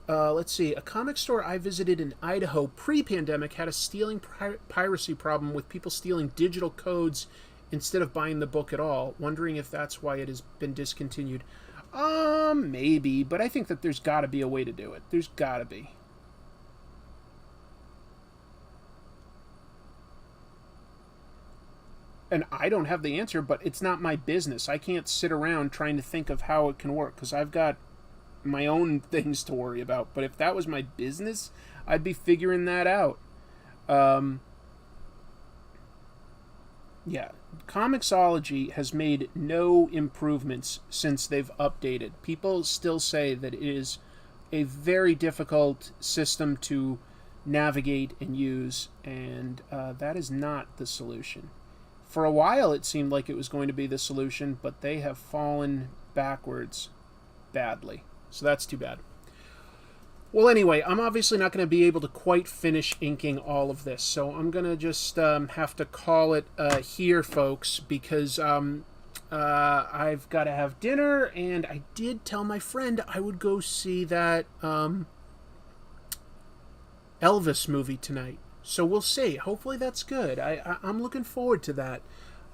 Let's see, a comic store I visited in Idaho pre-pandemic had a stealing piracy problem with people stealing digital codes instead of buying the book at all. Wondering if that's why it has been discontinued. Maybe, but I think that there's got to be a way to do it. There's got to be. And I don't have the answer, but it's not my business. I can't sit around trying to think of how it can work, because I've got my own things to worry about. But if that was my business, I'd be figuring that out. Yeah, Comixology has made no improvements since they've updated. People still say that it is a very difficult system to navigate and use, and that is not the solution. For a while it seemed like it was going to be the solution, but they have fallen backwards badly. So that's too bad. Well, anyway, I'm obviously not going to be able to quite finish inking all of this, so I'm going to just have to call it here, folks, because I've got to have dinner, and I did tell my friend I would go see that Elvis movie tonight. So we'll see. Hopefully that's good. I'm looking forward to that.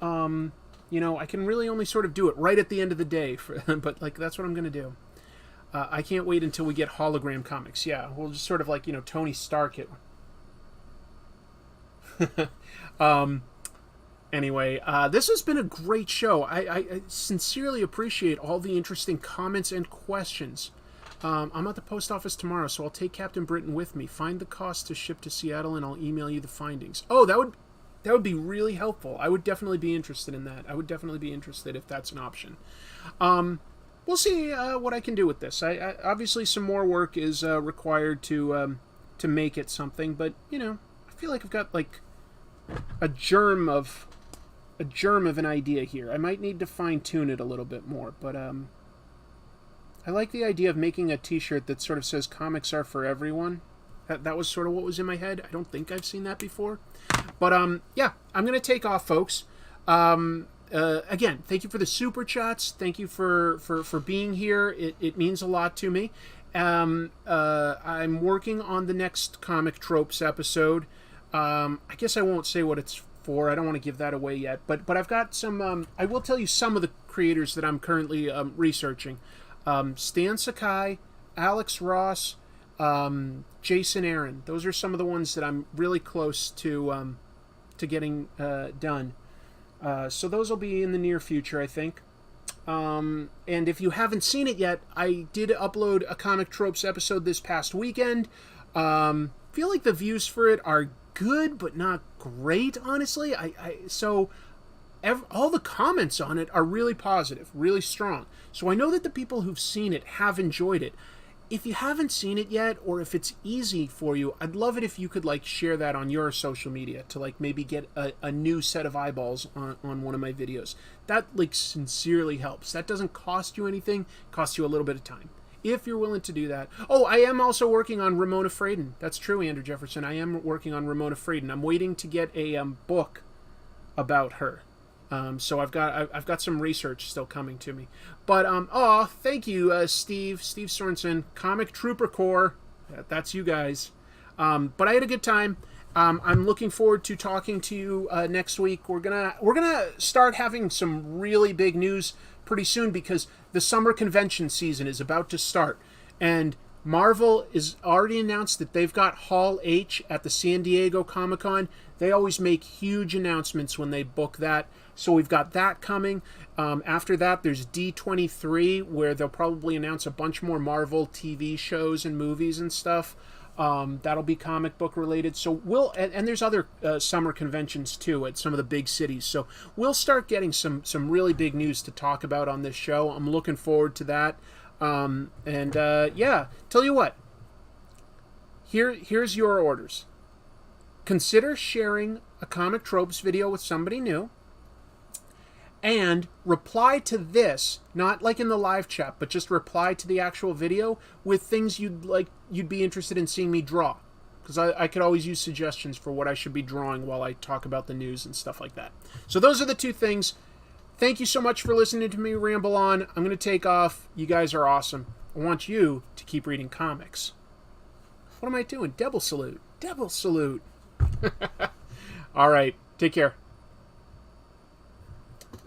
I can really only sort of do it right at the end of the day, but like that's what I'm going to do. I can't wait until we get hologram comics. Yeah, we'll just sort of like, Tony Stark it. Anyway, this has been a great show. I sincerely appreciate all the interesting comments and questions. I'm at the post office tomorrow, so I'll take Captain Britain with me. Find the cost to ship to Seattle, and I'll email you the findings. Oh, that would be really helpful. I would definitely be interested in that. I would definitely be interested if that's an option. We'll see what I can do with this. I obviously some more work is required to make it something, but I feel like I've got like a germ of an idea here. I might need to fine tune it a little bit more, but I like the idea of making a T-shirt that sort of says "Comics are for everyone." That was sort of what was in my head. I don't think I've seen that before, but yeah, I'm gonna take off, folks. Again, thank you for the super chats. Thank you for being here. It means a lot to me. I'm working on the next Comic Tropes episode. I guess I won't say what it's for. I don't want to give that away yet. But I've got some. I will tell you some of the creators that I'm currently researching. Stan Sakai, Alex Ross, Jason Aaron. Those are some of the ones that I'm really close to getting done. So those will be in the near future, I think. And if you haven't seen it yet, I did upload a Comic Tropes episode this past weekend. Feel like the views for it are good, but not great, honestly. All the comments on it are really positive, really strong. So I know that the people who've seen it have enjoyed it. If you haven't seen it yet, or if it's easy for you, I'd love it if you could like share that on your social media to like maybe get a new set of eyeballs on one of my videos. That like sincerely helps. That doesn't cost you anything, it costs you a little bit of time. If you're willing to do that. Oh, I am also working on Ramona Fradon. That's true, Andrew Jefferson. I am working on Ramona Fradon. I'm waiting to get a book about her. So I've got some research still coming to me. But thank you, Steve Sorensen, Comic Trooper Corps. That's you guys. But I had a good time. I'm looking forward to talking to you next week. We're gonna start having some really big news pretty soon because the summer convention season is about to start, and Marvel is already announced that they've got Hall H at the San Diego Comic-Con. They always make huge announcements when they book that. So we've got that coming. After that, there's D23, where they'll probably announce a bunch more Marvel TV shows and movies and stuff. That'll be comic book related. So and there's other summer conventions too at some of the big cities. So we'll start getting some really big news to talk about on this show. I'm looking forward to that. Yeah, tell you what. Here's your orders. Consider sharing a Comic Tropes video with somebody new. And reply to this, not like in the live chat, but just reply to the actual video with things you'd be interested in seeing me draw. Because I could always use suggestions for what I should be drawing while I talk about the news and stuff like that. So those are the two things. Thank you so much for listening to me ramble on. I'm going to take off. You guys are awesome. I want you to keep reading comics. What am I doing? Devil salute. Devil salute. All right. Take care.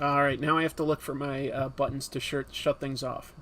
All right, now I have to look for my buttons to shut things off.